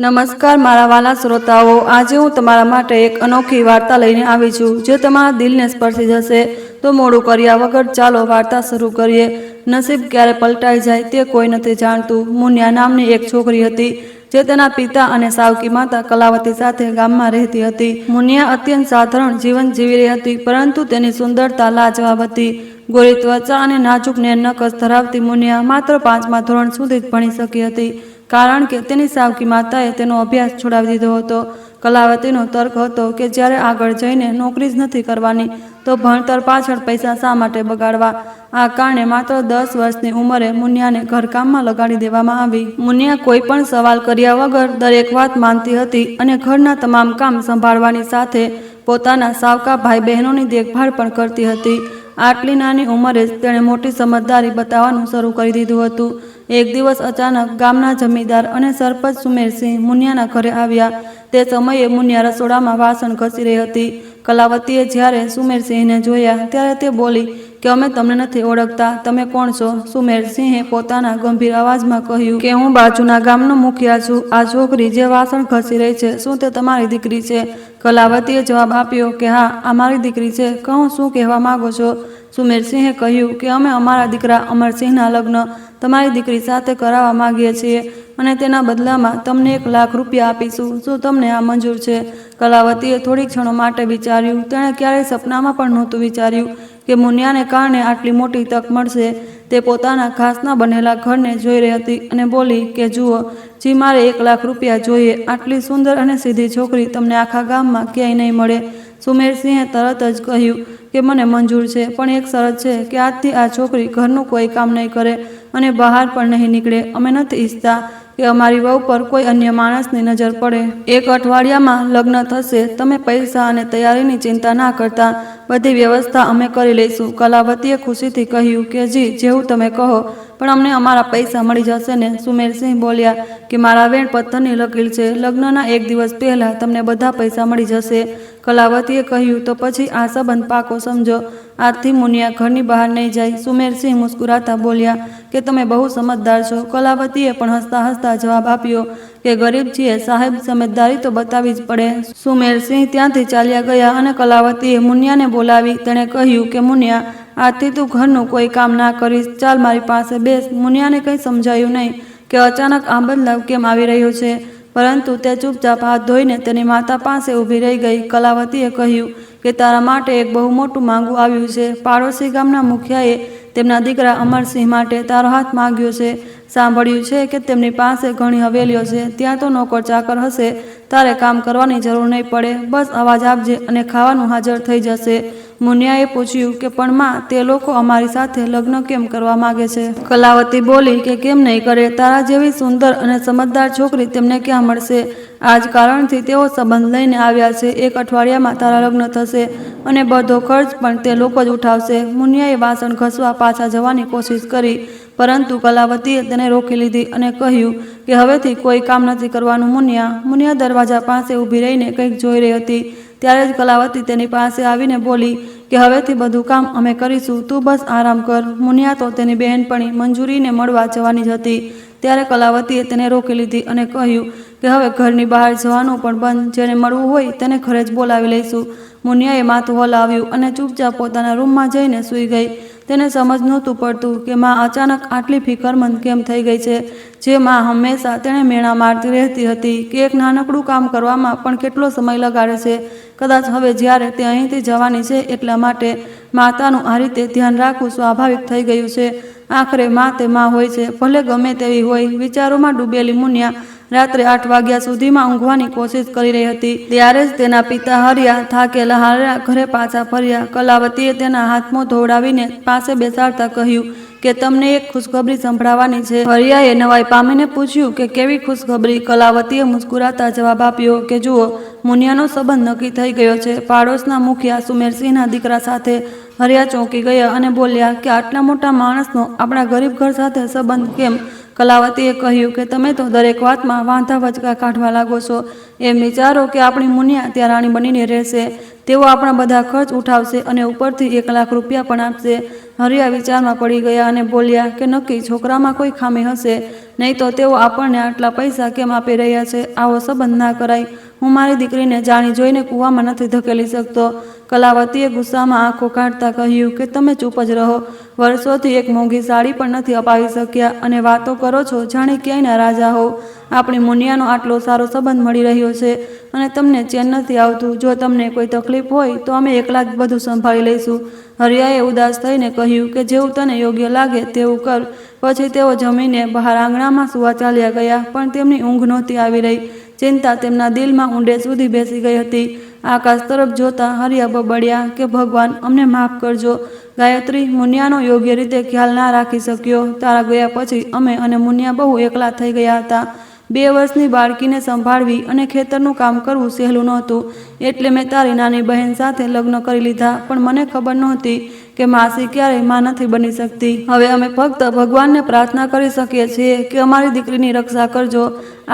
નમસ્કાર મારા વાલા શ્રોતાઓ, આજે હું તમારા માટે એક અનોખી વાર્તા લઈને આવી છું જે તમારા દિલને સ્પર્શી જશે। તો મોડું કર્યા વગર ચાલો વાર્તા શરૂ કરીએ। નસીબ ક્યારે પલટાઈ જાય તે કોઈ નથી જાણતું। મુનિયા નામની એક છોકરી હતી જે તેના પિતા અને સાવકી માતા કલાવતી સાથે ગામમાં રહેતી હતી। મુનિયા અત્યંત સાધારણ જીવન જીવી રહી હતી, પરંતુ તેની સુંદરતા લાજવાબ હતી। ગોરી ત્વચા અને નાજુક નયનનકશ ધરાવતી મુનિયા માત્ર 5મા ધોરણ સુધી જ ભણી શકી હતી, કારણ કે તેની સાવકી માતાએ તેનો અભ્યાસ છોડાવી દીધો હતો। કલાવતીનો તર્ક હતો કે જ્યારે આગળ જઈને નોકરી જ નથી કરવાની તો ભણતર પાછળ પૈસા શા માટે બગાડવા। આ કારણે માત્ર 10 વર્ષની ઉંમરે મુનિયાને ઘરકામમાં લગાડી દેવામાં આવી। મુનિયા કોઈ પણ સવાલ કર્યા વગર દરેક વાત માનતી હતી અને ઘરના તમામ કામ સંભાળવાની સાથે પોતાના સાવકા ભાઈ બહેનોની દેખભાળ પણ કરતી હતી। આટલી નાની ઉંમરે જ તેણે મોટી સમજદારી બતાવવાનું શરૂ કરી દીધું હતું। એક દિવસ અચાનક ગામના જમીનદાર અને સરપંચ સુમેરસિંહ મુનિયાના ઘરે આવ્યા। તે સમયે મુનિયા રસોડામાં વાસણ ઘસી રહી હતી। કલાવતીએ જ્યારે સુમેરસિંહને જોયા ત્યારે તે બોલી કે અમે તમને નથી ઓળખતા, તમે કોણ છો? સુમેરસિંહે પોતાના ગંભીર અવાજમાં કહ્યું કે હું બાજુના ગામનો મુખિયા છું। આ છોકરી જે વાસણ ઘસી રહી છે, શું તે તમારી દીકરી છે? કલાવતીએ જવાબ આપ્યો કે હા, આ મારી દીકરી છે। કહો, શું કહેવા માંગો છો? સુમેરસિંહે કહ્યું કે અમે અમારા દીકરા અમરસિંહના લગ્ન તમારી દીકરી સાથે કરાવવા માંગીએ છીએ અને તેના બદલામાં તમને 1 લાખ રૂપિયા આપીશું। શું તમને આ મંજૂર છે? કલાવતીએ થોડી ક્ષણો માટે વિચાર્યું। તેણે ક્યારેય સપનામાં પણ નહોતું વિચાર્યું કે મુનિયાને કારણે આટલી મોટી તક મળશે। તે પોતાના ઘાસના બનેલા ઘરને જોઈ રહી હતી અને બોલી કે જુઓ જી, મારે 1 લાખ રૂપિયા જોઈએ। આટલી સુંદર અને સીધી છોકરી તમને આખા ગામમાં ક્યાંય નહીં મળે। સુમેરસિંહે તરત જ કહ્યું કે મને મંજૂર છે, પણ એક શરત છે કે આજથી આ છોકરી ઘરનું કોઈ કામ નહીં કરે અને બહાર પણ નહીં નીકળે। અમે નથી ઈચ્છતા કે અમારી વહુ પર કોઈ અન્ય માણસની નજર પડે। 1 અઠવાડિયામાં લગ્ન થશે। તમે પૈસા અને તૈયારીની ચિંતા ના કરતા, બધી વ્યવસ્થા અમે કરી લઈશું। કલાવતીએ ખુશીથી કહ્યું કે જી, જેવું તમે કહો, પણ અમને અમારા પૈસા મળી જશે ને? સુમેરસિંહ બોલ્યા કે મારા વેણ પથ્થરની લકીર છે, લગ્નના 1 દિવસ પહેલા તમને બધા પૈસા મળી જશે। કલાવતીએ કહ્યું તો પછી આ સંબંધ પાકો સમજો। આજથી મુનિયા ઘરની બહાર નહીં જાય। સુમેરસિંહ મુસ્કુરાતા બોલ્યા કે તમે બહુ સમજદાર છો। કલાવતીએ પણ હસતા હસતા જવાબ આપ્યો કે ગરીબ છીએ સાહેબ, સમજદારી તો બતાવવી જ પડે। સુમેરસિંહ ત્યાંથી ચાલ્યા ગયા અને કલાવતીએ મુનિયાને બોલાવી તેણે કહ્યું કે મુનિયા, આજથી તું ઘરનું કોઈ કામ ના કરીશ, ચાલ મારી પાસે બેસ। મુનિયાને કંઈ સમજાયું નહીં કે અચાનક આ બદલાવ કેમ આવી રહ્યો છે, પરંતુ તે ચૂપચાપ હાથ ધોઈને તેની માતા પાસે ઊભી રહી ગઈ। કલાવતીએ કહ્યું કે તારા માટે એક બહુ મોટું માંગુ આવ્યું છે। પાડોશી ગામના મુખિયાએ તેમના દીકરા અમરસિંહ માટે તારો હાથ માંગ્યો છે। સાંભળ્યું છે કે તેમની પાસે ઘણી હવેલીઓ છે, ત્યાં તો નોકર ચાકર હશે, તારે કામ કરવાની જરૂર નહીં પડે, બસ અવાજ આપજે અને ખાવાનું હાજર થઈ જશે। મુનિયાએ પૂછ્યું કે પણ માં, તે લોકો અમારી સાથે લગ્ન કેમ કરવા માંગે છે? કલાવતી બોલી કે કેમ નહીં કરે, તારા જેવી સુંદર અને સમજદાર છોકરી તેમને ક્યાં મળશે? આ જ કારણથી તેઓ સંબંધ લઈને આવ્યા છે। 1 અઠવાડિયામાં તારા લગ્ન થશે અને બધો ખર્ચ પણ તે લોકો જ ઉઠાવશે। મુનિયાએ વાસણ ઘસવા પાછા જવાની કોશિશ કરી, પરંતુ કલાવતીએ તેને રોકી લીધી અને કહ્યું કે હવેથી કોઈ કામ નથી કરવાનું મુનિયા। મુનિયા દરવાજા પાસે ઊભી રહીને કંઈક જોઈ રહી હતી। ત્યારે જ કલાવતી તેની પાસે આવીને બોલી કે હવેથી બધું કામ અમે કરીશું, તું બસ આરામ કર। મુનિયા તો તેની બહેનપણી મંજૂરીને મળવા જવાની જ હતી, ત્યારે કલાવતીએ તેને રોકી લીધી અને કહ્યું કે હવે ઘરની બહાર જવાનું પણ બંધ, જેને મળવું હોય તેને ઘરે જ બોલાવી લઈશું। મુનિયાએ માથું હલાવ્યું અને ચૂપચાપ પોતાના રૂમમાં જઈને સૂઈ ગઈ। તેને સમજ નહોતું પડતું કે માં અચાનક આટલી ફિકરમંદ કેમ થઈ ગઈ છે। જે માં હંમેશા તેણે મેણા મારતી રહેતી હતી કે એક નાનકડું કામ કરવામાં પણ કેટલો સમય લગાડે છે, કદાચ હવે જ્યારે તે અહીંથી જવાની છે એટલા માટે માતાનું આ રીતે ધ્યાન રાખવું સ્વાભાવિક થઈ ગયું છે। આખરે માં તે માં હોય છે, ભલે ગમે તેવી હોય। વિચારોમાં ડૂબેલી મુનિયા રાત્રે 8 વાગ્યા સુધીમાં ઊંઘવાની કોશિશ કરી રહી હતી, ત્યારે જ તેના પિતા હર્યા થાકેલા હાર્યા ઘરે પાછા ફર્યા। કલાવતીએ તેના હાથ મોં ધોવડાવીને પાસે બેસાડતા કહ્યું કે તમને એક ખુશખબરી સંભળાવવાની છે। હરિયાએ નવાઈ પામીને પૂછ્યું કે કેવી ખુશખબરી? કલાવતીએ મુસ્કુરાતા જવાબ આપ્યો કે જુઓ, મુનિયાનો સંબંધ નક્કી થઈ ગયો છે પાડોશના મુખિયા સુમેરસિંહના દીકરા સાથે। હરિયા ચોંકી ગયા અને બોલ્યા કે આટલા મોટા માણસનો આપણા ગરીબ ઘર સાથે સંબંધ કેમ? કલાવતીએ કહ્યું કે તમે તો દરેક વાતમાં વાંધા વચકા કાઢવા લાગો છો। એમ વિચારો કે આપણી મુનિયા ત્યાં રાણી બનીને રહેશે, તેઓ આપણા બધા ખર્ચ ઉઠાવશે અને ઉપરથી 1 લાખ રૂપિયા પણ આપશે। હરિયા વિચારમાં પડી ગયા અને બોલ્યા કે નક્કી છોકરામાં કોઈ ખામી હશે, નહીં તો તેઓ આપણને આટલા પૈસા કેમ આપી રહ્યા છે? આવો સંબંધ ના કરાય. હું મારી દીકરીને જાણી જોઈને કૂવામાં નથી ધકેલી શકતો. કલાવતીએ ગુસ્સામાં આંખો કાઢતા કહ્યું કે તમે ચૂપ જ રહો. વર્ષોથી એક મોંઘી સાડી પણ નથી અપાવી શક્યા અને વાતો કરો છો જાણે ક્યાંયના રાજા હોવ. આપણી મુનિયાનો આટલો સારો સંબંધ મળી રહ્યો છે અને તમને ચેન નથી આવતું. જો તમને કોઈ તકલીફ હોય તો અમે એકલા જ બધું સંભાળી લઈશું. હરિયાએ ઉદાસ થઈને કહ્યું કે જેવું તને યોગ્ય લાગે તેવું કર. પછી તેઓ જમીને બહાર આંગણામાં સૂવા ચાલ્યા ગયા, પણ તેમની ઊંઘ નહોતી આવી રહી. ચિંતા તેમના દિલમાં ઊંડે સુધી બેસી ગઈ હતી. આકાશ તરફ જોતા હરિયા બબડ્યા કે ભગવાન, અમને માફ કરજો. ગાયત્રી, મુનિયાનો યોગ્ય રીતે ખ્યાલ ના રાખી શક્યો. તારા ગયા પછી અમે અને મુનિયા બહુ એકલા થઈ ગયા હતા. 2 વર્ષની બાળકીને સંભાળવી અને ખેતરનું કામ કરવું સહેલું નહોતું. એટલે મેં તારી નાની બહેન સાથે લગ્ન કરી લીધા. પણ મને ખબર નહોતી કે માસી ક્યારેય માં નથી બની શકતી. હવે અમે ફક્ત ભગવાનને પ્રાર્થના કરી શકીએ છીએ કે અમારી દીકરીની રક્ષા કરજો.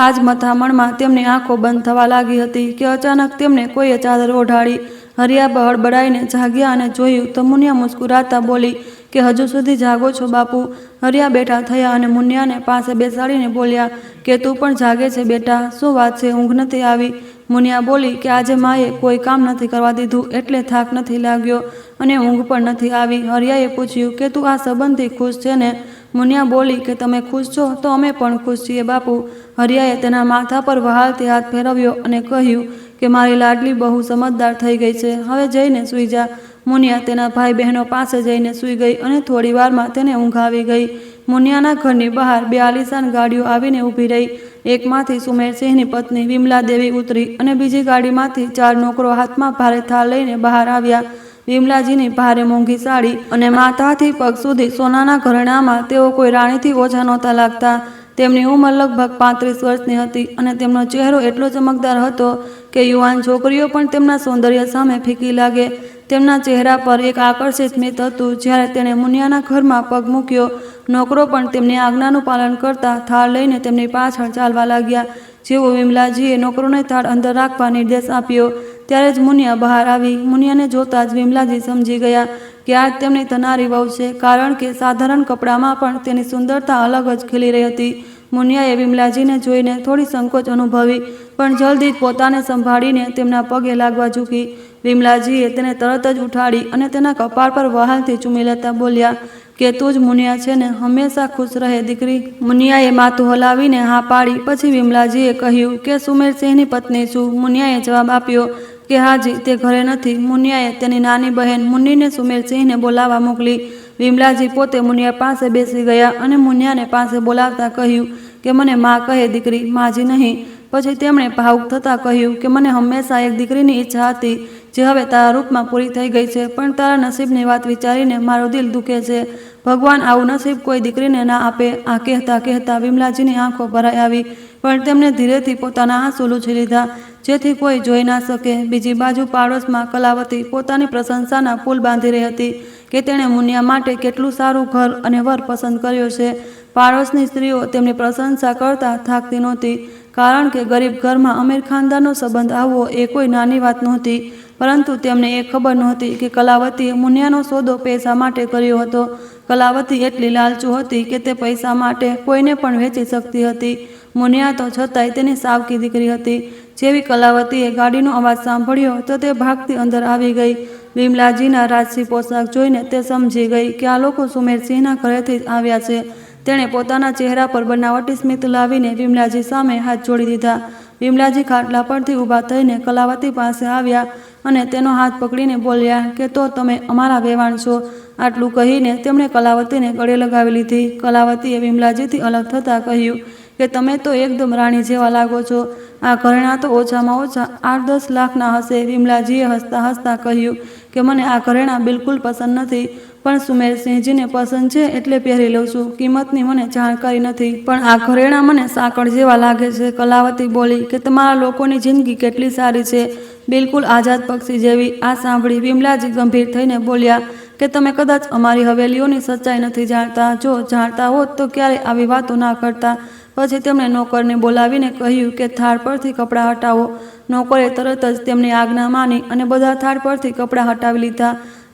આજ મથામણમાં તેમની આંખો બંધ થવા લાગી હતી કે અચાનક તેમને કોઈએ ચાદર ઓઢાડી. હરિયા બહળબડાઈને જાગ્યા અને જોયું તો મુનિયા મુસ્કુરાતા બોલી કે હજુ સુધી જાગો છો બાપુ? હરિયા બેઠા થયા અને મુનિયાને પાસે બેસાડીને બોલ્યા કે તું પણ જાગે છે બેટા? શું વાત છે, ઊંઘ નથી આવી? મુનિયા બોલી કે આજે માએ કોઈ કામ નથી કરવા દીધું એટલે થાક નથી લાગ્યો અને ઊંઘ પણ નથી આવી. હરિયાએ પૂછ્યું કે તું આ સંબંધથી ખુશ છે ને? મુનિયા બોલી કે તમે ખુશ છો તો અમે પણ ખુશ છીએ બાપુ. હરિયાએ તેના માથા પર વહાલથી હાથ ફેરવ્યો અને કહ્યું કે મારી લાડલી બહુ સમજદાર થઈ ગઈ છે, હવે જઈને સૂઈ જા. મુનિયા તેના ભાઈ બહેનો પાસે જઈને સૂઈ ગઈ અને થોડી વારમાં તેને ઊંઘ આવી ગઈ. મુનિયાના ઘરની બહાર 2 આલીશાન ગાડીઓ આવીને ઊભી રહી. એકમાંથી સુમેરસિંહની પત્ની વિમલા દેવી ઉતરી અને બીજી ગાડીમાંથી 4 નોકરો હાથમાં ભારે થાળ લઈને બહાર આવ્યા. વિમલાજીની ભારે મોંઘી સાડી અને માથાથી પગ સુધી સોનાના ઘરેણામાં તેઓ કોઈ રાણીથી ઓછા નહોતા લાગતા. તેમની ઉંમર લગભગ 35 વર્ષની હતી અને તેમનો ચહેરો એટલો ચમકદાર હતો કે યુવાન છોકરીઓ પણ તેમના સૌંદર્ય સામે ફીકી લાગે. તેમના ચહેરા પર એક આકર્ષિત સ્મિત હતું. જ્યારે તેણે મુનિયાના ઘરમાં પગ મૂક્યો, નોકરો પણ તેમની આજ્ઞાનું પાલન કરતા થાળ લઈને તેમની પાછળ ચાલવા લાગ્યા. જેવો વિમલાજીએ નોકરોને થાળ અંદર રાખવા નિર્દેશ આપ્યો ત્યારે જ મુનિયા બહાર આવી. મુનિયાને જોતા જ વિમલાજી સમજી ગયા કે આજ તેમની તનારી વહુ છે, કારણ કે સાધારણ કપડામાં પણ તેની સુંદરતા અલગ જ ખીલી રહી હતી. મુનિયાએ વિમલાજીને જોઈને થોડી સંકોચ અનુભવી, પણ જલ્દી જ પોતાને સંભાળીને તેમના પગે લાગવા ઝૂકી. વિમલાજીએ તેને તરત જ ઉઠાડી અને તેના કપાળ પર વહાલથી ચૂમી લેતા બોલ્યા કે તું જ મુનિયા છે ને? હંમેશા ખુશ રહે દીકરી. મુનિયાએ માથું હલાવીને હા પાડી. પછી વિમલાજીએ કહ્યું કે સુમેરસિંહની પત્ની છું? મુનિયાએ જવાબ આપ્યો કે હાજી, તે ઘરે નથી. મુનિયાએ તેની નાની બહેન મુન્નીને સુમેરસિંહને બોલાવવા મોકલી. વિમલાજી પોતે મુનિયા પાસે બેસી ગયા અને મુનિયાને પાસે બોલાવતા કહ્યું કે મને માં કહે દીકરી, માજી નહીં. પછી તેમણે ભાવુક થતાં કહ્યું કે મને હંમેશા એક દીકરીની ઈચ્છા હતી જે હવે તારા રૂપમાં પૂરી થઈ ગઈ છે, પણ તારા નસીબની વાત વિચારીને મારું દિલ દુખે છે. ભગવાન આવું નસીબ કોઈ દીકરીને ના આપે. આ કહેતા કહેતા વિમલાજીની આંખો ભરાઈ આવી, પણ તેમણે ધીરેથી પોતાના આંસુ લૂછી લીધા જેથી કોઈ જોઈ ના શકે. બીજી બાજુ પાડોશમાં કલાવતી પોતાની પ્રશંસાના પુલ બાંધી રહી હતી કે તેણે મુનિયા માટે કેટલું સારું ઘર અને વર પસંદ કર્યો છે. પાડોશની સ્ત્રીઓ તેમની પ્રશંસા કરતા થાકતી નહોતી, કારણ કે ગરીબ ઘરમાં અમીર ખાનદાનનો સંબંધ આવવો એ કોઈ નાની વાત નહોતી. પરંતુ તેમને એ ખબર નહોતી કે કલાવતીએ મુનિયાનો સોદો પૈસા માટે કર્યો હતો. કલાવતી એટલી લાલચુ હતી કે તે પૈસા માટે કોઈને પણ વેચી શકતી હતી. મુનિયા તો છતાંય તેની સાવકી દીકરી હતી. જેવી કલાવતીએ ગાડીનો અવાજ સાંભળ્યો તો તે ભાગતી અંદર આવી ગઈ. વિમલાજીના રાજસી પોશાક જોઈને તે સમજી ગઈ કે આ લોકો સુમેરસિંહના ઘરેથી જ આવ્યા છે. તેણે પોતાના ચહેરા પર બનાવટી સ્મિત લાવીને વિમલાજી સામે હાથ જોડી દીધા. વિમલાજી ખાટલા પરથી ઊભા થઈને કલાવતી પાસે આવ્યા અને તેનો હાથ પકડીને બોલ્યા કે તો તમે અમારા વેવાણ છો. આટલું કહીને તેમણે કલાવતીને ગળે લગાવી લીધી. કલાવતીએ વિમલાજીથી અલગ થતાં કહ્યું કે તમે તો એકદમ રાણી જેવા લાગો છો. આ ઘરેણાં તો ઓછામાં ઓછા 8-10 લાખના હશે. વિમલાજીએ હસતા હસતા કહ્યું કે મને આ ઘરેણાં બિલકુલ પસંદ નથી, પણ સુમેરસિંહજીને પસંદ છે એટલે પહેરી લઉં છું. કિંમતની મને જાણકારી નથી, પણ આ ઘરેણાં મને સાંકળ જેવા લાગે છે. કલાવતી બોલી કે તમારા લોકોની જિંદગી કેટલી સારી છે, બિલકુલ આઝાદ પક્ષી જેવી. આ સાંભળી વિમલાજી ગંભીર થઈને બોલ્યા કે તમે કદાચ અમારી હવેલીઓની સચ્ચાઈ નથી જાણતા. જો જાણતા હોત તો ક્યારે આવી વાતો ના કરતા. પછી તેમણે નોકરને બોલાવીને કહ્યું કે થાળ પરથી કપડાં હટાવો. નોકરે તરત જ તેમની આજ્ઞા માની અને બધા થાળ પરથી કપડાં હટાવી લીધા.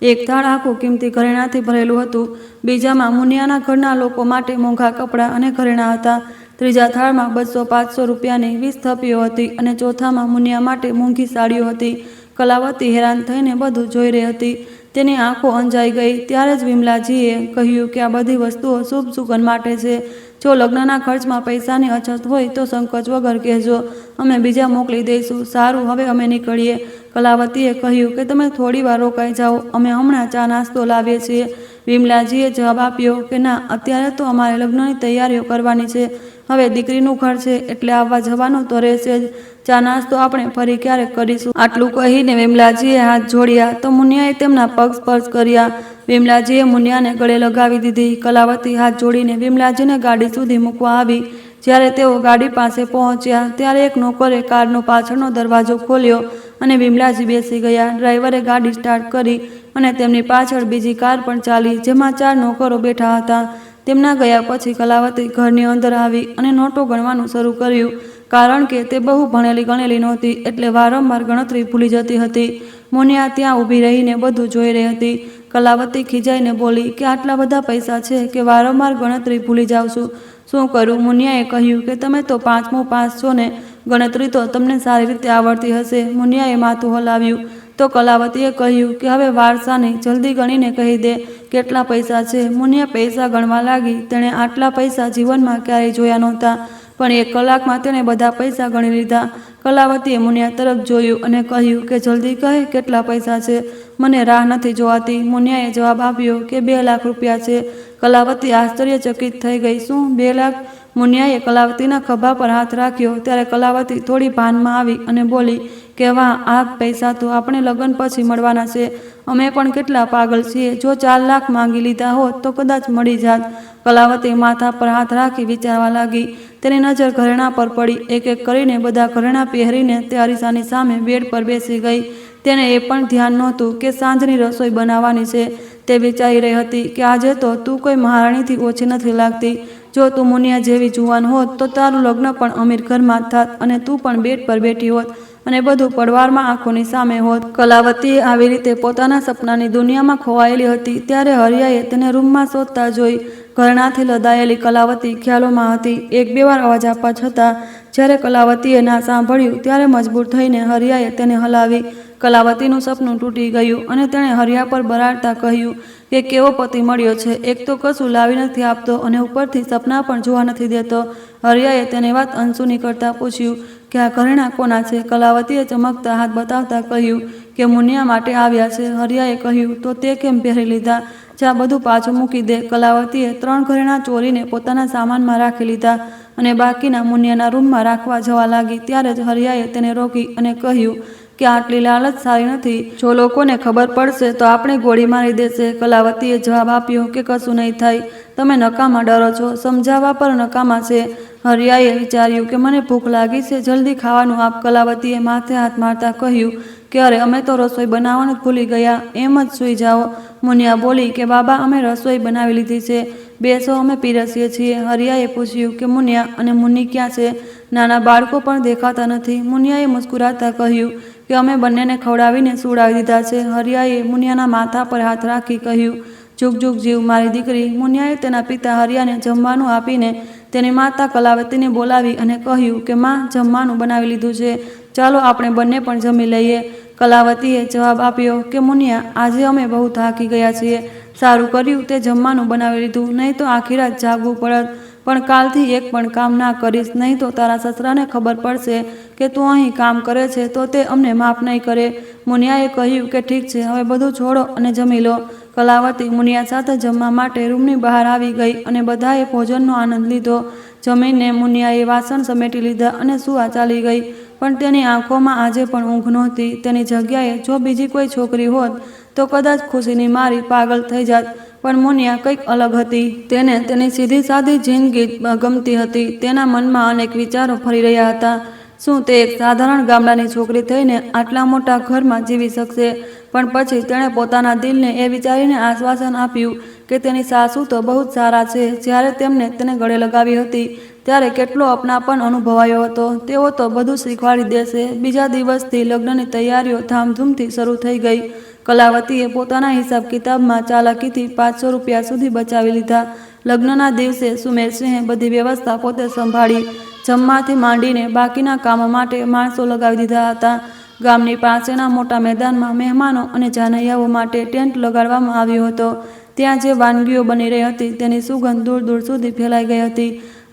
એક થાળ આખું કિંમતી ઘરેણાંથી ભરેલું હતું. બીજામાં મુનિયાના ઘરના લોકો માટે મોંઘા કપડાં અને ઘરેણાં હતા. ત્રીજા થાળમાં 200-500 રૂપિયાની 20 થપ્પીઓ હતી અને ચોથામાં મુનિયા માટે મોંઘી સાડીઓ હતી. કલાવતી હેરાન થઈને બધું જોઈ રહી હતી. તેની આંખો અંજાઈ ગઈ. ત્યારે જ વિમલાજીએ કહ્યું કે આ બધી વસ્તુઓ શુભ સુગન માટે છે. જો લગ્નના ખર્ચમાં પૈસાની અછત હોય તો સંકોચ વગર કહેજો, અમે બીજા મોકલી દઈશું. સારું, હવે અમે નીકળીએ. કલાવતીએ કહ્યું કે તમે થોડી વાર રોકાઈ જાઓ, અમે હમણાં ચા નાસ્તો લાવીએ છીએ. વિમલાજીએ જવાબ આપ્યો કે ના, અત્યારે તો અમારે લગ્નની તૈયારીઓ કરવાની છે. હવે દીકરીનું ઘર છે એટલે આવવા જવાનું તો રહેશે જ. ચા નાસ્તો આપણે ફરી ક્યારેક કરીશું. આટલું કહીને વિમલાજીએ હાથ જોડ્યા તો મુનિયાએ તેમના પગ સ્પર્શ કર્યા. વિમલાજીએ મુનિયાને ગળે લગાવી દીધી. કલાવતી હાથ જોડીને વિમલાજીને ગાડી સુધી મૂકવા આવી. જ્યારે તેઓ ગાડી પાસે પહોંચ્યા ત્યારે એક નોકરે કારનો પાછળનો દરવાજો ખોલ્યો અને વિમલાજી બેસી ગયા. ડ્રાઈવરે ગાડી સ્ટાર્ટ કરી અને તેમની પાછળ બીજી કાર પણ ચાલી, જેમાં 4 નોકરો બેઠા હતા. તેમના ગયા પછી કલાવતી ઘરની અંદર આવી અને નોટો ગણવાનું શરૂ કર્યું. કારણ કે તે બહુ ભણેલી ગણેલી નહોતી એટલે વારંવાર ગણતરી ભૂલી જતી હતી. મુનિયા ત્યાં ઊભી રહીને બધું જોઈ રહી હતી. કલાવતી ખીજાઈને બોલી કે આટલા બધા પૈસા છે કે વારંવાર ગણતરી ભૂલી જાઉં છું, શું કરું? મુનિયાએ કહ્યું કે તમે તો 5મું પાસ છો ને, ગણતરી તો તમને સારી રીતે આવડતી હશે. મુનિયાએ માથું હલાવ્યું તો કલાવતીએ કહ્યું કે હવે વારસાની, જલ્દી ગણીને કહી દે કેટલા પૈસા છે. મુનિયા પૈસા ગણવા લાગી. તેણે આટલા પૈસા જીવનમાં ક્યારેય જોયા નહોતા, પણ 1 કલાકમાં તેણે બધા પૈસા ગણી લીધા. કલાવતીએ મુનિયા તરફ જોયું અને કહ્યું કે જલ્દી કહે કેટલા પૈસા છે, મને રાહ નથી જોવાતી. મુનિયાએ જવાબ આપ્યો કે 2 લાખ રૂપિયા છે. કલાવતી આશ્ચર્યચકિત થઈ ગઈ. શું 2 લાખ? મુનિયાએ કલાવતીના ખભા પર હાથ રાખ્યો. ત્યારે કલાવતી થોડી ભાનમાં આવી અને બોલી કે વાહ, આ પૈસા તો આપણે લગ્ન પછી મળવાના છે. અમે પણ કેટલા પાગલ છીએ, જો 4 લાખ માંગી લીધા હોત તો કદાચ મળી જાત. કલાવતી માથા પર હાથ રાખી વિચારવા લાગી. તેની નજર ઘરેણા પર પડી. એક એક કરીને બધા ઘરેણા પહેરીને તે અરીસાની સામે બેડ પર બેસી ગઈ. તેને એ પણ ધ્યાન નહોતું કે સાંજની રસોઈ બનાવવાની છે. તે વિચારી રહી હતી કે આજે તો તું કોઈ મહારાણીથી ઓછી નથી લાગતી. જો તું મુનિયા જેવી જુવાન હોત તો તારું લગ્ન પણ અમીર ઘરમાં થાત અને તું પણ બેડ પર બેઠી હોત અને બધું પડવારમાં આંખોની સામે હોત. કલાવતીએ આવી રીતે પોતાના સપનાની દુનિયામાં ખોવાયેલી હતી. ત્યારે હરિયાએ તેને રૂમમાં શોધતા જોઈ. ઘરેણાથી લદાયેલી કલાવતી ખ્યાલોમાં હતી. 1-2 વાર અવાજ આપવા છતાં જ્યારે કલાવતીએ ના સાંભળ્યું ત્યારે મજબૂર થઈને હરિયાએ તેને હલાવી. કલાવતીનું સપનું તૂટી ગયું અને તેણે હરિયા પર બરાડતા કહ્યું કે કેવો પતિ મળ્યો છે, એક તો કશું લાવી નથી આપતો અને ઉપરથી સપના પણ જોવા નથી દેતો. હરિયાએ તેને વાત અનસુની કરતા પૂછ્યું કે આ ઘરેણા કોના છે? કલાવતીએ ચમકતા હાથ બતાવતા કહ્યું કે મુનિયા માટે આવ્યા છે. હરિયાએ કહ્યું તો તે કેમ પહેરી લીધા? જા બધું પાછું મૂકી દે. કલાવતીએ 3 ઘરેણા ચોરીને પોતાના સામાનમાં રાખી લીધા અને બાકીના મુનિયાના રૂમમાં રાખવા જવા લાગી. ત્યારે જ હરિયાએ તેને રોકી અને કહ્યું કે આટલી લાલચ સારી નથી. જો લોકોને ખબર પડશે તો આપણે ગોળી મારી દેશે. કલાવતીએ જવાબ આપ્યો કે કશું નહીં થાય, તમે નકામા ડરો છો, સમજાવવા પર નકામા છે. હરિયાએ વિચાર્યું કે મને ભૂખ લાગી છે, જલ્દી ખાવાનું આપ. કલાવતીએ માથે હાથ મારતા કહ્યું કે અરે, અમે તો રસોઈ બનાવવાનું ભૂલી ગયા, એમ જ સૂઈ જાઓ. મુનિયા બોલી કે બાબા, અમે રસોઈ બનાવી લીધી છે, બેસો, અમે પીરસીએ છીએ. હરિયાએ પૂછ્યું કે મુનિયા અને મુન્ની ક્યાં છે? નાના બાળકો પણ દેખાતા નથી. મુનિયાએ મુસ્કુરાતા કહ્યું કે અમે બંનેને ખવડાવીને સુવડાવી દીધા છે. હરિયાએ મુનિયાના માથા પર હાથ રાખી કહ્યું જુગ જુગ જીવ મારી દીકરી. મુનિયાએ તેના પિતા હરિયાને જમવાનું આપીને તેની માતા કલાવતીને બોલાવી અને કહ્યું કે માં, જમવાનું બનાવી લીધું છે, ચાલો આપણે બંને પણ જમી લઈએ. કલાવતીએ જવાબ આપ્યો કે મુનિયા, આજે અમે બહુ થાકી ગયા છીએ. સારું કર્યું તે જમવાનું બનાવી લીધું, નહીં તો આખી રાત જાગવું પડત. પણ કાલથી એક પણ કામ ના કરીશ, નહીં તો તારા સસરાને ખબર પડશે કે તું અહીં કામ કરે છે તો તે અમને માફ નહીં કરે. મુનિયાએ કહ્યું કે ઠીક છે, હવે બધું છોડો અને જમી લો. કલાવતી મુનિયા સાથે જમવા માટે રૂમની બહાર આવી ગઈ અને બધાએ ભોજનનો આનંદ લીધો. જમીને મુનિયાએ વાસણ સમેટી લીધા અને સૂવા ચાલી ગઈ. પણ તેની આંખોમાં આજે પણ ઊંઘ નહોતી. તેની જગ્યાએ જો બીજી કોઈ છોકરી હોત તો કદાચ ખુશીની મારી પાગલ થઈ જાત. પણ મુનિયા કંઈક અલગ હતી. તેને તેની સીધી સાદી જિંદગી ગમતી હતી. તેના મનમાં અનેક વિચારો ફરી રહ્યા હતા. શું તે એક સાધારણ ગામડાની છોકરી થઈને આટલા મોટા ઘરમાં જીવી શકશે? પણ પછી તેણે પોતાના દિલને એ વિચારીને આશ્વાસન આપ્યું કે તેની સાસુ તો બહુ જ સારા છે. જ્યારે તેમને તેને ગળે લગાવી હતી ત્યારે કેટલો અપનાપન અનુભવાયો હતો. તેઓ તો બધું શીખવાડી દેશે. બીજા દિવસથી લગ્નની તૈયારીઓ ધામધૂમથી શરૂ થઈ ગઈ. કલાવતીએ પોતાના હિસાબ કિતાબમાં ચાલાકીથી 500 રૂપિયા સુધી બચાવી લીધા. લગ્નના દિવસે સુમેરસિંહે બધી વ્યવસ્થા પોતે સંભાળી. જમવાથી માંડીને બાકીના કામો માટે માણસો લગાવી દીધા હતા. ગામની પાસેના મોટા મેદાનમાં મહેમાનો અને જાનૈયાઓ માટે ટેન્ટ લગાડવામાં આવ્યો હતો. ત્યાં જે વાનગીઓ બની રહી હતી તેની સુગંધ દૂર દૂર સુધી ફેલાઈ ગઈ હતી.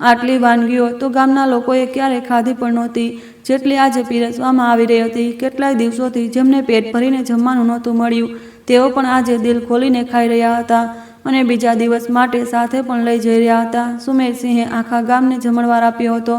આટલી વાનગીઓ તો ગામના લોકોએ ક્યારેય ખાધી પણ નહોતી જેટલી આજે પીરસવામાં આવી રહી હતી. કેટલાય દિવસોથી જેમને પેટ ભરીને જમવાનું નહોતું મળ્યું તેઓ પણ આજે દિલ ખોલીને ખાઈ રહ્યા હતા અને બીજા દિવસ માટે સાથે પણ લઈ જઈ રહ્યા હતા. સુમેરસિંહે આખા ગામને જમણવાર આપ્યો હતો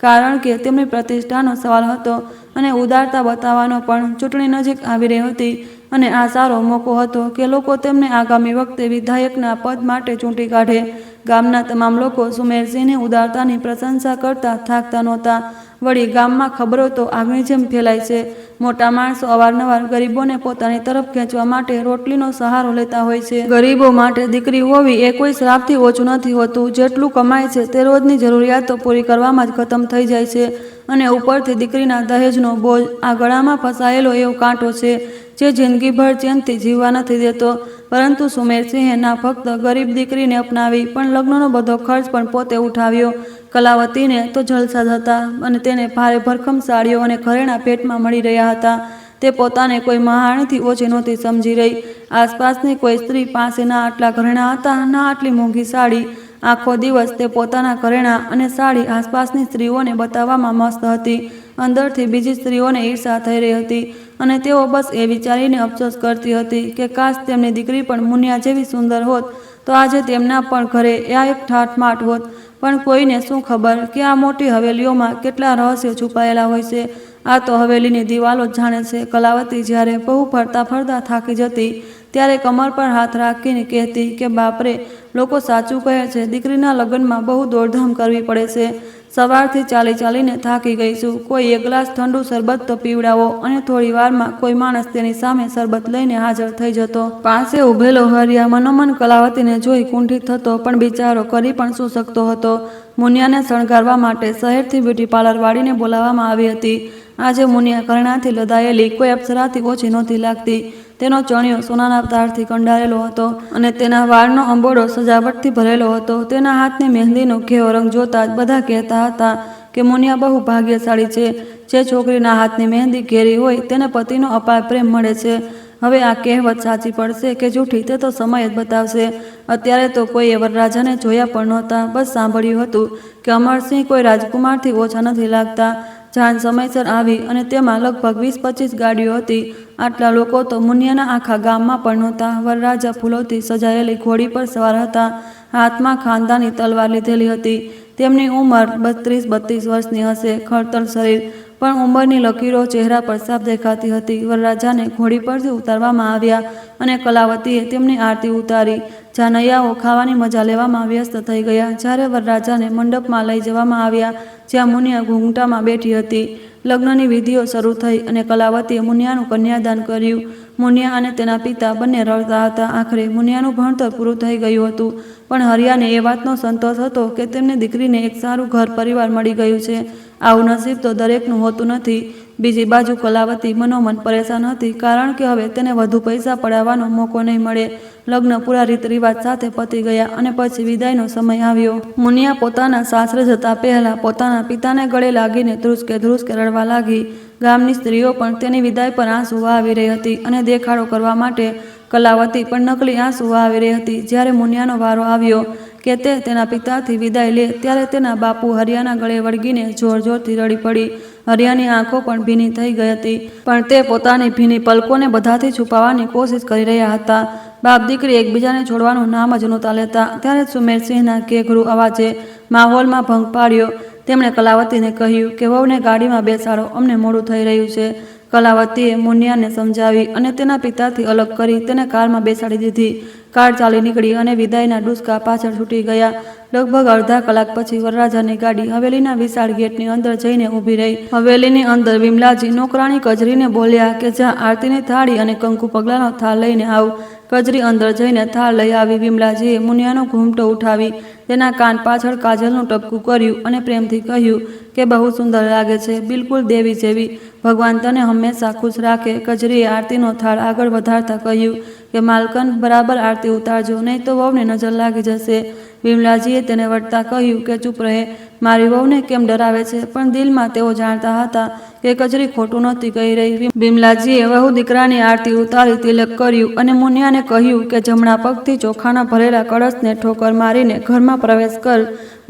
કારણ કે તેમની પ્રતિષ્ઠાનો સવાલ હતો અને ઉદારતા બતાવવાનો પણ. ચૂંટણી નજીક આવી રહી હતી અને આ સારો મોકો હતો કે લોકો તેમને આગામી વખતે વિધાયકના પદ માટે ચૂંટી કાઢે. ગામના તમામ લોકો સુમેરસિંહની ઉદારતાની પ્રશંસા કરતા થાકતા નહોતા. વળી ગામમાં ખબરો તો આગની જેમ ફેલાય છે. મોટા માણસો અવારનવાર ગરીબોને પોતાની તરફ ખેંચવા માટે રોટલીનો સહારો લેતા હોય છે. ગરીબો માટે દીકરી હોવી એ કોઈ શ્રાપથી ઓછું નથી હોતું. જેટલું કમાય છે તે રોજની જરૂરિયાતો પૂરી કરવામાં જ ખતમ થઈ જાય છે અને ઉપરથી દીકરીના દહેજનો બોજ આ ગળામાં ફસાયેલો એવો કાંટો છે જે જિંદગીભર ચેનથી જીવવા નથી દેતો. પરંતુ સુમેરસિંહે ના ફક્ત ગરીબ દીકરીને અપનાવી પણ લગ્નનો બધો ખર્ચ પણ પોતે ઉઠાવ્યો. કલાવતીને તો જલસા જ હતા અને તેને ભારે ભરખમ સાડીઓ અને ઘરેણાં પેટમાં મળી રહ્યા હતા. તે પોતાને કોઈ મહારાણીથી ઓછી નહોતી સમજી રહી. આસપાસની કોઈ સ્ત્રી પાસે ના આટલા ઘરેણાં હતા ના આટલી મોંઘી સાડી. આખો દિવસ તે પોતાના ઘરેણાં અને સાડી આસપાસની સ્ત્રીઓને બતાવવામાં મસ્ત હતી. અંદરથી બીજી સ્ત્રીઓને ઈર્ષા થઈ રહી હતી અને તેઓ બસ એ વિચારીને અફસોસ કરતી હતી કે કાશ તેમની દીકરી પણ મુનિયા જેવી સુંદર હોત તો આજે તેમના પણ ઘરે આ એક ઠાઠમાટ હોત. પણ કોઈને શું ખબર કે આ મોટી હવેલીઓમાં કેટલા રહસ્યો છુપાયેલા હોય છે. આ તો હવેલીની દિવાલો જ જાણે છે. કલાવતી જ્યારે બહુ ફરતા ફરતા થાકી જતી ત્યારે કમર પર હાથ રાખીને કહેતી કે બાપરે, લોકો સાચું કહે છે, દીકરીના લગ્નમાં બહુ દોડધામ કરવી પડે છે. સવારથી ચાલી ચાલીને થાકી ગઈ છું. કોઈ એક ગ્લાસ ઠંડુ શરબત તો પીવડાવો અને થોડી વારમાં કોઈ માણસ તેની સામે શરબત લઈને હાજર થઈ જતો. પાસે ઉભેલો હરિયા મનોમન કલાવતીને જોઈ કુંઠિત થતો પણ બિચારો કરી પણ શું શકતો હતો. મુનિયાને શણગારવા માટે શહેરથી બ્યુટી પાર્લર વાળીને બોલાવવામાં આવી હતી. આજે મુનિયા ઘરેણાંથી લદાયેલી કોઈ અપ્સરાથી ઓછી નહોતી લાગતી. તેનો ચણિયો સોનાના તારથી કંડારેલો હતો અને તેના વાળનો અંબોડો સજાવટથી ભરેલો હતો. તેના હાથની મહેંદીનો ઘેરો રંગ જોતા જ બધા કહેતા હતા કે મુનિયા બહુ ભાગ્યશાળી છે. જે છોકરીના હાથની મહેંદી ઘેરી હોય તેને પતિનો અપાર પ્રેમ મળે છે. હવે આ કહેવત સાચી પડશે કે જૂઠી તે તો સમય જ બતાવશે. અત્યારે તો કોઈએ વરરાજાને જોયા પણ નહોતા. બસ સાંભળ્યું હતું કે અમરસિંહ કોઈ રાજકુમારથી ઓછા નથી લાગતા. જાન સમયસર આવી અને તેમાં લગભગ 20-25 ગાડીઓ હતી. આટલા લોકો તો મુનિયાના આખા ગામમાં પણ નહોતા. વરરાજા ફૂલોથી સજાયેલી ઘોડી પર સવાર હતા. હાથમાં ખાનદાની તલવાર લીધેલી હતી. તેમની ઉંમર 32 વર્ષની હશે. ખડતલ શરીર પણ ઉંમરની લકીરો ચહેરા પર સાફ દેખાતી હતી. વરરાજાને ઘોડી પરથી ઉતારવામાં આવ્યા અને કલાવતીએ તેમની આરતી ઉતારી. જાનૈયાઓ ખાવાની મજા લેવામાં વ્યસ્ત થઈ ગયા. જ્યારે વરરાજાને મંડપમાં લઈ જવામાં આવ્યા જ્યાં મુનિયા ઘૂંઘટામાં બેઠી હતી. લગ્નની વિધિઓ શરૂ થઈ અને કલાવતીએ મુનિયાનું કન્યાદાન કર્યું. મુનિયા અને તેના પિતા બંને રડતા હતા. આખરે મુનિયાનું ભણતર પૂરું થઈ ગયું હતું પણ હરિયાને એ વાતનો સંતોષ હતો કે તેમની દીકરીને એક સારું ઘર પરિવાર મળી ગયું છે. આવું નસીબ તો દરેકનું હોતું નથી. બીજી બાજુ કલાવતી મનોમન પરેશાન હતી કારણ કે હવે તેને વધુ પૈસા પડાવવાનો મોકો નહીં મળે. લગ્ન પૂરા રીત રિવાજ સાથે પતી ગયા અને પછી વિદાયનો સમય આવ્યો. મુનિયા પોતાના સાસરે જતા પહેલા પોતાના પિતાને ગળે લાગીને ધ્રુસકે રડવા લાગી. ગામની સ્ત્રીઓ પણ તેની વિદાય પર આંસુ વહાવી રહી હતી અને દેખાડો કરવા માટે કલાવતી પણ નકલી આંસુ વહાવી રહી હતી. જ્યારે મુનિયાનો વારો આવ્યો કે તે તેના પિતાથી વિદાય લે ત્યારે તેના બાપુ હરિયાના ગળે વળગીને જોર જોરથી રડી પડી. હરિયાની આંખો પણ ભીની થઈ ગઈ હતી પણ તે પોતાની ભીની પલકોને બધાથી છુપાવવાની કોશિશ કરી રહ્યા હતા. બાપ દીકરી એકબીજાને છોડવાનું નામ જ નહોતા લેતા. ત્યારે સુમેરસિંહના ઘેઘરું અવાજે માહોલમાં ભંગ પાડ્યો. તેમણે કલાવતીને કહ્યું કે વહુને ગાડીમાં બેસાડો, અમને મોડું થઈ રહ્યું છે. કલાવતીએ મુનિયાને સમજાવી અને તેના પિતાથી અલગ કરી તેને કારમાં બેસાડી દીધી. કાર ચાલી નીકળી અને વિદાયના ડુસકા પાછળ છૂટી ગયા. લગભગ અડધા કલાક પછી વરરાજાની ગાડી હવેલીના વિશાળ ગેટની અંદર જઈને ઊભી રહી. હવેલીની અંદર વિમલાજી નોકરાણી કજરીને બોલ્યા કે જા આરતીની થાળી અને કંકુ પગલાનો થાળ લઈને આવ. કજરી અંદર જઈને થાળ લઈ આવી. વિમલાજીએ મુનિયાનો ઘૂમટો ઉઠાવી તેના કાન પાછળ કાજલનું ટપકું કર્યું અને પ્રેમથી કહ્યું કે બહુ સુંદર લાગે છે, બિલકુલ દેવી જેવી. ભગવાન તને હંમેશા ખુશ રાખે. કજરીએ આરતીનો થાળ આગળ વધારતા કહ્યું કે માલકન, બરાબર આરતી ઉતારજો નહીં તો વહુને નજર લાગી જશે. વિમલાજીએ તેને વળતા કહ્યું કે ચૂપ રહે, મારી વહુને કેમ ડરાવે છે? પણ દિલમાં તેઓ જાણતા હતા કે કચરી ખોટું નહોતી કહી રહી. વિમલાજીએ વહુ દીકરાની આરતી ઉતારી તિલક કર્યું અને મુનિયાને કહ્યું કે જમણા પગથી ચોખાના ભરેલા કળશને ઠોકર મારીને ઘરમાં પ્રવેશ કર.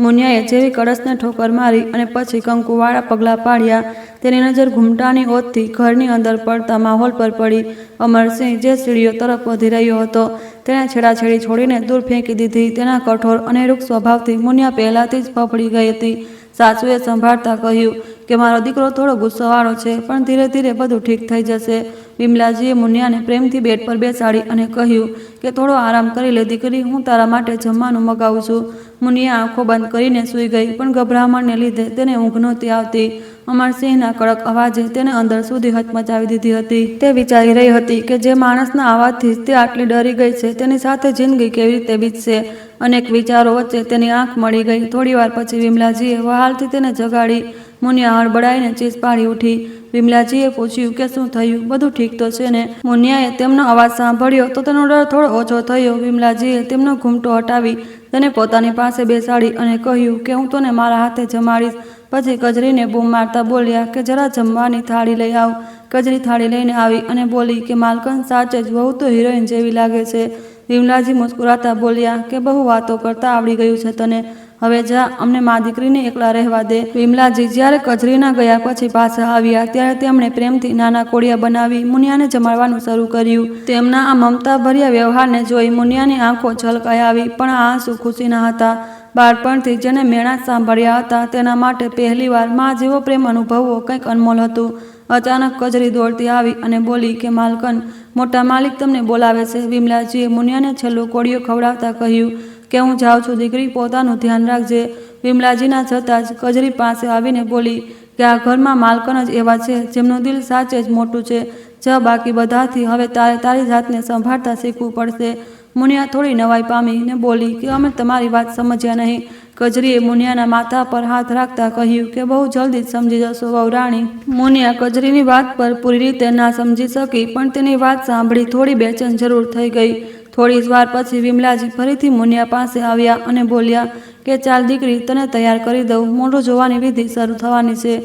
મુનિયાએ જેવી કળશને ઠોકર મારી અને પછી કંકુવાળા પગલાં પાડ્યા, તેની નજર ઘૂમટાની ઓથથી ઘરની અંદર પડતા માહોલ પર પડી. અમરસિંહ જે સીડીઓ તરફ વધી રહ્યો હતો તેણે છેડાછેડી છોડીને દૂર ફેંકી દીધી. તેના કઠોર અને રૂક્ષ સ્વભાવથી મુનિયા પહેલાથી જ ફફડી ગઈ હતી. સાસુએ સંભાળતા કહ્યું કે મારો દીકરો થોડો ગુસ્સોવાળો છે, પણ ધીરે ધીરે બધું ઠીક થઈ જશે. વિમલાજીએ મુનિયાને પ્રેમથી બેડ પર બેસાડી અને કહ્યું કે થોડો આરામ કરી લે દીકરી, હું તારા માટે જમવાનું મગાવું છું. મુનિયા આંખો બંધ કરીને સૂઈ ગઈ, પણ ગભરામણને લીધે તેને ઊંઘ નહોતી આવતી. અમરસિંહના કડક અવાજે તેને અંદર સુધી હચમચાવી દીધી હતી. તે વિચારી રહી હતી કે જે માણસના અવાજથી તે આટલી ડરી ગઈ છે તેની સાથે જિંદગી કેવી રીતે વીતશે. અનેક વિચારો વચ્ચે તેની આંખ મળી ગઈ. થોડીવાર પછી વિમલાજીએ વહાલથી તેને જગાડી. મુનિયા હડબડાઈને ચીસ પાડી ઉઠી. વિમલાજીએ પૂછ્યું કે શું થયું, બધું ઠીક તો છે ને? મુનિયાએ તેમનો અવાજ સાંભળ્યો તો તેનો ડર થોડો ઓછો થયો. વિમલાજીએ તેમનો ઘૂમટો હટાવી તેને પોતાની પાસે બેસાડી અને કહ્યું કે હું તને મારા હાથે જમાડીશ. પછી કજરીને બૂમ મારતા બોલ્યા કે જરા જમવાની થાળી લઈ આવ. કજરી થાળી લઈને આવી અને બોલી કે માલકન, સાચે જ વહુ તો હિરોઈન જેવી લાગે છે. વિમલાજી મુસ્કુરાતા બોલ્યા કે બહુ વાતો કરતા આવડી ગયું છે તને, હવે જા, અમને મા દીકરીને એકલા રહેવા દે. વિમલાજી જ્યારે કજરીના ગયા પછી પાછા આવ્યા ત્યારે તેમણે પ્રેમથી નાના કોળિયા બનાવી મુનિયાને જમાડવાનું શરૂ કર્યું. તેમના આ મમતા ભર્યા વ્યવહારને જોઈ મુનિયાની આંખો છલકાઈ આવી, પણ આ આંસુ ખુશીના હતા. બાળપણથી જેને મેણાં સાંભળ્યા હતા તેના માટે પહેલીવાર મા જેવો પ્રેમ અનુભવવો કંઈક અનમોલ હતું. અચાનક કજરી દોડતી આવી અને બોલી કે માલકન, મોટા માલિક તમને બોલાવે છે. વિમલાજીએ મુનિયાને છેલ્લો કોળિયો ખવડાવતા કહ્યું કે હું જાઉં છું દીકરી, પોતાનું ધ્યાન રાખજે. વિમલાજીના જતાં જ કજરી પાસે આવીને બોલી કે આ ઘરમાં માલકન જ એવા છે જેમનું દિલ સાચે જ મોટું છે. જ બાકી બધાથી હવે તારે તારી જાતને સંભાળતા શીખવું પડશે. મુનિયા થોડી નવાઈ પામી ને બોલી કે અમે તમારી વાત સમજ્યા નહીં. કજરીએ મુનિયાના માથા પર હાથ રાખતા કહ્યું કે બહુ જલ્દી જ સમજી જશો વહુ રાણી. મુનિયા કજરીની વાત પર પૂરી રીતે ના સમજી શકી, પણ તેની વાત સાંભળી થોડી બેચેન જરૂર થઈ ગઈ. થોડી જ વાર પછી વિમલાજી ફરીથી મુનિયા પાસે આવ્યા અને બોલ્યા કે ચાલ દીકરી, તને તૈયાર કરી દઉં, મોઢું જોવાની વિધિ શરૂ થવાની છે.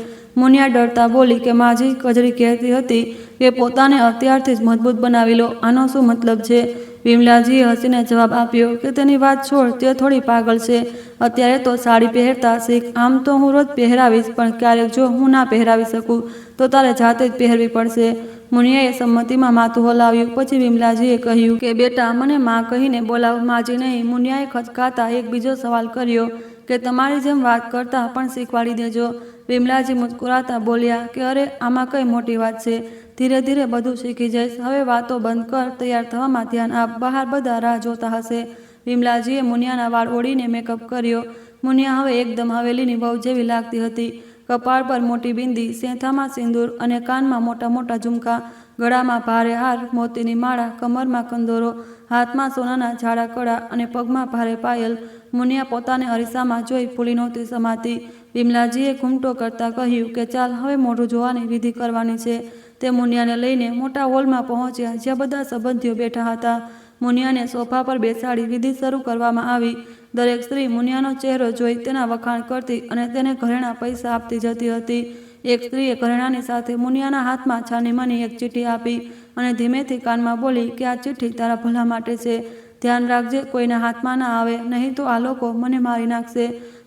મુનિયા ડરતા બોલી કે માજી, કજરી કહેતી હતી કે પોતાને અત્યારથી જ મજબૂત બનાવી લો, આનો શું મતલબ છે? વિમલાજીએ હસીને જવાબ આપ્યો કે તેની વાત છોડ, તે થોડી પાગલ છે. અત્યારે તો સાડી પહેરતા શીખ. આમ તો હું રોજ પહેરાવીશ, પણ ક્યારેક જો હું ના પહેરાવી શકું તો તારે જાતે જ પહેરવી પડશે. મુનિયાએ સંમતિમાં માથું હલાવ્યું. પછી વિમલાજીએ કહ્યું કે બેટા, મને માં કહીને બોલાવ, માજી નહીં. મુનિયાએ ખચકાતા એક બીજો સવાલ કર્યો કે તમારી જેમ વાત કરતા પણ શીખવાડી દેજો. વિમલાજી મુસ્કુરાતા બોલ્યા કે અરે, આમાં કઈ મોટી વાત છે, ધીરે ધીરે બધું શીખી જઈશ. હવે વાતો બંધ કર, તૈયાર થવામાં ધ્યાન આપ, બહાર બધા રાહ જોતા હશે. વિમલાજીએ મુનિયાના વાળ ઓળીને મેકઅપ કર્યો. મુનિયા હવે એકદમ હવેલીની વહુ જેવી લાગતી હતી. કપાળ પર મોટી બિંદી, સેંથામાં સિંદૂર અને કાનમાં મોટા મોટા ઝુમકા, ગળામાં ભારે હાર, મોતીની માળા, કમરમાં કંદોરો, હાથમાં સોનાના જાડા કડા અને પગમાં ભારે પાયલ. મુનિયા પોતાને અરીસામાં જોઈ ફૂલી નહોતી સમાતી. વિમલાજીએ ઘૂમટો કરતા કહ્યું કે ચાલ, હવે મોઢું જોવાની વિધિ કરવાની છે. તે મુનિયાને લઈને મોટા હોલમાં પહોંચ્યા જ્યાં બધા સંબંધીઓ બેઠા હતા. મુનિયાને સોફા પર બેસાડી વિધિ શરૂ કરવામાં આવી. દરેક સ્ત્રી મુનિયાનો ચહેરો જોઈ તેના વખાણ કરતી અને તેને ઘરેણા પૈસા આપતી જતી હતી. એક સ્ત્રીએ ઘરેણાની સાથે મુનિયાના હાથમાં છાનીમાની એક ચીઠી આપી અને ધીમેથી કાનમાં બોલી કે આ ચિઠ્ઠી તારા ભલા માટે છે, ધ્યાન રાખજે કોઈના હાથમાં ના આવે, નહીં તો આ લોકો મને મારી નાખશે.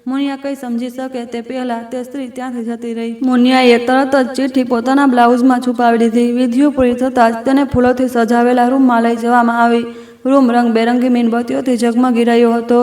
મુનિયા કંઈ સમજી શકે તે પહેલા તે સ્ત્રી ત્યાંથી જતી રહી. મુનિયાએ તરત જ ચિઠ્ઠી પોતાના બ્લાઉઝમાં છુપાવી દીધી. વિધિઓ પૂરી થતાં જ તેને ફૂલોથી સજાવેલા રૂમમાં લઈ જવામાં આવી. રૂમ રંગબેરંગી મીણબત્તીઓથી ઝગમગી રહ્યો હતો.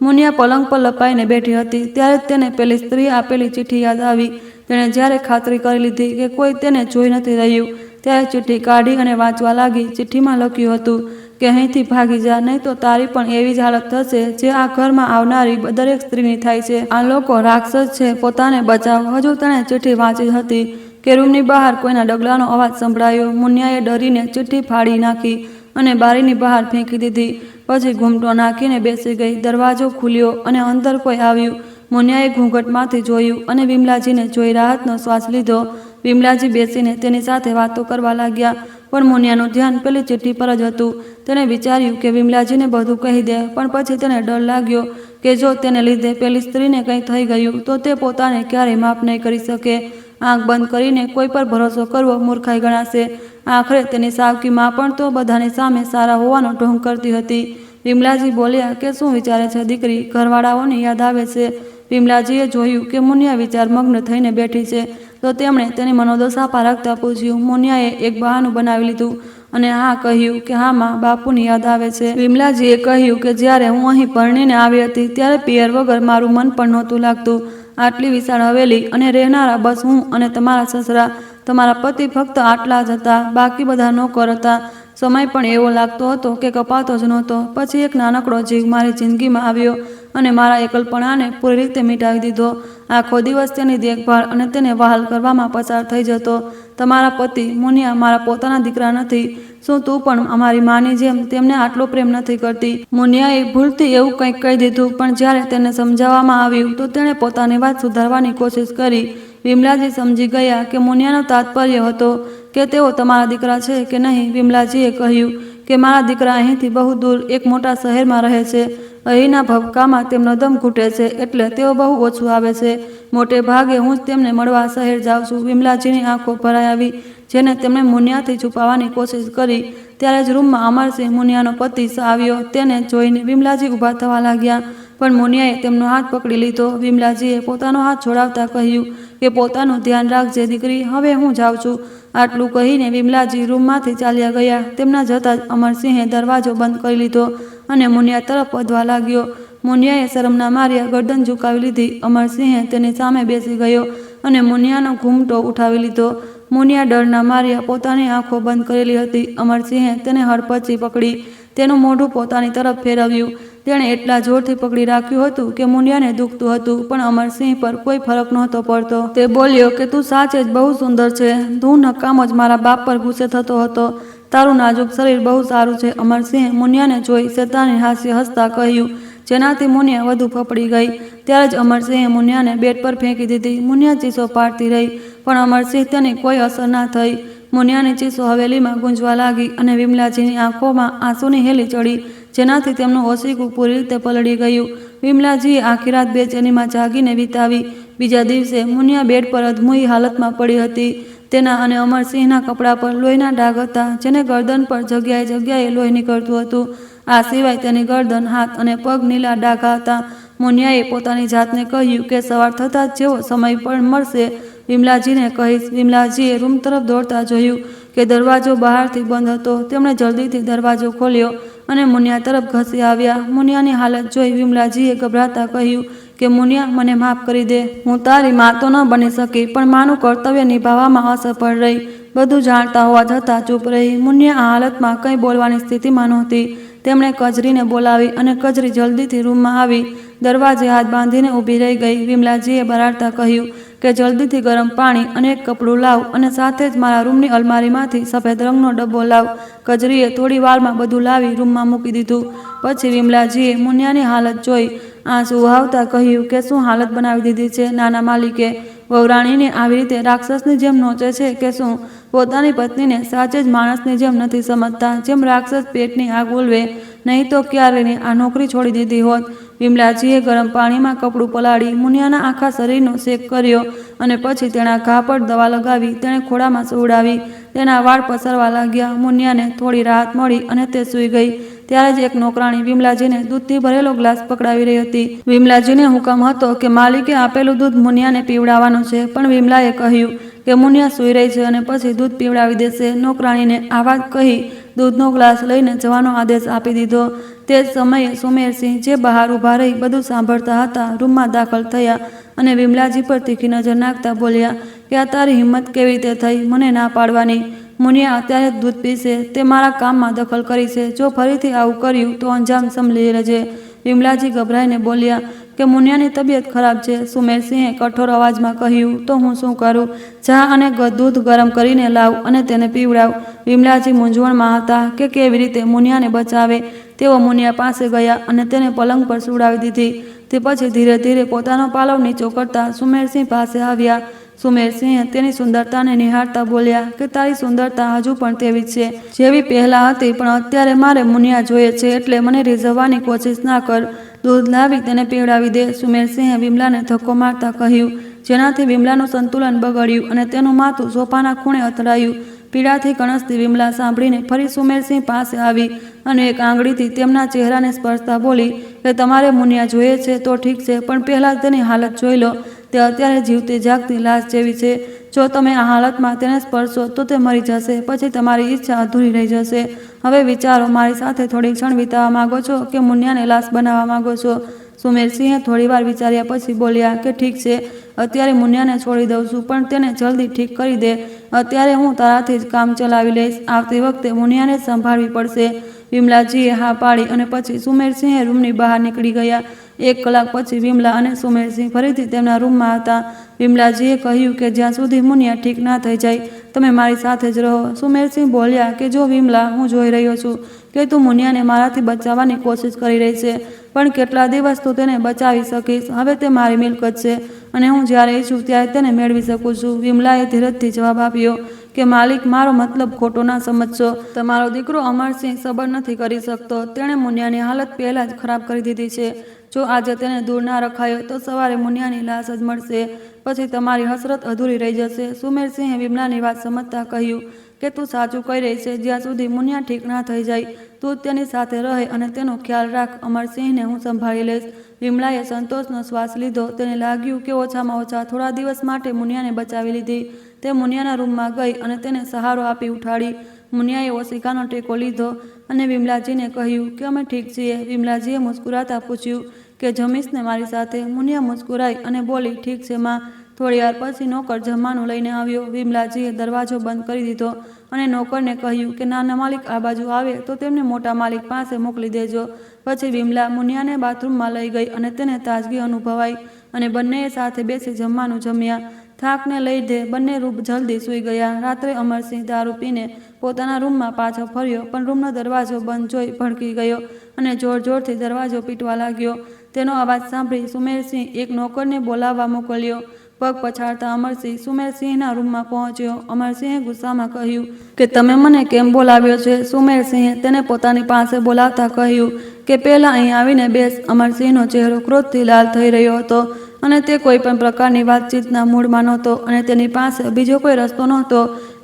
મુનિયા પલંગ પર લપાઈને બેઠી હતી ત્યારે જ તેને પેલી સ્ત્રીએ આપેલી ચિઠ્ઠી યાદ આવી. તેણે જ્યારે ખાતરી કરી લીધી કે કોઈ તેને જોઈ નથી રહ્યું ત્યારે ચિઠ્ઠી કાઢી અને વાંચવા લાગી. ચિઠ્ઠીમાં લખ્યું હતું કે અહીંથી ભાગી જા, નહીં તો તારી પણ એવી જ હાલત થશે જે આ ઘરમાં આવનારી દરેક સ્ત્રીની થાય છે. આ લોકો રાક્ષસ છે, પોતાને બચાવ. હજુ તેણે ચિઠ્ઠી વાંચી હતી કે રૂમની બહાર કોઈના ડગલાનો અવાજ સંભળાયો. મુનિયાએ ડરીને ચિઠ્ઠી ફાડી નાખી અને બારીની બહાર ફેંકી દીધી. પછી ઘૂમટો નાખીને બેસી ગઈ. દરવાજો ખુલ્યો અને અંદર કોઈ આવ્યું. મુનિયાએ ઘૂંઘટમાંથી જોયું અને વિમલાજીને જોઈ રાહતનો શ્વાસ લીધો. વિમલાજી બેસીને તેની સાથે વાતો કરવા લાગ્યા, પણ મુનિયાનું ધ્યાન પેલી ચિઠ્ઠી પર જ હતું. તેણે વિચાર્યું કે વિમલાજીને બધું કહી દે, પણ પછી તેને ડર લાગ્યો કે જો તેને લીધે પેલી સ્ત્રીને કંઈ થઈ ગયું તો તે પોતાને ક્યારેય માફ નહીં કરી શકે. આંખ બંધ કરીને કોઈ પર ભરોસો કરવો મૂર્ખાઈ ગણાશે. આખરે તેની સાવકી માં પણ તો બધાની સામે સારા હોવાનો ઢોંગ કરતી હતી. વિમલાજી બોલ્યા કે શું વિચારે છે દીકરી? ઘરવાળાઓની યાદ આવે છે. વિમલાજીએ જોયું કે મુનિયા વિચાર મગ્ન થઈને બેઠી છે તો તેમણે તેની મનોદશા પારખતા પૂછ્યું. મુનિયાએ એક બહાનું બનાવી લીધું અને હા કહ્યું કે હા માં, બાપુની યાદ આવે છે. વિમલાજીએ કહ્યું કે જ્યારે હું અહીં પરણીને આવી હતી ત્યારે પિયર વગર મારું મન પણ નહોતું લાગતું. આટલી વિશાળ હવેલી અને રહેનારા બસ હું અને તમારા સસરા, તમારા પતિ ફક્ત આટલા જ હતા. બાકી બધા નોકર હતા. સમય પણ એવો લાગતો હતો કે કપાતો જ નહોતો. પછી એક નાનકડો જીવ મારી જિંદગીમાં આવ્યો અને મારા એકલપણાને પૂરી રીતે મિટાવી દીધો. આખો દિવસ તેની દેખભાળ અને તેને વહાલ કરવામાં પસાર થઈ જતો. તમારા પતિ મુનિયા મારા પોતાના દીકરા નથી. શું તું પણ અમારી માની જેમ તેમને આટલો પ્રેમ નથી કરતી? મુનિયાએ ભૂલથી એવું કંઈક કહી દીધું, પણ જ્યારે તેને સમજાવવામાં આવ્યું તો તેણે પોતાની વાત સુધારવાની કોશિશ કરી. વિમલાજી સમજી ગયા કે મુનિયાનો તાત્પર્ય હતો કે તેઓ તમારા દીકરા છે કે નહીં. વિમલાજીએ કહ્યું કે મારા દીકરા અહીંથી બહુ દૂર એક મોટા શહેરમાં રહે છે. અહીંના ભબકામાં તેમનો દમ ઘૂંટે છે એટલે તેઓ બહુ ઓછું આવે છે. મોટે ભાગે હું જ તેમને મળવા શહેર જાઉં છું. વિમલાજીની આંખો ભરાઈ આવી. જેને તેમણે મુનિયાથી છુપાવવાની કોશિશ કરી ત્યારે જ રૂમમાં અમરસિંહ, મુનિયાનો પતિ, આવ્યો. તેને જોઈને વિમલાજી ઊભા થવા લાગ્યા, પણ મુનિયાએ તેમનો હાથ પકડી લીધો. વિમલાજીએ પોતાનો હાથ છોડાવતા કહ્યું કે પોતાનું ધ્યાન રાખજે દીકરી, હવે હું જાઉં છું. આટલું કહીને વિમલાજી રૂમમાંથી ચાલ્યા ગયા. તેમના જતાં જ અમરસિંહે દરવાજો બંધ કરી લીધો અને મુનિયા તરફ વધવા લાગ્યો. મુનિયાએ શરમના માર્યા ગરદન ઝુકાવી લીધી. અમરસિંહે તેની સામે બેસી ગયો અને મુનિયાનો ઘૂમટો ઉઠાવી લીધો. મુનિયા ડરના માર્યા પોતાની આંખો બંધ કરેલી હતી. અમરસિંહે તેને હડપચી પકડી તેનું મોઢું પોતાની તરફ ફેરવ્યું. તેણે એટલા જોરથી પકડી રાખ્યું હતું કે મુનિયાને દુખતું હતું, પણ અમરસિંહ પર કોઈ ફરક નહોતો પડતો. તે બોલ્યો કે તું સાચે જ બહુ સુંદર છે. તું નકામો જ મારા બાપ પર ગુસ્સે થતો હતો. તારું નાજુક શરીર બહુ સારું છે. અમરસિંહે મુનિયાને જોઈ શેતાની હાસ્ય હસતા કહ્યું, જેનાથી મુનિયા વધુ ફફડી ગઈ. ત્યારે જ અમરસિંહે મુનિયાને બેડ પર ફેંકી દીધી. મુનિયા ચીસો પાડતી રહી, પણ અમરસિંહ તેની કોઈ અસર ના થઈ. મુનિયાની ચીસો હવેલીમાં ગુંજવા લાગી અને વિમલાજીની આંખોમાં આંસુની હેલી ચડી, જેનાથી તેમનું ઓશીકું પૂરી રીતે પલળી ગયું. વિમલાજીએ આખી રાત બેચેનીમાં જાગીને વિતાવી. બીજા દિવસે મુનિયા બેડ પર અધમુઈ હાલતમાં પડી હતી. તેના અને અમરસિંહના કપડા પર લોહીના ડાઘ હતા, જેને ગરદન પર જગ્યાએ જગ્યાએ લોહી નીકળતું હતું. આ સિવાય તેની ગરદન, હાથ અને પગ નીલા ડાઘા હતા. મુનિયાએ પોતાની જાતને કહ્યું કે સવાર થતાં જ જેવો સમય પણ મળશે વિમલાજીને કહીશ. વિમલાજીએ રૂમ તરફ દોડતા જોયું કે દરવાજો બહારથી બંધ હતો. તેમણે જલ્દીથી દરવાજો ખોલ્યો અને મુનિયા તરફ ઘસી આવ્યા. મુનિયાની હાલત જોઈ વિમલાજીએ ગભરાતા કહ્યું કે મુનિયા, મને માફ કરી દે. હું તારી માં તો ન બની શકી, પણ માનું કર્તવ્ય નિભાવવામાં અસફળ રહી. બધું જાણતા હોવા છતાં ચૂપ રહી. મુનિયા આ હાલતમાં કંઈ બોલવાની સ્થિતિમાં નહોતી. તેમણે કજરીને બોલાવી અને કજરી જલ્દીથી રૂમમાં આવી. દરવાજે હાથ બાંધીને ઊભી રહી ગઈ. વિમલાજીએ બરાડતા કહ્યું કે જલ્દીથી ગરમ પાણી અને એક કપડું લાવ અને સાથે જ મારા રૂમની અલમારીમાંથી સફેદ રંગનો ડબ્બો લાવ. કજરીએ થોડી વારમાં બધું લાવી રૂમમાં મૂકી દીધું. પછી વિમલાજીએ મુનિયાની હાલત જોઈ આંસુ વહાવતા કહ્યું કે શું હાલત બનાવી દીધી છે નાના માલિકે? વહુરાણીને આવી રીતે રાક્ષસની જેમ નોચે છે કે શું? પોતાની પત્નીને સાચે જ માણસની જેમ નથી સમજતા. જેમ રાક્ષસ પેટની આગ ઓલવે, નહીં તો ક્યારેને આ નોકરી છોડી દીધી હોત. વિમલાજીએ ગરમ પાણીમાં કપડું પલાળી મુનિયાના આખા શરીરનો શેક કર્યો અને પછી તેના ઘા પર દવા લગાવી તેણે ખોળામાં સુવડાવી. તેના વાળ પસરવા લાગ્યા. મુનિયાને થોડી રાહત મળી અને તે સૂઈ ગઈ. ત્યારે જ એક નોકરાણી વિમલાજીને દૂધથી ભરેલો ગ્લાસ પકડાવી રહી હતી. વિમલાજીને હુકમ હતો કે માલિકે આપેલું દૂધ મુનિયાને પીવડાવવાનું છે, પણ વિમલાએ કહ્યું કે મુનિયા સૂઈ રહી છે અને પછી દૂધ પીવડાવી દેશે. નોકરાણીને આ વાત કહી દૂધનો ગ્લાસ લઈને જવાનો આદેશ આપી દીધો. તે જ સમયે સુમેરસિંહ, જે બહાર ઊભા રહી બધું સાંભળતા હતા, રૂમમાં દાખલ થયા અને વિમલાજી પર તીખી નજર નાખતા બોલ્યા કે આ તારી હિંમત કેવી રીતે થઈ મને ના પાડવાની? મુનિયા અત્યારે જ દૂધ પીશે. તે મારા કામમાં દખલ કરી છે. જો ફરીથી આવું કર્યું તો અંજામ સમજી લેજે. વિમલાજી ગભરાઈને બોલ્યા કે મુનિયાની તબિયત ખરાબ છે. સુમેરસિંહે કઠોર અવાજમાં કહ્યું, તો હું શું કરું? જા અને દૂધ ગરમ કરીને લાવ અને તેને પીવડાવ. વિમલાજી મૂંઝવણમાં હતા કે કેવી રીતે મુનિયાને બચાવે. તેઓ મુનિયા પાસે ગયા અને તેને પલંગ પર સુવડાવી દીધી. તે પછી ધીરે ધીરે પોતાનો પાલવ નીચો કરતા સુમેરસિંહ પાસે આવ્યા. સુમેરસિંહે તેની સુંદરતાને નિહાળતા બોલ્યા કે તારી સુંદરતા હજુ પણ તેવી જ છે જેવી પહેલા હતી, પણ અત્યારે મારે મુનિયા જોઈએ છે, એટલે મને રીઝવવાની કોશિશ ના કર. દૂધ લાવી તેને પીવડાવી દે. સુમેરસિંહે વિમલાને ધક્કો મારતા કહ્યું, જેનાથી વિમલાનું સંતુલન બગડ્યું અને તેનું માથું સોફાના ખૂણે અથડાયું. પીડાથી કણસતી વિમલા સાંભળીને ફરી સુમેરસિંહ પાસે આવી અને એક આંગળીથી તેમના ચહેરાને સ્પર્શતા બોલી કે તમારે મુનિયા જોઈએ છે તો ઠીક છે, પણ પહેલાં તેની હાલત જોઈ લો. તે અત્યારે જીવતી જાગતી લાશ જેવી છે. જો તમે આ હાલતમાં તેને સ્પર્શો તો તે મરી જશે, પછી તમારી ઈચ્છા અધૂરી રહી જશે. હવે વિચારો, મારી સાથે થોડી ક્ષણ વિતાવવા માંગો છો કે મુનિયાને લાશ બનાવવા માંગો છો? સુમેરસિંહે થોડીવાર વિચાર્યા પછી બોલ્યા કે ઠીક છે, અત્યારે મુનિયાને છોડી દઉં છું, પણ તેને જલ્દી ઠીક કરી દે. અત્યારે હું તારાથી જ કામ ચલાવી લઈશ. આવતી વખતે મુનિયાને સંભાળવી પડશે. વિમલાજીએ હા પાડી અને પછી સુમેરસિંહે રૂમની બહાર નીકળી ગયા. 1 કલાક પછી વિમલા અને સુમેરસિંહ ફરીથી તેમના રૂમમાં હતા. વિમલાજીએ કહ્યું કે જ્યાં સુધી મુનિયા ઠીક ના થઈ જાય તમે મારી સાથે જ રહો. સુમેરસિંહ બોલ્યા કે જો વિમલા, હું જોઈ રહ્યો છું કે તું મુનિયાને મારાથી બચાવવાની કોશિશ કરી રહી છે, પણ કેટલા દિવસ તું તેને બચાવી શકીશ? હવે તે મારી મિલકત છે અને હું જ્યારે ઈચ્છું ત્યારે તેને મેળવી શકું છું. વિમલાએ ધીરજથી જવાબ આપ્યો કે માલિક, મારો મતલબ ખોટો ના સમજશો. તમારો દીકરો અમરસિંહ સબર નથી કરી શકતો. તેણે મુનિયાની હાલત પહેલાં જ ખરાબ કરી દીધી છે. જો આજે તેને દૂર ના રખાયો તો સવારે મુનિયાની લાશ જ મળશે. પછી તમારી હસરત અધૂરી રહી જશે. સુમેરસિંહે વિમલાની વાત સમજતા કહ્યું કે તું સાચું કહી રહી છે. જ્યાં સુધી મુનિયા ઠીક ના થઈ જાય તું તેની સાથે રહે અને તેનો ખ્યાલ રાખ. અમરસિંહને હું સંભાળી લઈશ. વિમલાએ સંતોષનો શ્વાસ લીધો. તેને લાગ્યું કે ઓછામાં ઓછા થોડા દિવસ માટે મુનિયાને બચાવી લીધી. તે મુનિયાના રૂમમાં ગઈ અને તેને સહારો આપી ઉઠાડી. મુનિયાએ ઓશિકાનો ટેકો લીધો અને વિમલાજીને કહ્યું કે અમે ઠીક છીએ. વિમલાજીએ મુસ્કુરાતા પૂછ્યું કે જમીશ ને મારી સાથે? મુનિયા મુસ્કુરાઈ અને બોલી, ઠીક છે માં. થોડીવાર પછી નોકર જમવાનું લઈને આવ્યો. વિમલાજીએ દરવાજો બંધ કરી દીધો અને નોકરને કહ્યું કે નાના માલિક આ બાજુ આવે તો તેમને મોટા માલિક પાસે મોકલી દેજો. પછી વિમલા મુનિયાને બાથરૂમમાં લઈ ગઈ અને તેને તાજગી અનુભવાઈ અને બંનેએ સાથે બેસી જમવાનું જમ્યા. થાકને લીધે બંને જલ્દી સૂઈ ગયા. રાત્રે અમરસિંહ દારૂ પીને પોતાના રૂમમાં પાછો ફર્યો, પણ રૂમનો દરવાજો બંધ જોઈ ભડકી ગયો અને જોર જોરથી દરવાજો પીટવા લાગ્યો. તેનો અવાજ સાંભળી સુમેરસિંહ એક નોકરને બોલાવવા મોકલ્યો. પગ પછાડતા અમરસિંહ સુમેરસિંહના રૂમમાં પહોંચ્યો. અમરસિંહે ગુસ્સામાં કહ્યું કે તમે મને કેમ બોલાવ્યો છે? સુમેરસિંહે તેને પોતાની પાસે બોલાવતા કહ્યું કે પહેલાં અહીં આવીને બેસ. અમરસિંહનો ચહેરો ક્રોધથી લાલ થઈ રહ્યો હતો અને તે કોઈ પણ પ્રકારની વાતચીતના મૂડમાં નહોતો અને તેની પાસે બીજો કોઈ રસ્તો નહોતો,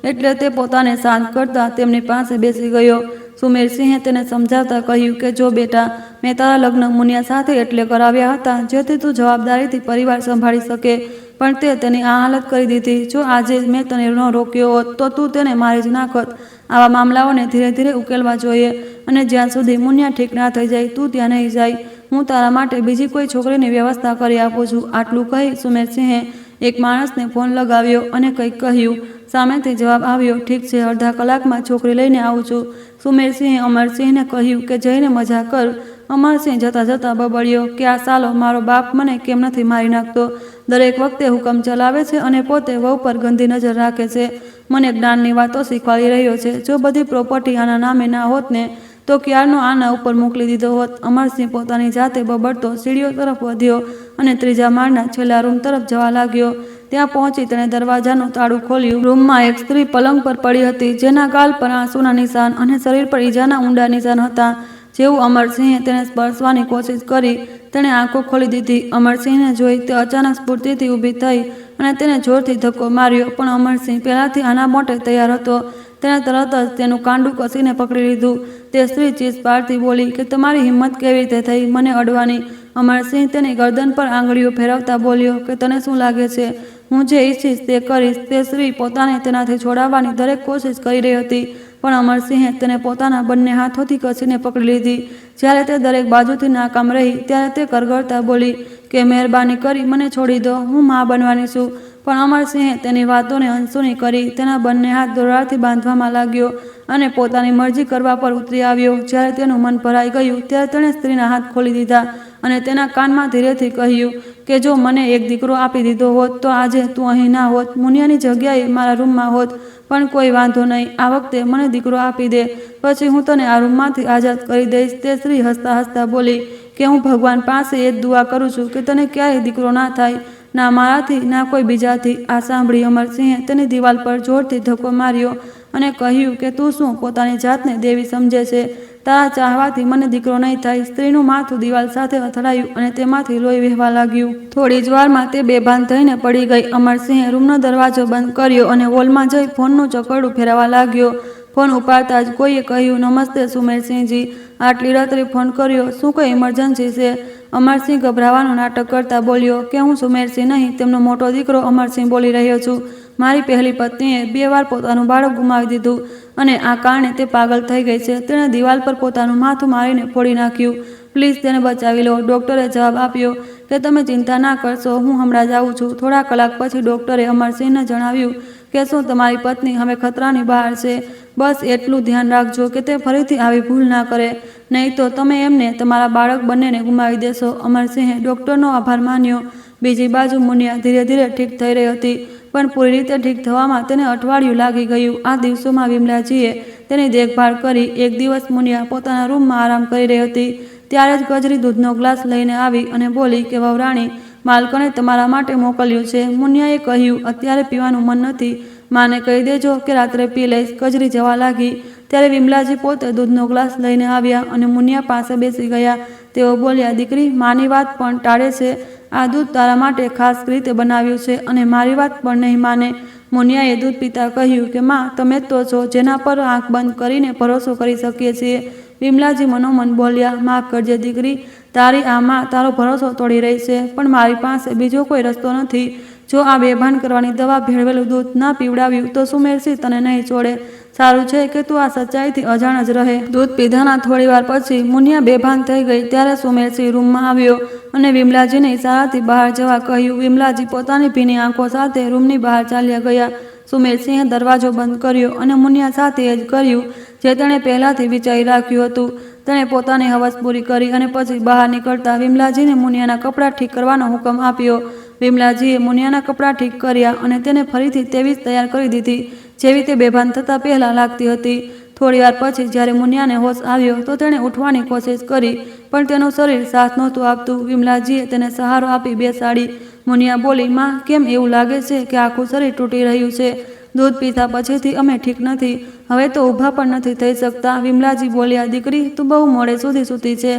એટલે તે પોતાને શાંત કરતા તેમની પાસે બેસી ગયો. સુમેરસિંહે તેને સમજાવતા કહ્યું કે જો બેટા, મેં તારા લગ્ન મુનિયા સાથે એટલે કરાવ્યા હતા જેથી તું જવાબદારીથી પરિવાર સંભાળી શકે, પણ તે તેની આ હાલત કરી દીધી. જો આજે મેં તને ન રોક્યો હોત તો તું તેને મારી જ નાખત. આવા મામલાઓને ધીરે ધીરે ઉકેલવા જોઈએ અને જ્યાં સુધી મુનિયા ઠીક ના થઈ જાય તું ત્યાં નહીં જાય. હું તારા માટે બીજી કોઈ છોકરીની વ્યવસ્થા કરી આપું છું. આટલું કહી સુમેરસિંહે એક માણસને ફોન લગાવ્યો અને કંઈક કહ્યું. સામેથી જવાબ આવ્યો, ઠીક છે, અડધા કલાકમાં છોકરી લઈને આવું છું. સુમેરસિંહે અમરસિંહને કહ્યું કે જઈને મજા કર. અમરસિંહ જતાં જતાં બબડ્યો કે આ સાલો મારો બાપ મને કેમ નથી મારી નાખતો? દરેક વખતે હુકમ ચલાવે છે અને પોતે વહુ પર ગંદી નજર રાખે છે. મને જ્ઞાનની વાતો શીખવાડી રહ્યો છે. જો બધી પ્રોપર્ટી આના નામે ના હોત ને તો ક્યારનો આના ઉપર મોકલી દીધો હોત. અમરસિંહ પોતાની જાતે બબડતો સીડીઓ તરફ વધ્યો અને 3જા માળના છેલ્લા રૂમ તરફ જવા લાગ્યો. ત્યાં પહોંચી તેણે દરવાજાનું તાળું ખોલ્યું. રૂમમાં એક સ્ત્રી પલંગ પર પડી હતી, જેના ગાલ પર આંસુના નિશાન અને શરીર પર ઈજાના ઊંડા નિશાન હતા. જેવું અમરસિંહે તેને સ્પર્શવાની કોશિશ કરી, તેણે આંખો ખોલી દીધી. અમરસિંહને જોઈ તે અચાનક સ્ફૂર્તિથી ઊભી થઈ અને તેને જોરથી ધક્કો માર્યો, પણ અમરસિંહ પહેલાંથી આના માટે તૈયાર હતો. તેણે તરત જ તેનું કાંડું કસીને પકડી લીધું. તે સ્ત્રી ચીસ પાડતી બોલી કે તમારી હિંમત કેવી રીતે થઈ મને અડવાની? અમરસિંહ તેની ગરદન પર આંગળીઓ ફેરવતા બોલ્યો કે તને શું લાગે છે હું જે ઈચ્છીશ તે કરીશ? તે સ્ત્રી પોતાને તેનાથી છોડાવવાની દરેક કોશિશ કરી રહી હતી, પણ અમરસિંહે તેને પોતાના બંને હાથોથી કસીને પકડી લીધી. જ્યારે તે દરેક બાજુથી નાકામ રહી ત્યારે તે કરગરતા બોલી કે મહેરબાની કરી મને છોડી દો, હું માં બનવાની છું. પણ અમરસિંહે તેની વાતોને અનસુની કરી. તેના બંને હાથ દોરાડથી બાંધવામાં લાગ્યો અને પોતાની મરજી કરવા પર ઉતરી આવ્યો. જ્યારે તેનું મન ભરાઈ ગયું ત્યારે તેણે સ્ત્રીના હાથ ખોલી દીધા અને તેના કાનમાં ધીરેથી કહ્યું કે જો મને એક દીકરો આપી દીધો હોત તો આજે તું અહીં ના હોત, મુનિયાની જગ્યાએ મારા રૂમમાં હોત. પણ કોઈ વાંધો નહીં, આ વખતે મને દીકરો આપી દે, પછી હું તને આ રૂમમાંથી આઝાદ કરી દઈશ. તે સ્ત્રી હસતા હસતા બોલી કે હું ભગવાન પાસે એ જ દુઆ કરું છું કે તને ક્યારેય દીકરો ના થાય, ના મારાથી ના કોઈ બીજાથી. આ સાંભળી અમરસિંહે તેની દિવાલ પર જોરથી ધક્કો માર્યો અને કહ્યું કે તું શું પોતાની જાતને દેવી સમજે છે? તારા ચાહવાથી મને દીકરો નહીં થાય. સ્ત્રીનું માથું દિવાલ સાથે અથડાયું અને તેમાંથી લોહી વહેવા લાગ્યું. થોડી જ વારમાં તે બેભાન થઈને પડી ગઈ. અમરસિંહે રૂમનો દરવાજો બંધ કર્યો અને હોલમાં જઈ ફોનનું ચકરડું ફેરવવા લાગ્યો. ફોન ઉપાડતા જ કોઈએ કહ્યું, નમસ્તે સુમેરસિંહજી, આટલી રાત્રે ફોન કર્યો, શું કંઈ ઇમરજન્સી છે? અમરસિંહ ગભરાવાનું નાટક કરતા બોલ્યો કે હું સુમેરસિંહ નહીં, તેમનો મોટો દીકરો અમરસિંહ બોલી રહ્યો છું. મારી પહેલી પત્નીએ 2 વાર પોતાનું બાળક ગુમાવી દીધું અને આ કારણે તે પાગલ થઈ ગઈ છે. તેણે દિવાલ પર પોતાનું માથું મારીને ફોડી નાખ્યું. પ્લીઝ તેને બચાવી લો. ડૉક્ટરે જવાબ આપ્યો કે તમે ચિંતા ના કરશો, હું હમણાં જ આવું છું. થોડા કલાક પછી ડૉક્ટરે અમરસિંહને જણાવ્યું કે શું તમારી પત્ની હવે ખતરાની બહાર છે. બસ એટલું ધ્યાન રાખજો કે તે ફરીથી આવી ભૂલ ના કરે, નહીં તો તમે એમને તમારા બાળક બંનેને ગુમાવી દેશો. અમરસિંહે ડૉક્ટરનો આભાર માન્યો. બીજી બાજુ મુનિયા ધીરે ધીરે ઠીક થઈ રહી હતી, પણ પૂરી રીતે ઠીક થવામાં તેને અઠવાડિયું લાગી ગયું. આ દિવસોમાં વિમલાજીએ તેની દેખભાળ કરી. એક દિવસ મુનિયા પોતાના રૂમમાં આરામ કરી રહી હતી ત્યારે જ ગજરી દૂધનો ગ્લાસ લઈને આવી અને બોલી કે વહુરાણી, માલકણે તમારા માટે મોકલ્યું છે. મુનિયાએ કહ્યું, અત્યારે પીવાનું મન નથી, માને કહી દેજો કે રાત્રે પી લઈશ. ગજરી જવા લાગી ત્યારે વિમલાજી પોતે દૂધનો ગ્લાસ લઈને આવ્યા અને મુનિયા પાસે બેસી ગયા. તેઓ બોલ્યા, દીકરી, માની વાત પણ ટાળે છે. આ દૂધ તારા માટે ખાસ રીતે બનાવ્યું છે અને મારી વાત પણ નહીં માને. મુનિયાએ દૂધ પીતા કહ્યું કે માં, તમે તો છો જેના પર આંખ બંધ કરીને ભરોસો કરી શકીએ છીએ. વિમલાજી મનોમન બોલ્યા, માફ કરજે દીકરી, તારી આ માં તારો ભરોસો તોડી રહી છે, પણ મારી પાસે બીજો કોઈ રસ્તો નથી. જો આ બેભાન કરવાની દવા ભેળવેલું દૂધ ના પીવડાવ્યું તો સુમેરસિંહ તને નહીં છોડે. સારું છે કે તું આ સચ્ચાઈથી અજાણ જ રહે. દૂધ પીધાના થોડી વાર પછી મુનિયા બેભાન થઈ ગઈ ત્યારે સુમેરસિંહ રૂમમાં આવ્યો અને વિમલાજીને ઇશારાથી બહાર જવા કહ્યું. વિમલાજી પોતાની ભીની આંખો સાથે રૂમની બહાર ચાલ્યા ગયા. સુમેરસિંહે દરવાજો બંધ કર્યો અને મુનિયા સાથે એ જ કર્યું જે તેણે પહેલાંથી વિચારી રાખ્યું હતું. તેણે પોતાની હવસ પૂરી કરી અને પછી બહાર નીકળતા વિમલાજીને મુનિયાના કપડાં ઠીક કરવાનો હુકમ આપ્યો. વિમલાજીએ મુનિયાના કપડાં ઠીક કર્યા અને તેને ફરીથી તેવી જ તૈયાર કરી દીધી જેવી તે બેભાન થતાં પહેલાં લાગતી હતી. થોડી વાર પછી જ્યારે મુનિયાને હોશ આવ્યો તો તેણે ઉઠવાની કોશિશ કરી, પણ તેનું શરીર સાથ નહોતું આપતું. વિમલાજીએ તેને સહારો આપી બેસાડી. મુનિયા બોલી, માં, કેમ એવું લાગે છે કે આખું શરીર તૂટી રહ્યું છે? દૂધ પીધા પછીથી અમે ઠીક નથી, હવે તો ઊભા પણ નથી થઈ શકતા. વિમલાજી બોલ્યા, દીકરી, તું બહુ મોડે સુધી સૂતી છે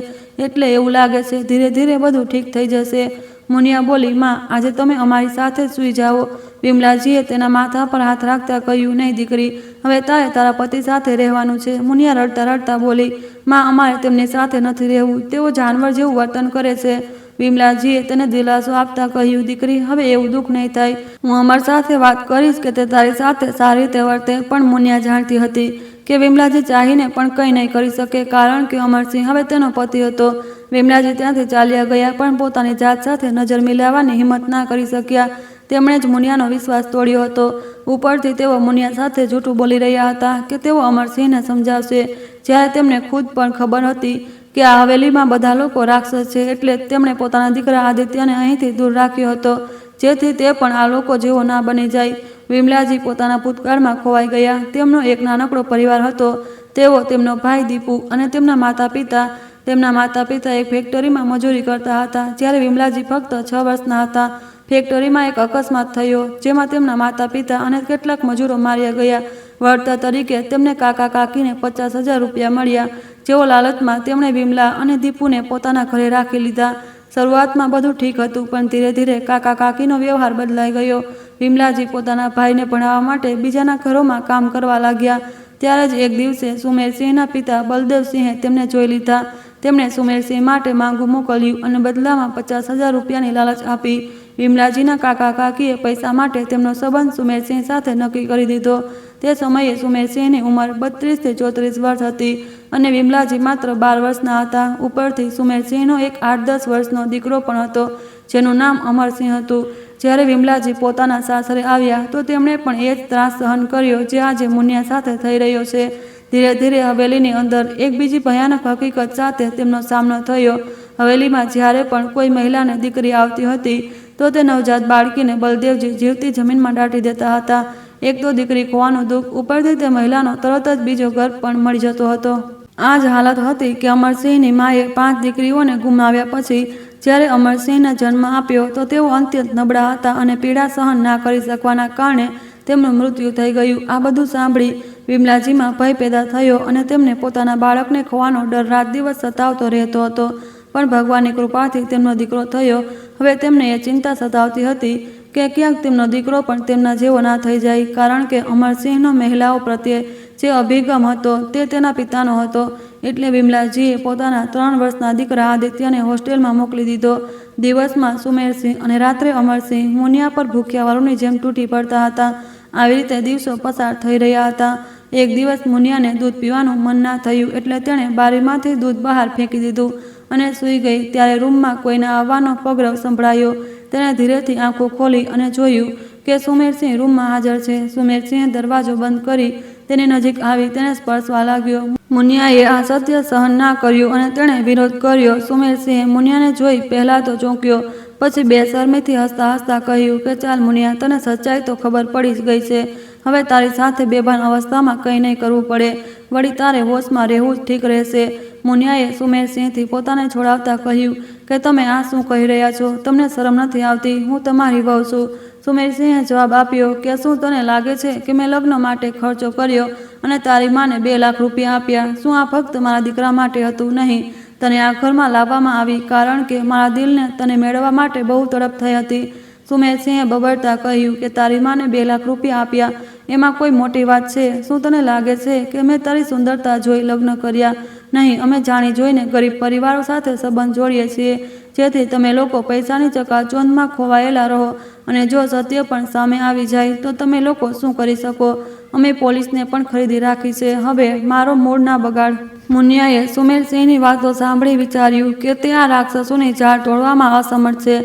એટલે એવું લાગે છે, ધીરે ધીરે બધું ઠીક થઈ જશે. મુનિયા બોલી, માં, આજે તમે અમારી સાથે જ સૂઈ જાઓ. વિમલાજીએ તેના માથા પર હાથ રાખતા કહ્યું, નહીં દીકરી, હવે તારે તારા પતિ સાથે રહેવાનું છે. મુનિયા રડતા રડતા બોલી, માં, અમારે તેમની સાથે નથી રહેવું, તેઓ જાનવર જેવું વર્તન કરે છે. વિમલાજીએ તેને દિલાસો આપતા કહ્યું, દીકરી, હવે એવું દુઃખ નહીં થાય, હું અમર સાથે વાત કરીશ કે તે તારી સાથે સારી રીતે વર્તે. પણ મુનિયા જાણતી હતી કે વિમલાજી ચાહીને પણ કંઈ નહીં કરી શકે, કારણ કે અમરસિંહ હવે તેનો પતિ હતો. વિમલાજી ત્યાંથી ચાલ્યા ગયા પણ પોતાની જાત સાથે નજર મિલાવવાની હિંમત ના કરી શક્યા. તેમણે જ મુનિયાનો વિશ્વાસ તોડ્યો હતો. ઉપરથી તેઓ મુનિયા સાથે જૂઠું બોલી રહ્યા હતા કે તેઓ અમરસિંહને સમજાવશે, જ્યારે તેમને ખુદ પણ ખબર હતી કે આ હવેલીમાં બધા લોકો રાક્ષસ છે. એટલે તેમણે પોતાના દીકરા આદિત્યને અહીંથી દૂર રાખ્યો હતો જેથી તે પણ આ લોકો જેવો ના બની જાય. વિમલાજી પોતાના ભૂતકાળમાં ખોવાઈ ગયા. તેમનો એક નાનકડો પરિવાર હતો. તેઓ, તેમનો ભાઈ દીપુ અને તેમના માતા પિતા. તેમના માતા પિતા એક ફેક્ટરીમાં મજૂરી કરતા હતા જ્યારે વિમલાજી ફક્ત 6 વર્ષના હતા. ફેક્ટરીમાં એક અકસ્માત થયો જેમાં તેમના માતા પિતા અને કેટલાક મજૂરો માર્યા ગયા. વળતર તરીકે તેમને કાકા કાકીને 50,000 રૂપિયા મળ્યા, જેઓ લાલચમાં તેમણે વિમલા અને દીપુને પોતાના ઘરે રાખી લીધા. શરૂઆતમાં બધું ઠીક હતું, પણ ધીરે ધીરે કાકા કાકીનો વ્યવહાર બદલાઈ ગયો. વિમલાજી પોતાના ભાઈને ભણાવવા માટે બીજાના ઘરોમાં કામ કરવા લાગ્યા. ત્યારે જ એક દિવસે સુમેરસિંહના પિતા બલદેવસિંહે તેમને જોઈ લીધા. તેમણે સુમેરસિંહ માટે માંગુ મોકલ્યું અને બદલામાં 50,000 રૂપિયાની લાલચ આપી. વિમલાજીના કાકા કાકીએ પૈસા માટે તેમનો સંબંધ સુમેરસિંહ સાથે નક્કી કરી દીધો. તે સમયે સુમેરસિંહની ઉંમર 32 થી 34 વર્ષ હતી અને વિમલાજી માત્ર 12 વર્ષના હતા. ઉપરથી સુમેરસિંહનો એક 8-10 વર્ષનો દીકરો પણ હતો જેનું નામ અમરસિંહ હતું. જ્યારે વિમલાજી પોતાના સાસરે આવ્યા તો તેમણે પણ એ જ ત્રાસ સહન કર્યો જે આજે મુનિયા સાથે થઈ રહ્યો છે. ધીરે ધીરે હવેલીની અંદર એક બીજી ભયાનક હકીકત સાથે તેમનો સામનો થયો. હવેલીમાં જ્યારે પણ કોઈ મહિલાને દીકરી આવતી હતી તો તે નવજાત બાળકીને બલદેવજી જીવતી જમીનમાં દાટી દેતા હતા. એક તો દીકરી ખોવાનું દુઃખ, ઉપરથી તે મહિલાનો તરત જ બીજો ગર્ભ પણ મળી જતો હતો. આ જ હાલત હતી કે અમરસિંહની માએ 5 દીકરીઓને ગુમાવ્યા પછી જ્યારે અમરસિંહને જન્મ આપ્યો તો તેઓ અત્યંત નબળા હતા અને પીડા સહન ના કરી શકવાના કારણે તેમનું મૃત્યુ થઈ ગયું. આ બધું સાંભળી વિમલાજીમાં ભય પેદા થયો અને તેમને પોતાના બાળકને ખોવાનો ડર રાત દિવસ સતાવતો રહેતો હતો. પણ ભગવાનની કૃપાથી તેમનો દીકરો થયો. હવે તેમને એ ચિંતા સતાવતી હતી કે ક્યાંક તેમનો દીકરો પણ તેમના જેવો ના થઈ જાય, કારણ કે અમરસિંહનો મહિલાઓ પ્રત્યે જે અભિગમ હતો તે તેના પિતાનો હતો. એટલે વિમલાજીએ પોતાના 3 વર્ષના દીકરા આદિત્યને હોસ્ટેલમાં મોકલી દીધો. દિવસમાં સુમેરસિંહ અને રાત્રે અમરસિંહ મુનિયા પર ભૂખ્યા વરુની જેમ તૂટી પડતા હતા. આવી રીતે દિવસો પસાર થઈ રહ્યા હતા. એક દિવસ મુનિયાને દૂધ પીવાનું મન ના થયું એટલે તેણે બારીમાંથી દૂધ બહાર ફેંકી દીધું અને સૂઈ ગઈ. ત્યારે રૂમમાં કોઈના આવવાનો પગરવ સંભળાયો. તેણે ધીરેથી આંખો ખોલી અને જોયું કે સુમેરસિંહ રૂમમાં હાજર છે. સુમેરસિંહે દરવાજો બંધ કરી તેની નજીક આવી તેને સ્પર્શવા લાગ્યો. મુનિયાએ આ સત્ય સહન ના કર્યું અને તેણે વિરોધ કર્યો. સુમેરસિંહે મુનિયાને જોઈ પહેલાં તો ચોંક્યો, પછી બેશરમીથી હસતા હસતા કહ્યું કે ચાલ મુનિયા, તને સચ્ચાઈ તો ખબર પડી જ ગઈ છે. હવે તારી સાથે બેભાન અવસ્થામાં કંઈ નહીં કરવું પડે. વળી તારે હોશમાં રહેવું જ ઠીક રહેશે. મુનિયાએ સુમેરસિંહથી પોતાને છોડાવતા કહ્યું કે તમે આ શું કહી રહ્યા છો? તમને શરમ નથી આવતી? હું તમારી વહુ છું. સુમેરસિંહે જવાબ આપ્યો કે શું તને લાગે છે કે મેં લગ્ન માટે ખર્ચો કર્યો અને તારી માને 2 લાખ રૂપિયા આપ્યા? શું આ ફક્ત મારા દીકરા માટે હતું? નહીં, તને આ ઘરમાં લાવવામાં આવી કારણ કે મારા દિલને તને મેળવવા માટે બહુ તડપ થઈ હતી. સુમેરસિંહે બબડતા કહ્યું કે તારી માને 2 લાખ રૂપિયા આપ્યા એમાં કોઈ મોટી વાત છે? શું તને લાગે છે કે મેં તારી સુંદરતા જોઈ લગ્ન કર્યા? નહીં, અમે જાણી જોઈને ગરીબ પરિવારો સાથે સંબંધ જોડીએ છીએ જેથી તમે લોકો પૈસાની ચકાચોંધમાં ખોવાયેલા રહો અને જો સત્ય પણ સામે આવી જાય તો તમે લોકો શું કરી શકો? અમે પોલીસને પણ ખરીદી રાખી છે. હવે મારો મૂડ ના બગાડ. મુનિયાએ સુમેરસિંહની વાતો સાંભળી વિચાર્યું કે તે આ રાક્ષસોની ઝાડ તોડવામાં અસમર્થ છે.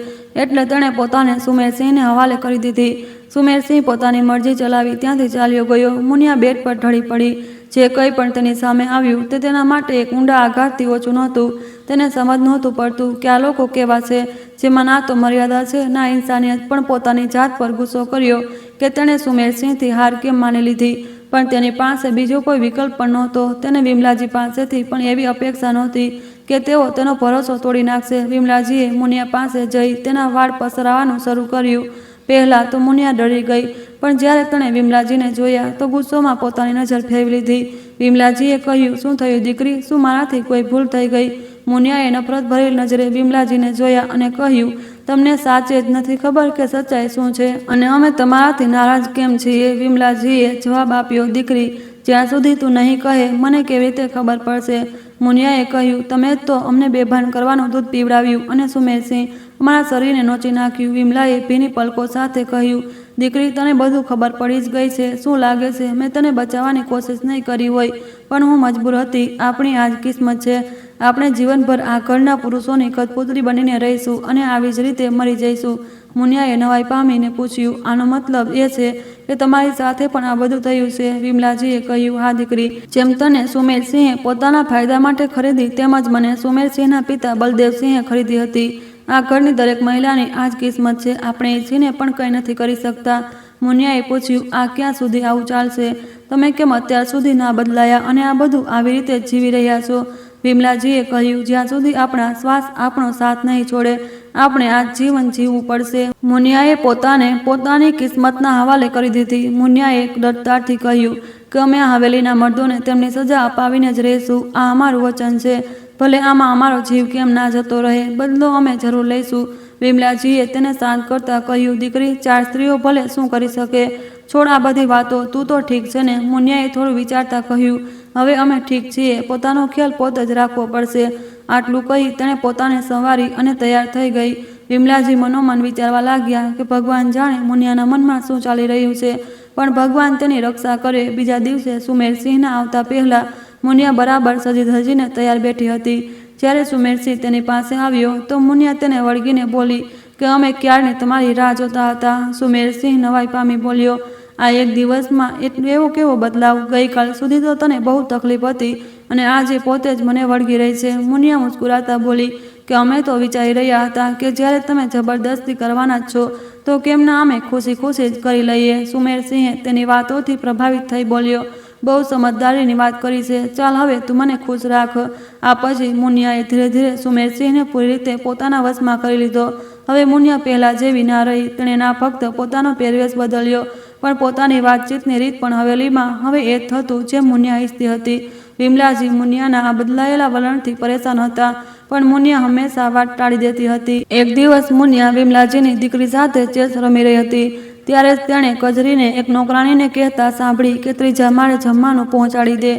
એટલે તેણે પોતાને સુમેરસિંહને હવાલે કરી દીધી. સુમેરસિંહ પોતાની મરજી ચલાવી ત્યાંથી ચાલ્યો ગયો. મુનિયા બેડ પર ઢળી પડી. જે કંઈ પણ તેની સામે આવ્યું તે તેના માટે એક ઊંડા આઘાતથી ઓછું નહોતું. તેને સમજ નહોતું પડતું કે આ લોકો કેવા છે જેમાં ના તો મર્યાદા છે ના ઇન્સાનિયત. પણ પોતાની જાત પર ગુસ્સો કર્યો કે તેણે સુમેરસિંહથી હાર કેમ માની લીધી. પણ તેની પાસે બીજો કોઈ વિકલ્પ પણ નહોતો. તેને વિમલાજી પાસેથી પણ એવી અપેક્ષા નહોતી કે તેઓ તેનો ભરોસો તોડી નાખશે. વિમલાજીએ મુનિયા પાસે જઈ તેના વાળ પસરાવવાનું શરૂ કર્યું. પહેલાં તો મુનિયા ડરી ગઈ, પણ જ્યારે તેણે વિમલાજીને જોયા તો ગુસ્સોમાં પોતાની નજર ફેરવી લીધી. વિમલાજીએ કહ્યું, શું થયું દીકરી? શું મારાથી કોઈ ભૂલ થઈ ગઈ? મુનિયાએ નફરત ભરેલી નજરે વિમલાજીને જોયા અને કહ્યું, તમને સાચે જ નથી ખબર કે સચ્ચાઈ શું છે અને અમે તમારાથી નારાજ કેમ છીએ? વિમલાજીએ જવાબ આપ્યો, દીકરી, જ્યાં સુધી તું નહીં કહે મને કેવી રીતે ખબર પડશે? મુનિયાએ કહ્યું, તમે જ તો અમને બેભાન કરવાનું દૂધ પીવડાવ્યું અને સુમેરસિંહ અમારા શરીરને નોચી નાખ્યું. વિમલાએ ભીની પલકો સાથે કહ્યું, દીકરી, તને બધું ખબર પડી જ ગઈ છે. શું લાગે છે મેં તને બચાવવાની કોશિશ નહીં કરી હોય, પણ હું મજબૂર હતી. આપણી આ જ કિસ્મત છે. આપણે જીવનભર આ ઘરના પુરુષોની કઠપૂતળી બનીને રહીશું અને આવી જ રીતે મરી જઈશું. મુનિયાએ નવાઈ પામીને પૂછ્યું, આનો મતલબ એ છે કે તમારી સાથે પણ આ બધું થયું છે? વિમલાજીએ કહ્યું, હા દીકરી, જેમ તને સુમેરસિંહે પોતાના ફાયદા માટે ખરીદી તેમજ મને સુમેરસિંહના પિતા બલદેવસિંહે ખરીદી હતી. આ ઘરની દરેક મહિલાની આ જ કિસ્મત છે. આપણે ઈચ્છીને પણ કંઈ નથી કરી શકતા. મુનિયાએ પૂછ્યું, આ ક્યાં સુધી આવું ચાલશે? તમે કેમ અત્યાર સુધી ના બદલાયા અને આ બધું આવી રીતે જીવી રહ્યા છો? વિમલાજીએ કહ્યું, જ્યાં સુધી આપણા શ્વાસ આપણો સાથ નહીં છોડે આપણે આ જીવન જીવવું પડશે. મુનિયાએ પોતાને પોતાની કિસ્મતના હવાલે કરી દીધી. મુનિયાએ દ્રઢતાથી કહ્યું કે અમે આ હવેલીના મર્દોને તેમની સજા અપાવીને જ રહીશું. આ અમારું વચન છે. ભલે આમાં અમારો જીવ કેમ ના જતો રહે, બદલો અમે જરૂર લઈશું. વિમલાજીએ તેને શાંત કરતા કહ્યું, દીકરી, 4 સ્ત્રીઓ ભલે શું કરી શકે? છોડ આ બધી વાતો, તું તો ઠીક છે ને? મુનિયાએ થોડું વિચારતા કહ્યું, હવે અમે ઠીક છીએ. પોતાનો ખ્યાલ પોતે જ રાખવો પડશે. આટલું કહી તેણે પોતાને સંવારી અને તૈયાર થઈ ગઈ. વિમલાજી મનોમન વિચારવા લાગ્યા કે ભગવાન જાણે મુનિયાના મનમાં શું ચાલી રહ્યું છે, પણ ભગવાન તેની રક્ષા કરે. બીજા દિવસે સુમેરસિંહના આવતા પહેલા મુનિયા બરાબર સજી ધજીને તૈયાર બેઠી હતી. જ્યારે સુમેરસિંહ તેની પાસે આવ્યો તો મુનિયા તેને વળગીને બોલી કે અમે ક્યારની તમારી રાહ જોતા હતા. સુમેરસિંહ નવાઈ પામી બોલ્યો, આ એક દિવસમાં એવો કેવો બદલાવ? ગઈકાલ સુધી તો તને બહુ તકલીફ હતી અને આજે પોતે જ મને વળગી રહી છે. મુનિયા મુસ્કુરાતા બોલી કે અમે તો વિચારી રહ્યા હતા કે જ્યારે તમે જબરદસ્તી કરવાના જ છો તો કેમ ના અમે ખુશી ખુશી જ કરી લઈએ. સુમેરસિંહે તેની વાતોથી પ્રભાવિત થઈ બોલ્યો, બહુ સમજદારીની વાત કરી છે. ચાલ હવે તું મને ખુશ રાખ. આ પછી મુનિયાએ ધીરે ધીરે સુમેરસિંહને પૂરી રીતે પોતાના વશમાં કરી લીધો. હવે મુનિયા પહેલાં જેવી ના રહી. તેણે ના ફક્ત પોતાનો પહેરવેશ બદલ્યો પણ પોતાની વાતચીતની રીત પણ હવેલીમાં હવે એ થતું જે મુનિયા ઈચ્છતી હતી. વિમલાજી મુનિયાના આ બદલાયેલા વલણથી પરેશાન હતા, પણ મુનિયા હંમેશા વાત ટાળી દેતી હતી. એક દિવસ મુનિયા વિમલાજીની દીકરી સાથે ચેસ રમી રહી હતી, ત્યારે જ તેણે કજરીને એક નોકરાણીને કહેતા સાંભળી કે ત્રીજા માળે જમવાનું પહોંચાડી દે.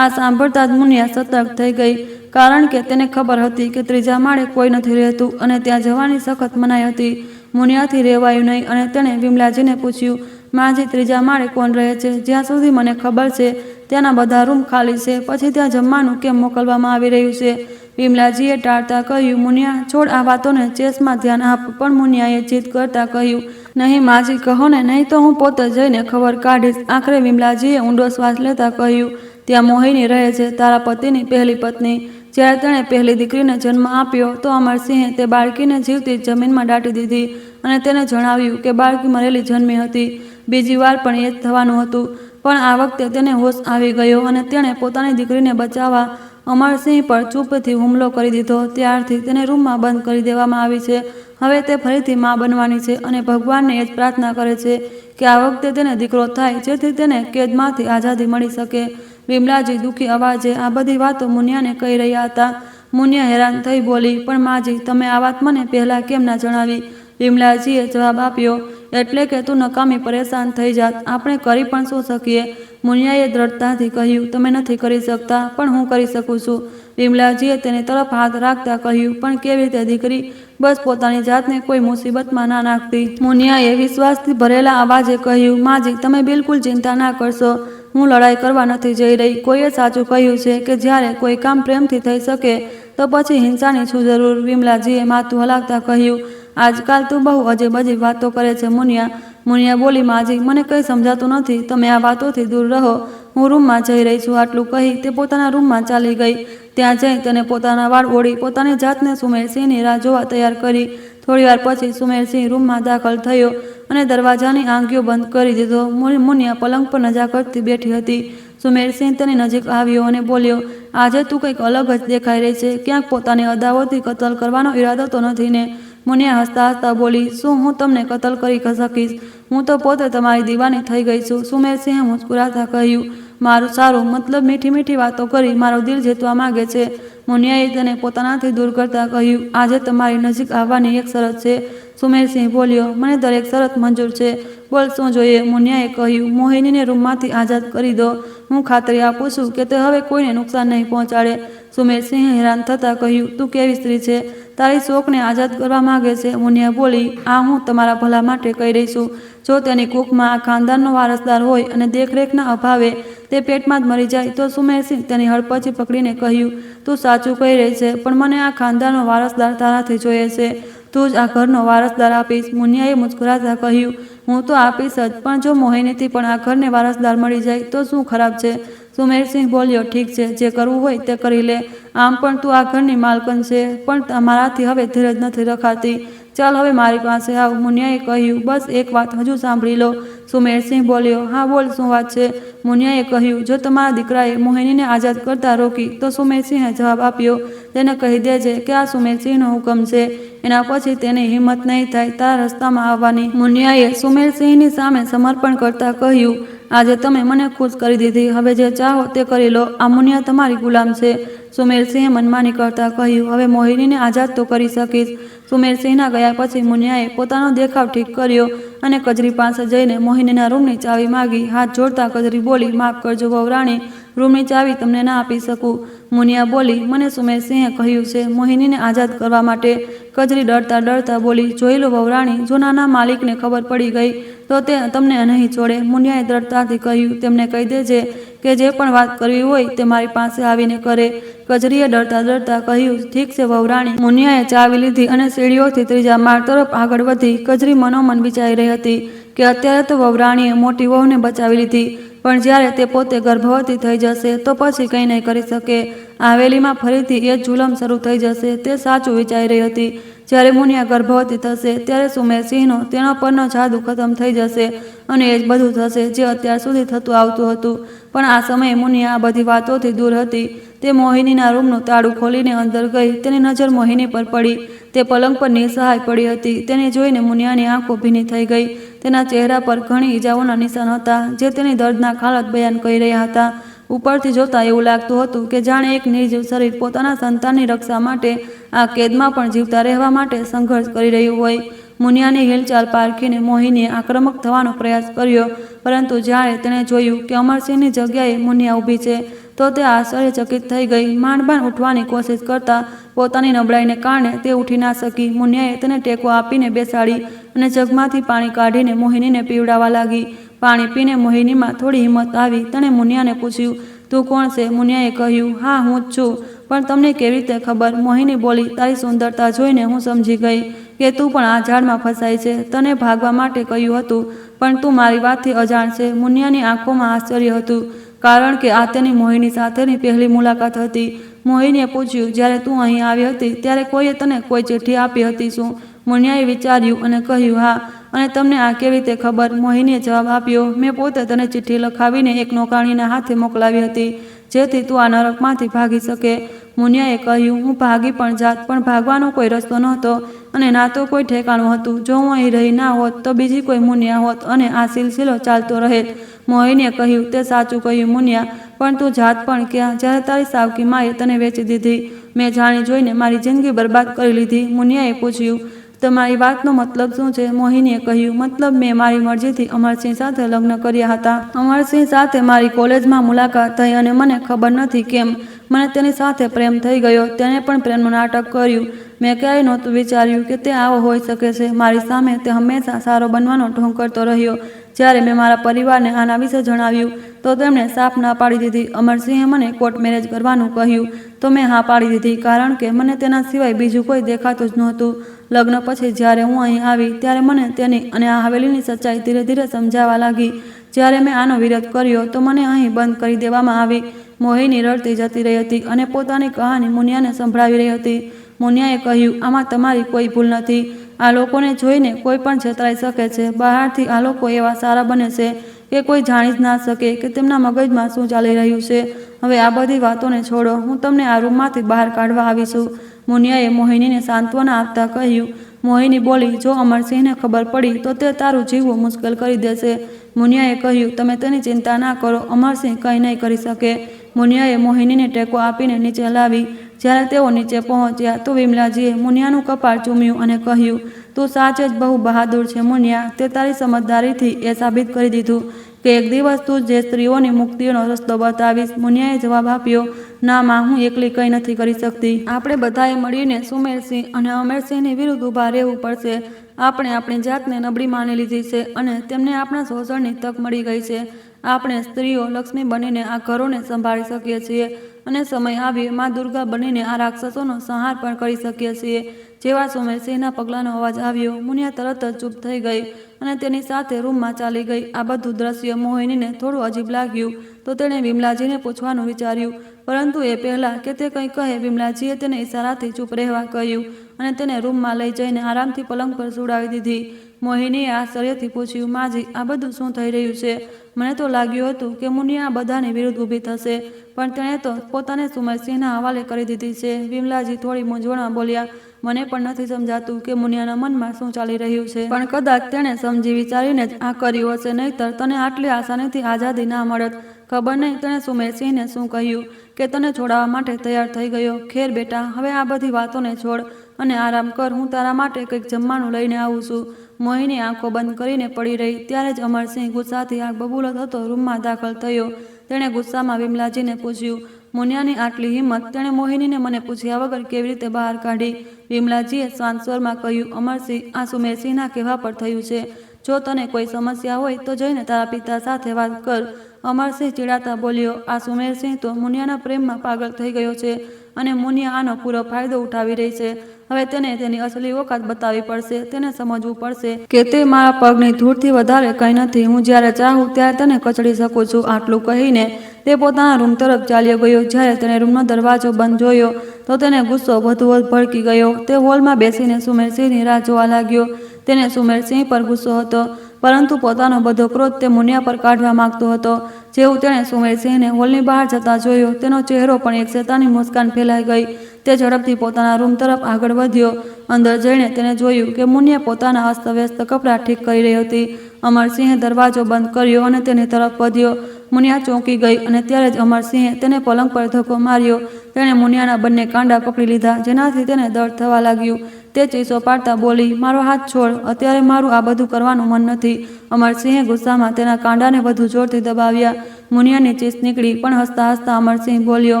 આ સાંભળતા જ મુનિયા સતર્ક થઈ ગઈ, કારણ કે તેને ખબર હતી કે ત્રીજા માળે કોઈ નથી રહેતું અને ત્યાં જવાની સખત મનાઈ હતી. મુનિયાથી રહેવાયું નહીં અને તેણે વિમલાજીને પૂછ્યું, માજી ત્રીજા માળે કોણ રહે છે? જ્યાં સુધી મને ખબર છે ત્યાંના બધા રૂમ ખાલી છે, પછી ત્યાં જમવાનું કેમ મોકલવામાં આવી રહ્યું છે? વિમલાજીએ ટાળતા કહ્યું, મુનિયા છોડ આ વાતોને, ચેસમાં ધ્યાન આપ. પણ મુનિયાએ જીદ કરતા કહ્યું, નહીં માજી કહો ને, નહીં તો હું પોતે જઈને ખબર કાઢીશ. આખરે વિમલાજીએ ઊંડો શ્વાસ લેતા કહ્યું, ત્યાં મોહિની રહે છે, તારા પતિની પહેલી પત્ની. જ્યારે તેણે પહેલી દીકરીને જન્મ આપ્યો તો અમરસિંહે તે બાળકીને જીવતી જમીનમાં દાટી દીધી અને તેને જણાવ્યું કે બાળકી મરેલી જન્મી હતી. બીજી વાર પણ એ જ થવાનું હતું, પણ આ વખતે તેને હોશ આવી ગયો અને તેણે પોતાની દીકરીને બચાવવા અમરસિંહ પર ચૂપથી હુમલો કરી દીધો. ત્યારથી તેને રૂમમાં બંધ કરી દેવામાં આવી છે. હવે તે ફરીથી મા બનવાની છે અને ભગવાનને એ જ પ્રાર્થના કરે છે કે આ વખતે તેને દીકરો થાય, જેથી તેને કેદમાંથી આઝાદી મળી શકે. વિમલાજી દુઃખી અવાજે આ બધી વાતો મુનિયાને કહી રહ્યા હતા. મુનિયા હેરાન થઈ બોલી, પણ માજી તમે આ વાત મને પહેલાં કેમ ના જણાવી? વિમલાજીએ જવાબ આપ્યો, એટલે કે તું નકામી પરેશાન થઈ જાત, આપણે કરી પણ શું શકીએ? મુનિયાએ દ્રઢતાથી કહ્યું, તમે નથી કરી શકતા, પણ હું કરી શકું છું. વિમલાજીએ તેની તરફ હાથ રાખતા કહ્યું, પણ કેવી રીતે દીકરી? બસ પોતાની જાતને કોઈ મુસીબતમાં ના નાખતી. મુનિયાએ વિશ્વાસથી ભરેલા અવાજે કહ્યું, માજી તમે બિલકુલ ચિંતા ના કરશો, હું લડાઈ કરવા નથી જઈ રહી. કોઈએ સાચું કહ્યું છે કે જ્યારે કોઈ કામ પ્રેમથી થઈ શકે તો પછી હિંસાની શું જરૂર? વિમલાજીએ માથું હલાવતા કહ્યું, આજકાલ તું બહુ અજીબ અજીબ વાતો કરે છે મુનિયા. મુનિયા બોલી, માજી મને કંઈ સમજાતું નથી, તમે આ વાતોથી દૂર રહો, હું રૂમમાં જઈ રહી છું. આટલું કહી તે પોતાના રૂમમાં ચાલી ગઈ. ત્યાં જઈ તેને પોતાના વાળ ઓળી પોતાની જાતને સુમેરસિંહની રાહ જોવા તૈયાર કરી. થોડીવાર પછી સુમેરસિંહ રૂમમાં દાખલ થયો અને દરવાજાની આંગળીઓ બંધ કરી દીધો. મુનિયા પલંગ પર નજાકતથી બેઠી હતી. સુમેરસિંહ તેની નજીક આવ્યો અને બોલ્યો, આજે તું કંઈક અલગ જ દેખાઈ રહી છે, ક્યાંક પોતાની અદાઓથી કતલ કરવાનો ઈરાદો તો નથી ને? મુનિયા હસતા હસતા બોલી, શું હું તમને કતલ કરી શકીશ? હું તો પોતે તમારી દીવાની થઈ ગઈ છું. સુમેરસિંહે મુસ્કુરાતા કહ્યું, મારું સારું, મતલબ મીઠી મીઠી વાતો કરી મારું દિલ જીતવા માંગે છે. મુનિયાએ તેને પોતાનાથી દૂર કરતા કહ્યું, આજે તમારી નજીક આવવાની એક શરત છે. સુમેરસિંહ બોલ્યો, મને દરેક શરત મંજૂર છે, બોલ શું જોઈએ? મુનિયાએ કહ્યું, મોહિનીને રૂમમાંથી આઝાદ કરી દો. હું ખાતરી આપું છું કે તે હવે કોઈને નુકસાન નહીં પહોંચાડે. સુમેરસિંહે હેરાન થતાં કહ્યું, તું કેવી સ્ત્રી છે? તારી શોકને આઝાદ કરવા માંગે છે? મુનિયા બોલી, આ હું તમારા ભલા માટે કહી રહી છું. જો તેની કુખમાં આ ખાનદાનનો વારસદાર હોય અને દેખરેખના અભાવે તે પેટમાં જ મરી જાય તો? સુમેરસિંહ તેની હડપચી પકડીને કહ્યું, તું સાચું કહી રહી છે, પણ મને આ ખાનદાનનો વારસદાર તારાથી જોઈએ છે. તું જ આ ઘરનો વારસદાર આપીશ? મુનિયાએ મુસ્કુરાતા કહ્યું, હું તો આપીશ જ, પણ જો મોહિનીથી પણ આ ઘરને વારસદાર મળી જાય તો શું ખરાબ છે? સુમેરસિંહ બોલ્યો, ઠીક છે, જે કરવું હોય તે કરી લે. આમ પણ તું આ ઘરની માલકન છે, પણ મારાથી હવે ધીરજ નથી રખાતી. ચાલ હવે મારી પાસે આવ. મુનિયાએ કહ્યું, બસ એક વાત હજુ સાંભળી લો. સુમેરસિંહ બોલ્યો, હા બોલ, શું વાત છે? મુનિયાએ કહ્યું, જો તમારા દીકરાએ મોહિનીને આઝાદ કરતા રોકી તો? સુમેરસિંહે જવાબ આપ્યો, તેને કહી દેજે કે આ સુમેરસિંહનો હુકમ છે, એના પછી તેની હિંમત નહીં થાય તારા રસ્તામાં આવવાની. મુનિયાએ સુમેરસિંહની સામે સમર્પણ કરતા કહ્યું, આજે તમે મને ખુશ કરી દીધી, હવે જે ચાહો તે કરી લો. આ મુનિયા તમારી ગુલામ છે. સુમેરસિંહે મનમાની કરતા કહ્યું, હવે મોહિનીને આઝાદ તો કરી શકીશ. સુમેરસિંહના ગયા પછી મુનિયાએ પોતાનો દેખાવ ઠીક કર્યો અને કજરી પાસે જઈને મોહિનીના રૂમની ચાવી માગી. હાથ જોડતા કજરી બોલી, માફ કરજો વહુરાણી, રૂમની ચાવી તમને ના આપી શકું. મુનિયા બોલી, મને સુમેરસિંહે કહ્યું છે મોહિનીને આઝાદ કરવા માટે. કજરી ડરતા ડરતા બોલી, જોઈ લો વહુરાણી, જો નાના માલિકને ખબર પડી ગઈ તો તે તમને નહીં છોડે. મુનિયાએ દ્રઢતાથી કહ્યું, તેમને કહી દેજે કે જે પણ વાત કરવી હોય તે મારી પાસે આવીને કરે. કજરીએ ડરતા ડરતા કહ્યું, ઠીક છે વહુરાણી. મુનિયાએ ચાવી લીધી અને સીડીઓથી ત્રીજા માળ તરફ આગળ વધી. કજરી મનોમન વિચારી રહી હતી કે અત્યારે તો વહુરાણીએ મોટી વહુને બચાવી લીધી, પણ જ્યારે તે પોતે ગર્ભવતી થઈ જશે તો પછી કંઈ નહીં કરી શકે. આ હવેલીમાં ફરીથી એ જુલમ શરૂ થઈ જશે, તે સાચું વિચારી રહી હતી. જ્યારે મુનિયા ગર્ભવતી થશે ત્યારે સુમેરસિંહનો તેના પરનો જાદુ ખતમ થઈ જશે અને એ જ બધું થશે જે અત્યાર સુધી થતું આવતું હતું. પણ આ સમયે મુનિયા આ બધી વાતોથી દૂર હતી. તે મોહિનીના રૂમનું તાળું ખોલીને અંદર ગઈ. તેની નજર મોહિની પર પડી. તે પલંગ પર નિસહાય પડી હતી. તેને જોઈને મુનિયાની આંખો ભીની થઈ ગઈ. તેના ચહેરા પર ઘણી ઈજાઓના નિશાન હતા, જે તેની દર્દનાક હાલત બયાન કરી રહ્યા હતા. ઉપરથી જોતા એવું લાગતું હતું કે જાણે એક નિર્જીવ શરીર પોતાના સંતાનની રક્ષા માટે આ કેદમાં પણ જીવતા રહેવા માટે સંઘર્ષ કરી રહ્યું હોય. મુનિયાની હિલચાલ પારખીને મોહિનીએ આક્રમક થવાનો પ્રયાસ કર્યો, પરંતુ જ્યારે તેણે જોયું કે અમરસિંહની જગ્યાએ મુનિયા ઊભી છે તો તે આશ્ચર્યચકિત થઈ ગઈ. માંડ ઉઠવાની કોશિશ કરતા પોતાની નબળાઈને કારણે તે ઉઠી ના શકી. મુનિયાએ તેને ટેકો આપીને બેસાડી અને જગમાંથી પાણી કાઢીને મોહિનીને પીવડાવવા લાગી. પાણી પીને મોહિનીમાં થોડી હિંમત આવી. તેણે મુનિયાને પૂછ્યું, તું કોણ છે? મુનિયાએ કહ્યું, હા, હું જ છું. પણ તમને કેવી રીતે ખબર? મોહિની બોલી, તારી સુંદરતા જોઈને હું સમજી ગઈ કે તું પણ આ ઝાડમાં ફસાઈ છે. તને ભાગવા માટે કહ્યું હતું, પણ તું મારી વાતથી અજાણ છે. મુનિયાની આંખોમાં આશ્ચર્ય હતું, કારણ કે આ તેની મોહિની સાથેની પહેલી મુલાકાત હતી. મોહિનીએ પૂછ્યું, જ્યારે તું અહીં આવી હતી ત્યારે કોઈએ તને કોઈ ચિઠ્ઠી આપી હતી શું? મુનિયાએ વિચાર્યું અને કહ્યું, હા. અને તમને આ કેવી રીતે ખબર? મોહિનીએ જવાબ આપ્યો, મેં પોતે તને ચિઠ્ઠી લખાવીને એક નોકરાણીના હાથે મોકલાવી હતી, જેથી તું આ નરકમાંથી ભાગી શકે. મુનિયાએ કહ્યું, હું ભાગી પણ જાત, પણ ભાગવાનો કોઈ રસ્તો નહોતો અને ના તો કોઈ ઠેકાણું હતું. જો હું અહીં રહી ના હોત તો બીજી કોઈ મુનિયા હોત અને આ સિલસિલો ચાલતો રહેત. મોહિનીએ કહ્યું, તે સાચું કહ્યું મુનિયા, પણ તું જાત પણ ક્યાં, જ્યારે તારી સાવકી માએ તને વેચી દીધી. મેં જાણી જોઈને મારી જિંદગી બરબાદ કરી લીધી. મુનિયાએ પૂછ્યું, તમારી વાતનો મતલબ શું છે? મોહિનીએ કહ્યું, મતલબ મેં મારી મરજીથી અમરસિંહ સાથે લગ્ન કર્યા હતા. અમરસિંહ સાથે મારી કોલેજમાં મુલાકાત થઈ અને મને ખબર નથી કેમ મને તેની સાથે પ્રેમ થઈ ગયો. તેણે પણ પ્રેમનું નાટક કર્યું. મેં ક્યારેય નહોતું વિચાર્યું કે તે આવો હોઈ શકે છે. મારી સામે તે હંમેશા સારો બનવાનો ઢોંગ કરતો રહ્યો. જ્યારે મેં મારા પરિવારને આના વિશે જણાવ્યું તો તેમણે સાફ ના પાડી દીધી. અમરસિંહે મને કોર્ટ મેરેજ કરવાનું કહ્યું તો મેં હા પાડી દીધી, કારણ કે મને તેના સિવાય બીજું કોઈ દેખાતું જ નહોતું. લગ્ન પછી જ્યારે હું અહીં આવી ત્યારે મને તેની અને આ હવેલીની સચ્ચાઈ ધીરે ધીરે સમજાવા લાગી. જ્યારે મેં આનો વિરોધ કર્યો તો મને અહીં બંધ કરી દેવામાં આવી. મોહિની રડતી જતી રહી હતી અને પોતાની કહાની મુનિયાને સંભળાવી રહી હતી. મુનિયાએ કહ્યું, આમાં તમારી કોઈ ભૂલ નથી. આ લોકોને જોઈને કોઈ પણ છેતરાઈ શકે છે. બહારથી આ લોકો એવા સારા બને છે કે કોઈ જાણી જ ના શકે કે તેમના મગજમાં શું ચાલી રહ્યું છે. હવે આ બધી વાતોને છોડો, હું તમને આ રૂમમાંથી બહાર કાઢવા આવી છું. મુનિયાએ મોહિનીને સાંત્વના આપતા કહ્યું. મોહિની બોલી, જો અમરસિંહને ખબર પડી તો તે તારું જીવવું મુશ્કેલ કરી દેશે. મુનિયાએ કહ્યું, તમે તેની ચિંતા ના કરો, અમરસિંહ કંઈ નહીં કરી શકે. મુનિયાએ મોહિનીને ટેકો આપીને નીચે લાવી. જ્યારે તેઓ નીચે પહોંચ્યા તો વિમલાજીએ મુનિયાનું કપાળ ચૂમ્યું અને કહ્યું, તું સાચે જ બહુ બહાદુર છે મુનિયા. તે તારી સમજદારીથી એ સાબિત કરી દીધું કે એક દિવસ તું જે સ્ત્રીઓની મુક્તિનો રસ્તો બતાવીશ. મુનિયાએ જવાબ આપ્યો, ના માં, હું એકલી કંઈ નથી કરી શકતી. આપણે બધાએ મળીને સુમેરસિંહ અને અમરસિંહની વિરુદ્ધ ઊભા રહેવું પડશે. આપણે આપણી જાતને નબળી માની લીધી છે અને તેમને આપણા શોષણની તક મળી ગઈ છે. આપણે સ્ત્રીઓ લક્ષ્મી બનીને આ ઘરોને સંભાળી શકીએ છીએ અને સમય આવ્યે માં દુર્ગા બનીને આ રાક્ષસોનો સંહાર પણ કરી શકીએ છીએ. જેવા સુમેરસિંહના પગલાંનો અવાજ આવ્યો, મુનિયા તરત જ ચૂપ થઈ ગઈ અને તેની સાથે રૂમમાં ચાલી ગઈ. આ બધું દ્રશ્ય મોહિનીને થોડું અજીબ લાગ્યું તો તેણે વિમલાજીને પૂછવાનું વિચાર્યું, પરંતુ એ પહેલાં કે તે કંઈ કહે વિમલાજીએ તેને ઇશારાથી ચૂપ રહેવા કહ્યું અને તેને રૂમમાં લઈ જઈને આરામથી પલંગ પર સુડાવી દીધી. મોહિનીએ આશ્ચર્યથી પૂછ્યું, માજી, આ બધું શું થઈ રહ્યું છે? મને તો લાગ્યું હતું કે મુનિયા બધાની વિરુદ્ધ ઊભી થશે, પણ તેણે તો પોતાને સુમેરસિંહના હવાલે કરી દીધી છે. વિમલાજી થોડી મૂંઝવણમાં બોલ્યા, મને પણ નથી સમજાતું કે મુનિયાના મનમાં શું ચાલી રહ્યું છે, પણ કદાચ તેણે સમજી વિચારીને જ આ કર્યું હશે, નહીંતર તને આટલી આસાનીથી આઝાદી ના મળત. ખબર નહીં તેણે સુમેરસિંહને શું કહ્યું કે તને છોડાવવા માટે તૈયાર થઈ ગયો. ખેર બેટા, હવે આ બધી વાતોને છોડ અને આરામ કર. હું તારા માટે કંઈક જમવાનું લઈને આવું છું. મોહિની આંખો બંધ કરીને પડી રહી. ત્યારે જ અમરસિંહ ગુસ્સાથી આગ બબૂલો થતો રૂમમાં દાખલ થયો. તેણે ગુસ્સામાં વિમલાજીને પૂછ્યું, મુનિયાની આટલી હિંમત, તેણે મોહિનીને મને પૂછ્યા વગર કેવી રીતે બહાર કાઢી? વિમલાજીએ શાંત સ્વરમાં કહ્યું, અમરસિંહ, આ સુમેરસિંહના કહેવા પર થયું છે. જો તને કોઈ સમસ્યા હોય તો જઈને તારા પિતા સાથે વાત કર. અમરસિંહ ચીડાતા બોલ્યો, આ સુમેરસિંહ તો મુનિયાના પ્રેમમાં પાગલ થઈ ગયો છે અને મુનિયા આનો પૂરો ફાયદો ઉઠાવી રહી છે. હવે તેને તેની અસલી ઓકાત બતાવવી પડશે. તેને સમજવું પડશે કે તે મારા પગની ધૂળથી વધારે કંઈ નથી. હું જ્યારે ચાહું ત્યારે તેને કચડી શકું છું. આટલું કહીને તે પોતાના રૂમ તરફ ચાલ્યો ગયો. જ્યારે તેણે રૂમનો દરવાજો બંધ જોયો તો તેને ગુસ્સો વધુ ભડકી ગયો. તે હોલમાં બેસીને સુમેરસિંહની રાહ જોવા લાગ્યો. તેને સુમેરસિંહ પર ગુસ્સો હતો, પરંતુ પોતાનો બધો ક્રોધ તે મુનિયા પર કાઢવા માંગતો હતો. જેવું તેણે સુમેરસિંહને હોલની બહાર જતા જોયો, તેનો ચહેરો પણ એક શેતાની મુસ્કાન ફેલાઈ ગઈ. તે ઝડપથી પોતાના રૂમ તરફ આગળ વધ્યો. અંદર જઈને તેને જોયું કે મુનિયા પોતાના અસ્તવ્યસ્ત કપડાં ઠીક કરી રહી હતી. અમરસિંહે દરવાજો બંધ કર્યો અને તેની તરફ વધ્યો. મુનિયા ચોંકી ગઈ અને ત્યારે જ અમરસિંહે તેને પલંગ પર ધક્કો માર્યો. તેણે મુનિયાના બંને કાંડા પકડી લીધા, જેનાથી તેને દર્દ થવા લાગ્યું. તે ચીસો પાડતા બોલી, મારો હાથ છોડ, અત્યારે મારું આ બધું કરવાનું મન નથી. અમરસિંહે ગુસ્સામાં તેના કાંડાને વધુ જોરથી દબાવ્યા. મુનિયાની ચીસ નીકળી, પણ હસતા હસતા અમરસિંહ બોલ્યો,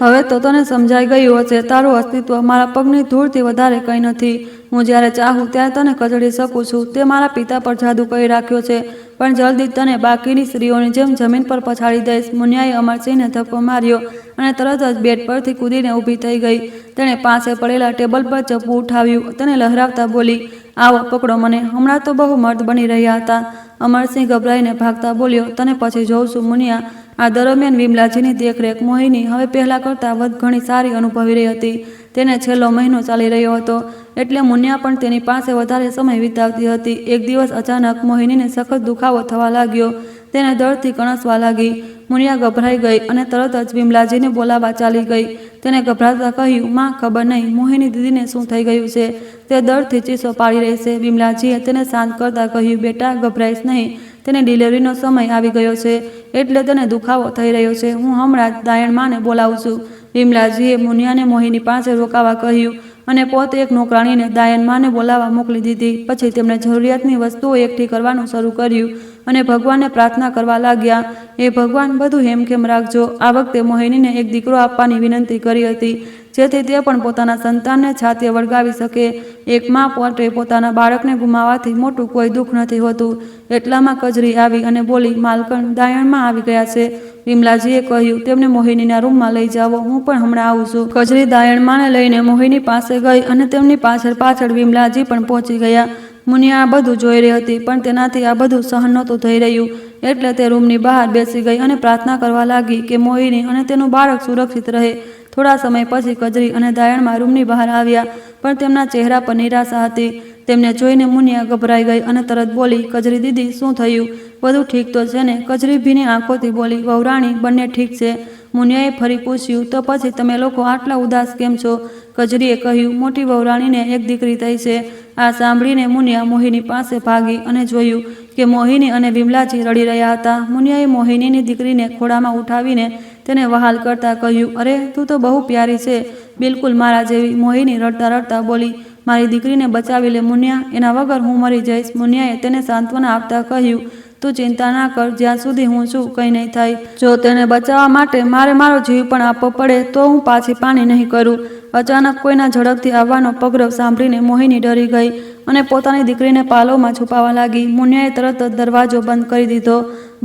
હવે તો તને સમજાઈ ગયું હશે, તારું અસ્તિત્વ મારા પગની ધૂળથી વધારે કંઈ નથી. હું જ્યારે ચાહું ત્યારે તને કચડી શકું છું. તે મારા પિતા પર જાદુ કરી રાખ્યો છે, પણ જલ્દી તને બાકીની સ્ત્રીઓની જેમ જમીન પર પછાડી દઈશ. મુનિયાએ અમરસિંહને ધક્કો માર્યો અને તરત જ બેડ પરથી કૂદીને ઊભી થઈ ગઈ. તેણે પાસે પડેલા ટેબલ પર ચપ્પુ ઉઠાવ્યું. તેને લહેરાવતા બોલી, આવો પકડો મને, હમણાં તો બહુ મર્દ બની રહ્યા હતા. અમરસિંહ ગભરાઈને ભાગતા બોલ્યો, તને પછી જોઉં છું મુનિયા. આ દરમિયાન વિમલાજીની દેખરેખ મોહિની હવે પહેલાં કરતાં ઘણી સારી અનુભવી રહી હતી. તેને છેલ્લો મહિનો ચાલી રહ્યો હતો, એટલે મુનિયા પણ તેની પાસે વધારે સમય વિતાવતી હતી. એક દિવસ અચાનક મોહિનીને સખત દુખાવો થવા લાગ્યો. તેને દર્દથી કણસવા લાગી. મુનિયા ગભરાઈ ગઈ અને તરત જ વિમલાજીને બોલાવવા ચાલી ગઈ. તેને ગભરાતા કહ્યું, માં, ખબર નહીં મોહિની દીદીને શું થઈ ગયું છે, તે દર્દથી ચીસો પાડી રહી છે. વિમલાજીએ તેને શાંત કરતા કહ્યું, બેટા ગભરાઈશ નહીં, તેને ડિલિવરીનો સમય આવી ગયો છે, એટલે તેને દુખાવો થઈ રહ્યો છે. હું હમણાં જ દાયણ માને બોલાવું છું. વિમલાજીએ મુનિયાને મોહિની પાસે રોકાવા કહ્યું અને પોતે એક નોકરાણીને દાયણ માને બોલાવવા મોકલી દીધી. પછી તેમણે જરૂરિયાતની વસ્તુઓ એકઠી કરવાનું શરૂ કર્યું અને ભગવાનને પ્રાર્થના કરવા લાગ્યા, એ ભગવાન બધું હેમખેમ રાખજો. આ વખતે મોહિનીને એક દીકરો આપવાની વિનંતી કરી હતી, જેથી તે પણ પોતાના સંતાનને છાતીએ વળગાવી શકે. એક મા પોતે પોતાના બાળકને ગુમાવવાથી મોટું કોઈ દુઃખ નથી હોતું. એટલામાં કજરી આવી અને બોલી, માલકણ દાયણમાં આવી ગયા છે. વિમલાજીએ કહ્યું, તેમને મોહિનીના રૂમમાં લઈ જાઓ, હું પણ હમણાં આવું છું. કજરી દાયણમાને લઈને મોહિની પાસે ગઈ અને તેમની પાછળ પાછળ વિમલાજી પણ પહોંચી ગયા. મુનિયા આ બધું જોઈ રહી હતી, પણ તેનાથી આ બધું સહન નહોતું થઈ રહ્યું, એટલે તે રૂમની બહાર બેસી ગઈ અને પ્રાર્થના કરવા લાગી કે મોહિની અને તેનું બાળક સુરક્ષિત રહે. થોડા સમય પછી કજરી અને દાયણમાં રૂમની બહાર આવ્યા, પણ તેમના ચહેરા પર નિરાશા હતી. તેમને જોઈને મુનિયા ગભરાઈ ગઈ અને તરત બોલી, કજરી દીદી, શું થયું? બધું ઠીક તો છે ને? કજરી ભીની આંખોથી બોલી, વહુરાણી, બંને ઠીક છે. મુનિયાએ ફરી પૂછ્યું, તો પછી તમે લોકો આટલા ઉદાસ કેમ છો? કજરીએ કહ્યું, મોટી વહુરાણીને એક દીકરી થઈ છે. આ સાંભળીને મુનિયા મોહિની પાસે ભાગી અને જોયું કે મોહિની અને વિમલાજી રડી રહ્યા હતા. મુનિયાએ મોહિનીની દીકરીને ખોળામાં ઉઠાવીને તેને વહાલ કરતા કહ્યું, અરે તું તો બહુ પ્યારી છે, બિલકુલ મારા જેવી. મોહિની રડતા રડતા બોલી, મારી દીકરીને બચાવી લે મુનિયા, એના વગર હું મરી જઈશ. મુનિયાએ તેને સાંત્વના આપતા કહ્યું, તું ચિંતા ના કર, જ્યાં સુધી હું છું કંઈ નહીં થાય. જો તેને બચાવવા માટે મારે મારો જીવ પણ આપવો પડે તો હું પાછી પાણી નહીં કરું. અચાનક કોઈના ઝડપથી આવવાનો પગરવ સાંભળીને મોહિની ડરી ગઈ અને પોતાની દીકરીને પાલોમાં છુપાવવા લાગી. મુનિયાએ તરત જ દરવાજો બંધ કરી દીધો.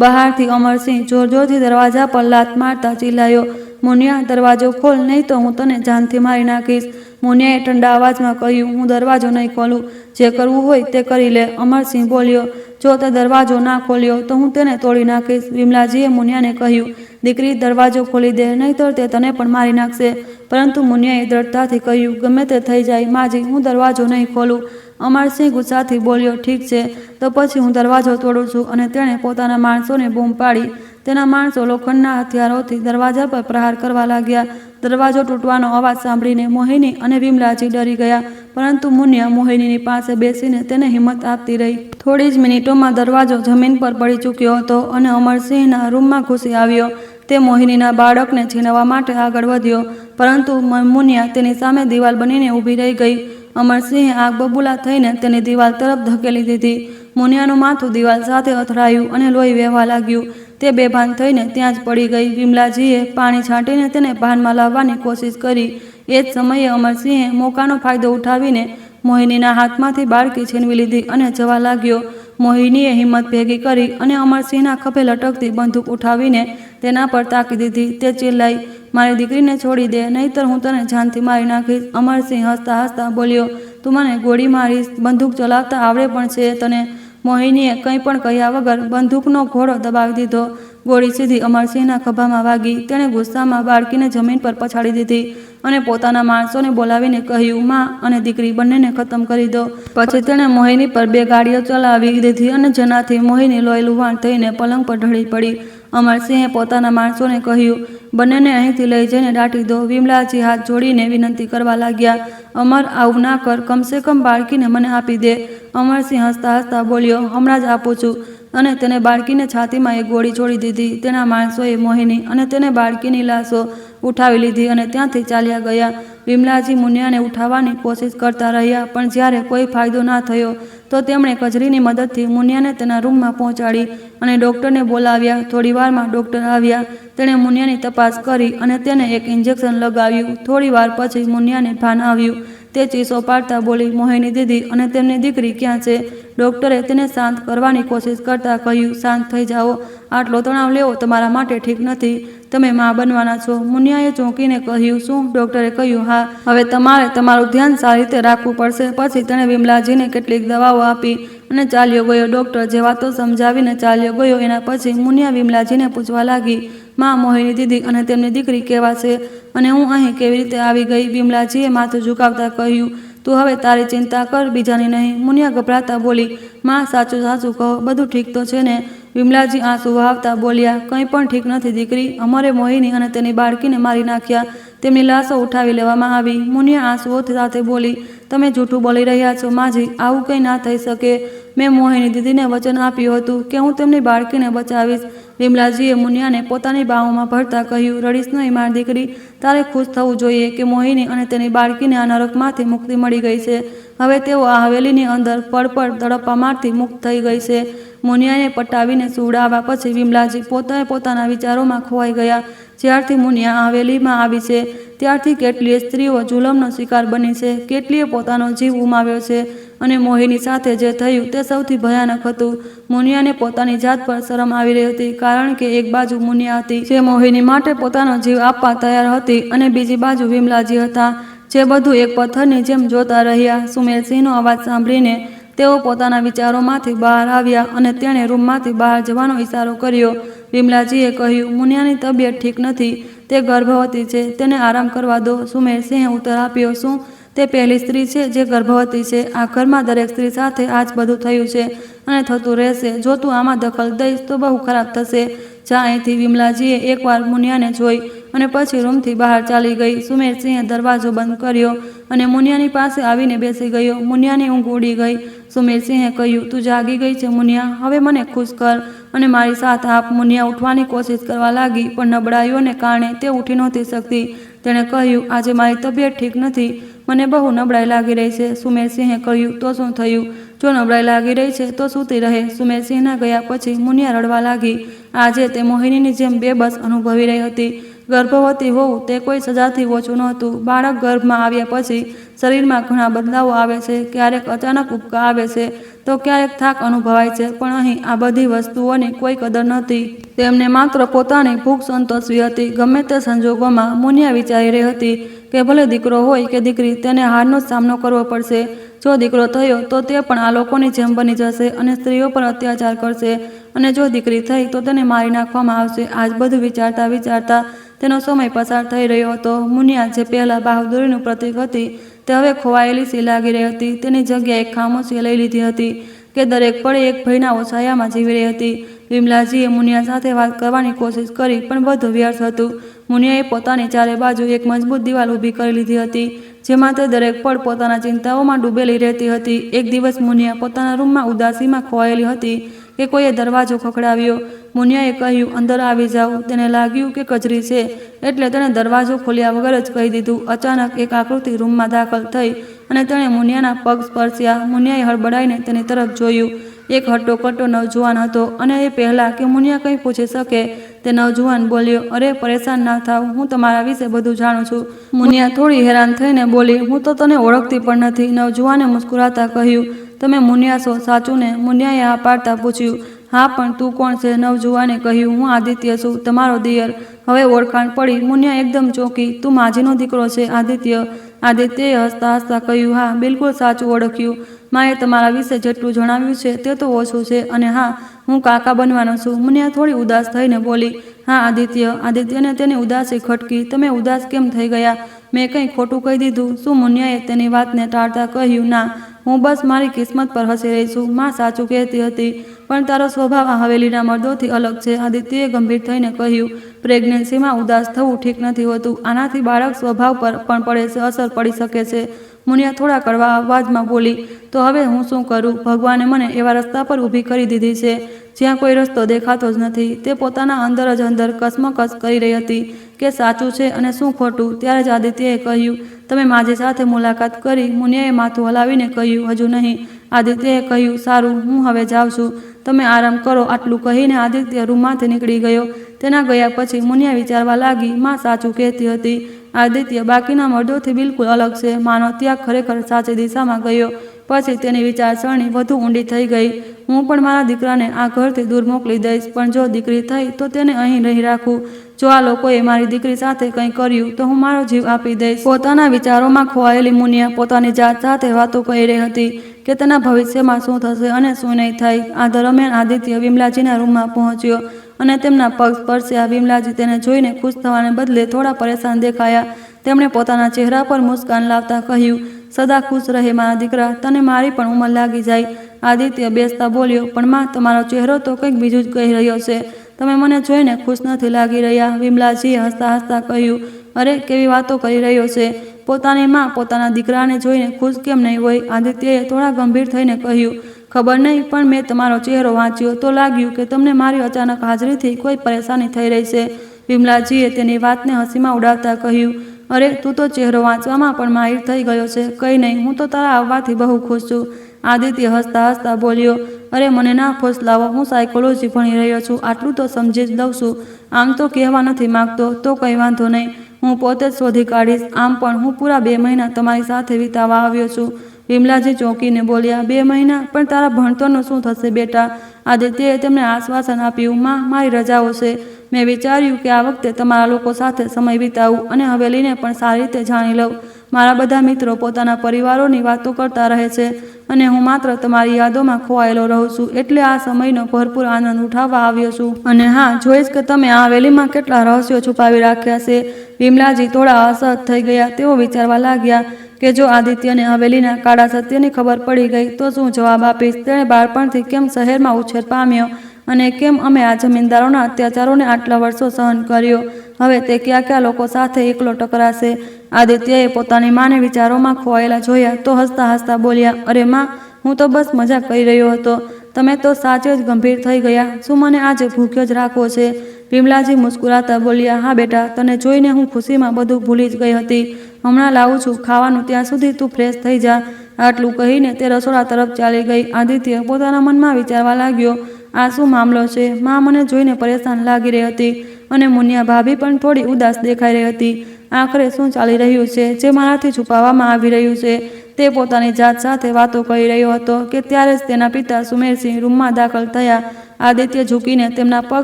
બહારથી અમરસિંહ જોર જોરથી દરવાજા પર લાત મારતા ચિલ્લાયો, મુનિયા, દરવાજો ખોલ, નહીં તો હું તને જાનથી મારી નાખીશ. મુનિયાએ ઠંડા અવાજમાં કહ્યું, હું દરવાજો નહીં ખોલું, જે કરવું હોય તે કરી લે. અમરસિંહ બોલ્યો, જો તે દરવાજો ના ખોલ્યો તો હું તેને તોડી નાખીશ. વિમલાજીએ મુનિયાને કહ્યું, દીકરી, દરવાજો ખોલી દે, નહીંતર તે તને પણ મારી નાખશે. પરંતુ મુનિયાએ દ્રઢતાથી કહ્યું, ગમે તે થઈ જાય માજી, હું દરવાજો નહીં ખોલું. અમરસિંહ ગુસ્સાથી બોલ્યો, ઠીક છે, તો પછી હું દરવાજો તોડું છું. અને તેણે પોતાના માણસોને બૂમ પાડી. તેના માણસો લોખંડના હથિયારોથી દરવાજા પર પ્રહાર કરવા લાગ્યા. દરવાજો તૂટવાનો અવાજ સાંભળીને મોહિની અને વિમલાજી ડરી ગયા, પરંતુ મુનિયા મોહિનીની પાસે બેસીને તેને હિંમત આપતી રહી. થોડી જ મિનિટોમાં દરવાજો જમીન પર પડી ચૂક્યો હતો અને અમરસિંહના રૂમમાં ઘૂસી આવ્યો. તે મોહિનીના બાળકને છીનવવા માટે આગળ વધ્યો, પરંતુ મુનિયા તેની સામે દિવાલ બનીને ઊભી રહી ગઈ. અમરસિંહે આગ બબૂલા થઈને તેની દિવાલ તરફ ધકેલી દીધી. મુનિયાનું માથું દિવાલ સાથે અથડાયું અને લોહી વહેવા લાગ્યું. તે બેભાન થઈને ત્યાં જ પડી ગઈ. વિમલાજીએ પાણી છાંટીને તેને ભાનમાં લાવવાની કોશિશ કરી. એ જ સમયે અમરસિંહે મોકાનો ફાયદો ઉઠાવીને મોહિનીના હાથમાંથી બાળકી છીનવી લીધી અને જવા લાગ્યો. મોહિનીએ હિંમત ભેગી કરી અને અમરસિંહના ખભે લટકતી બંદૂક ઉઠાવીને તેના પર તાકી દીધી. તે ચિલ્લાઈ, મારી દીકરીને છોડી દે, નહીંતર હું તને જાનથી મારી નાખીશ. અમરસિંહ હસતા હસતા બોલ્યો, તું મને ગોળી મારીશ? બંદૂક ચલાવતા આવડે પણ છે તને? મોહિનીએ કંઈ પણ કહ્યા વગર બંદૂકનો ઘોડો દબાવી દીધો. ગોળી સીધી અમરસિંહના ખભામાં વાગી. તેણે ગુસ્સામાં બાળકીને જમીન પર પછાડી દીધી અને પોતાના માણસોને બોલાવીને કહ્યું, માં અને દીકરી બંનેને ખતમ કરી દો. પછી તેણે મોહિની પર 2 ગાડીઓ ચલાવી દીધી અને જેનાથી મોહિની લોહી લુહાણ થઈને પલંગ પર ઢળી પડી. અમરસિંહે પોતાના માણસોને કહ્યું, બંનેને અહીંથી લઈ જઈને દાટી દો. વિમલાજી હાથ જોડીને વિનંતી કરવા લાગ્યા, અમર, આવું ના કર, કમસે કમ બાળકીને મને આપી દે. અમરસિંહ હસતા હસતા બોલ્યો, હમણાં જ આપું છું. અને તેને બાળકીને છાતીમાં એક ગોળી છોડી દીધી. તેના માણસોએ મોહિની અને તેને બાળકીની લાશો ઉઠાવી લીધી અને ત્યાંથી ચાલ્યા ગયા. વિમલાજી મુનિયાને ઉઠાવવાની કોશિશ કરતા રહ્યા, પણ જ્યારે કોઈ ફાયદો ના થયો તો તેમણે કજરીની મદદથી મુનિયાને તેના રૂમમાં પહોંચાડી અને ડૉક્ટરને બોલાવ્યા. થોડી વારમાં ડૉક્ટર આવ્યા. તેણે મુનિયાની તપાસ કરી અને તેને એક ઇન્જેક્શન લગાવ્યું. થોડી વાર પછી મુનિયાને ભાન આવ્યું. તે ચીસો પાડતા બોલી, મોહિની દીદી અને તેમની દીકરી ક્યાં છે? ડૉક્ટરે તેને શાંત કરવાની કોશિશ કરતાં કહ્યું, શાંત થઈ જાઓ, આટલો તણાવ લેવો તમારા માટે ઠીક નથી. તમે મા બનવાના છો. મુનિયાએ ચોંકીને કહ્યું, શું? ડૉક્ટરે કહ્યું, હા. હવે તમારે તમારું ધ્યાન સારી રીતે રાખવું પડશે. પછી તેણે વિમલાજીને કેટલીક દવાઓ આપી અને ચાલ્યો ગયો. ડૉક્ટર જે વાતો સમજાવીને ચાલ્યો ગયો એના પછી મુનિયા વિમલાજીને પૂછવા લાગી, માં, મોહિની દીદી અને તેમની દીકરી કેવા છે અને હું અહીં કેવી રીતે આવી ગઈ? વિમલાજીએ માથું ઝુકાવતા કહ્યું, તું હવે તારી ચિંતા કર, બીજાની નહીં. મુનિયા ગભરાતા બોલી, માં, સાચું સાચું કહો, બધું ઠીક તો છે ને? વિમલાજી આંસુ વહાવતા બોલ્યા, કંઈ પણ ઠીક નથી દીકરી. અમારે મોહિની અને તેની બાળકીને મારી નાખ્યા. તેમની લાશો ઉઠાવી લેવામાં આવી. મુનિયા આંસુઓ સાથે બોલી, તમે જૂઠું બોલી રહ્યા છો માજી, આવું કંઈ ના થઈ શકે. મેં મોહિની દીદીને વચન આપ્યું હતું કે હું તેમની બાળકીને બચાવીશ. વિમલાજીએ મુનિયાને પોતાની બાહોમાં ભરતા કહ્યું, રડીશ નહીં મારી દીકરી, તારે ખુશ થવું જોઈએ કે મોહિની અને તેની બાળકીને આ નરકમાંથી મુક્તિ મળી ગઈ છે. હવે તેઓ આ હવેલીની અંદર પળ તડપવા મારથી મુક્ત થઈ ગઈ છે. મુનિયાને પટાવીને સુવડાવવા પછી વિમલાજી પોતાના વિચારોમાં ખોવાઈ ગયા. જ્યારથી મુનિયા આ હવેલીમાં આવી છે ત્યારથી કેટલીય સ્ત્રીઓ જુલમનો શિકાર બની છે, કેટલીએ પોતાનો જીવ ગુમાવ્યો છે અને મોહિની સાથે જે થયું તે સૌથી ભયાનક હતું. મુનિયાને પોતાની જાત પર શરમ આવી રહી હતી, કારણ કે એક બાજુ મુનિયા હતી જે મોહિની માટે પોતાનો જીવ આપવા તૈયાર હતી અને બીજી બાજુ વિમલાજી હતા જે બધું એક પથ્થરની જેમ જોતા રહ્યા. સુમેરસિંહનો અવાજ સાંભળીને તેઓ પોતાના વિચારોમાંથી બહાર આવ્યા અને તેણે રૂમમાંથી બહાર જવાનો ઇશારો કર્યો. વિમલાજીએ કહ્યું, મુનિયાની તબિયત ઠીક નથી, તે ગર્ભવતી છે, તેને આરામ કરવા દો. સુમેરસિંહે ઉત્તર આપ્યો, શું તે પહેલી સ્ત્રી છે જે ગર્ભવતી છે? આ ઘરમાં દરેક સ્ત્રી સાથે આ જ બધું થયું છે અને થતું રહેશે. જો તું આમાં દખલ દઈશ તો બહુ ખરાબ થશે. જા અહીંથી. વિમલાજીએ એકવાર મુનિયાને જોઈ અને પછી રૂમથી બહાર ચાલી ગઈ. સુમેરસિંહે દરવાજો બંધ કર્યો અને મુનિયાની પાસે આવીને બેસી ગયો. મુનિયાની ઊંઘ ઉડી ગઈ. સુમેરસિંહે કહ્યું, તું જાગી ગઈ છે મુનિયા, હવે મને ખુશ કર અને મારી સાથ આપ. મુનિયા ઉઠવાની કોશિશ કરવા લાગી, પણ નબળાઈઓને કારણે તે ઉઠી નહોતી શકતી. તેણે કહ્યું, આજે મારી તબિયત ઠીક નથી, મને બહુ નબળાઈ લાગી રહી છે. સુમેરસિંહે કહ્યું, તો શું થયું? જો નબળાઈ લાગી રહી છે તો સૂતી રહે. સુમેરસિંહના ગયા પછી મુનિયા રડવા લાગી. આજે તે મોહિનીની જેમ બેબસ અનુભવી રહી હતી. ગર્ભવતી હોવું તે કોઈ સજાથી ઓછું નહોતું. બાળક ગર્ભમાં આવ્યા પછી શરીરમાં ઘણા બદલાવો આવે છે. ક્યારેક અચાનક ઉબકા આવે છે તો ક્યારેક થાક અનુભવાય છે, પણ અહીં આ બધી વસ્તુઓની કોઈ કદર નહોતી. તેમને માત્ર પોતાની ભૂખ સંતોષવી હતી. ગમે તે સંજોગોમાં મુનિયા વિચારી રહી હતી કે ભલે દીકરો હોય કે દીકરી, તેને હારનો સામનો કરવો પડશે. જો દીકરો થયો તો તે પણ આ લોકોની જેમ બની જશે અને સ્ત્રીઓ પર અત્યાચાર કરશે, અને જો દીકરી થઈ તો તેને મારી નાખવામાં આવશે. આજ બધું વિચારતા તેનો સમય પસાર થઈ રહ્યો હતો. મુનિયા જે પહેલાં બહાદુરીનું પ્રતીક હતી તે હવે ખોવાયેલી સી લાગી રહી હતી. તેની જગ્યાએ ખામોશી લઈ લીધી હતી કે દરેક પળે એક ભયના ઓછાયામાં જીવી રહી હતી. વિમલાજીએ મુનિયા સાથે વાત કરવાની કોશિશ કરી, પણ બધું વ્યર્થ હતું. મુનિયાએ પોતાની ચારે બાજુ એક મજબૂત દિવાલ ઊભી કરી લીધી હતી, જેમાં તે દરેક પળ પોતાના ચિંતાઓમાં ડૂબેલી રહેતી હતી. એક દિવસ મુનિયા પોતાના રૂમમાં ઉદાસીમાં ખોવાયેલી હતી કે કોઈએ દરવાજો ખખડાવ્યો. મુનિયાએ કહ્યું, અંદર આવી જાઓ. તેને લાગ્યું કે કજરી છે, એટલે તેણે દરવાજો ખોલ્યા વગર જ કહી દીધું. અચાનક એક આકૃતિ રૂમમાં દાખલ થઈ અને તેણે મુનિયાના પગ સ્પર્શ્યા. મુનિયાએ હડબડાઈને તેની તરફ જોયું. એક હટ્ટોકટ્ટો નવજુવાન હતો અને એ પહેલાં કે મુનિયા કંઈ પૂછી શકે તે નવજુવાન બોલ્યો, અરે પરેશાન ના થાવ, હું તમારા વિશે બધું જાણું છું. મુનિયા થોડી હેરાન થઈને બોલી, હું તો તને ઓળખતી પણ નથી. નવજુવાને મુસ્કુરાતા કહ્યું, તમે મુનિયા છો સાચું ને? મુનિયાએ હા પાડતા પૂછ્યું, હા, પણ તું કોણ છે? નવજુવાને કહ્યું, હું આદિત્ય છું, તમારો દિયર. હવે ઓળખાણ પડી. મુનિયા એકદમ ચોંકી, તું માજીનો દીકરો છે આદિત્ય? આદિત્યએ હસતા હસતા કહ્યું, હા, બિલકુલ સાચું ઓળખ્યું. માએ તમારા વિશે જેટલું જણાવ્યું છે તે તો ઓછું છે, અને હા, હું કાકા બનવાનો છું. મુનિયા થોડી ઉદાસ થઈને બોલી, હા આદિત્ય. આદિત્યને તેની ઉદાસી ખટકી. તમે ઉદાસ કેમ થઈ ગયા? મેં કંઈ ખોટું કહી દીધું? શું? મુનિયાએ તેની વાતને ટાળતા કહ્યું, ના, હું બસ મારી કિસ્મત પર હસી રહી છું. માં સાચું કહેતી હતી, પણ તારો સ્વભાવ આ હવેલીના મર્દોથી અલગ છે. આદિત્યએ ગંભીર થઈને કહ્યું, પ્રેગ્નન્સીમાં ઉદાસ થવું ઠીક નથી હોતું. આનાથી બાળક સ્વભાવ પર પણ અસર પડી શકે છે. મુનિયા થોડા કડવા અવાજમાં બોલી, તો હવે હું શું કરું? ભગવાને મને એવા રસ્તા પર ઊભી કરી દીધી છે જ્યાં કોઈ રસ્તો દેખાતો જ નથી. તે પોતાના અંદર જ અંદર કસમકસ કરી રહી હતી કે સાચું છે અને શું ખોટું. ત્યારે જ આદિત્યએ કહ્યું, તમે માજી સાથે મુલાકાત કરી? મુનિયાએ માથું હલાવીને કહ્યું, હજુ નહીં. આદિત્યએ કહ્યું, સારું, હું હવે જાઉં છું, તમે આરામ કરો. આટલું કહીને આદિત્ય રૂમમાંથી નીકળી ગયો. તેના ગયા પછી મુનિયા વિચારવા લાગી, માં સાચું કહેતી હતી. આદિત્ય બાકીના મર્દોથી બિલકુલ અલગ છે. માનો ત્યાગ ખરેખર સાચી દિશામાં ગયો. પછી તેની વિચારસરણી વધુ ઊંડી થઈ ગઈ. હું પણ મારા દીકરાને આ ઘરથી દૂર મોકલી દઈશ, પણ જો દીકરી થઈ તો તેને અહીં નહીં રાખું. જો આ લોકોએ મારી દીકરી સાથે કંઈ કર્યું તો હું મારો જીવ આપી દઈશ. પોતાના વિચારોમાં ખોવાયેલી મુનિયા પોતાની જાત સાથે વાતો કરી રહી હતી કે તેના ભવિષ્યમાં શું થશે અને શું નહીં થાય. આ દરમિયાન આદિત્ય વિમલાજીના રૂમમાં પહોંચ્યો અને તેમના પગ સ્પર્શ્યા. વિમલાજી તેને જોઈને ખુશ થવાને બદલે થોડા પરેશાન દેખાયા. તેમણે પોતાના ચહેરા પર મુસ્કાન લાવતા કહ્યું, સદા ખુશ રહે મારા દીકરા, તને મારી પણ ઉંમર લાગી જાય. આદિત્ય બેસતા બોલ્યો, પણ માં, તમારો ચહેરો તો કંઈક બીજું જ કહી રહ્યો છે. તમે મને જોઈને ખુશ નથી લાગી રહ્યા. વિમલાજીએ હસતા હસતા કહ્યું, અરે કેવી વાતો કરી રહ્યો છે. પોતાની માં પોતાના દીકરાને જોઈને ખુશ કેમ નહીં હોય? આદિત્યએ થોડા ગંભીર થઈને કહ્યું, ખબર નહીં, પણ મેં તમારો ચહેરો વાંચ્યો તો લાગ્યું કે તમને મારી અચાનક હાજરીથી કોઈ પરેશાની થઈ રહી છે. વિમલાજીએ તેની વાતને હસીમાં ઉડાવતા કહ્યું, અરે તું તો ચહેરો વાંચવામાં પણ માહિર થઈ ગયો છે. કંઈ નહીં, હું તો તારા આવવાથી બહુ ખુશ છું. આદિત્ય હસતા હસતા બોલ્યો, અરે મને ના ફોસલાવો, હું સાયકોલોજી ભણી રહ્યો છું, આટલું તો સમજી જ દઉં છું. આમ તો કહેવા નથી માગતો તો કંઈ વાંધો નહીં, હું પોતે જ શોધી કાઢીશ. આમ પણ હું પૂરા 2 મહિના તમારી સાથે વિતાવા આવ્યો છું. વિમલાજી ચોંકીને બોલ્યા, 2 મહિના? પણ તારા ભણતરનું શું થશે બેટા? આદિત્યએ તેમને આશ્વાસન આપ્યું, માં, મારી રજાઓ છે. મેં વિચાર્યું કે આ વખતે તમારા લોકો સાથે સમય વિતાવું અને હવેલીને પણ સારી રીતે જાણી લઉં. મારા બધા મિત્રો પોતાના પરિવારોની વાતો કરતા રહે છે અને હું માત્ર તમારી યાદોમાં ખોવાયેલો રહું છું. એટલે આ સમયનો ભરપૂર આનંદ ઉઠાવવા આવ્યો છું. અને હા, જોઈશ કે તમે આ હવેલીમાં કેટલા રહસ્યો છુપાવી રાખ્યા છે. વિમલાજી થોડા અસહજ થઈ ગયા. તેઓ વિચારવા લાગ્યા કે જો આદિત્યને હવેલીના કાળા સત્યની ખબર પડી ગઈ તો શું જવાબ આપીશ? તેણે બાળપણથી કેમ શહેરમાં ઉછેર પામ્યો અને કેમ અમે આ જમીનદારોના અત્યાચારોને આટલા વર્ષો સહન કર્યો? હવે તે કયા કયા લોકો સાથે એકલો ટકરાશે? આદિત્યએ પોતાની માને વિચારોમાં ખોવાયેલા જોયા તો હસતા હસતા બોલ્યા, અરે માં, હું તો બસ મજાક કરી રહ્યો હતો. તમે તો સાચે જ ગંભીર થઈ ગયા. શું મને આજે ભૂખ્યો જ રાખવો છે? વિમલાજી મુસ્કુરાતા બોલ્યા, હા બેટા, તને જોઈને હું ખુશીમાં બધું ભૂલી જ ગઈ હતી. હમણાં લાવું છું ખાવાનું, ત્યાં સુધી તું ફ્રેશ થઈ જા. આટલું કહીને તે રસોડા તરફ ચાલી ગઈ. આદિત્ય પોતાના મનમાં વિચારવા લાગ્યો, આ શું મામલો છે? માં મને જોઈને પરેશાન લાગી રહી હતી અને મુનિયા ભાભી પણ થોડી ઉદાસ દેખાઈ રહી હતી. આખરે શું ચાલી રહ્યું છે જે મારાથી છુપાવવામાં આવી રહ્યું છે? તે પોતાની જાત સાથે વાતો કરી રહ્યો હતો કે ત્યારે જ તેના પિતા સુમેરસિંહ રૂમમાં દાખલ થયા. આદિત્ય ઝૂકીને તેમના પગ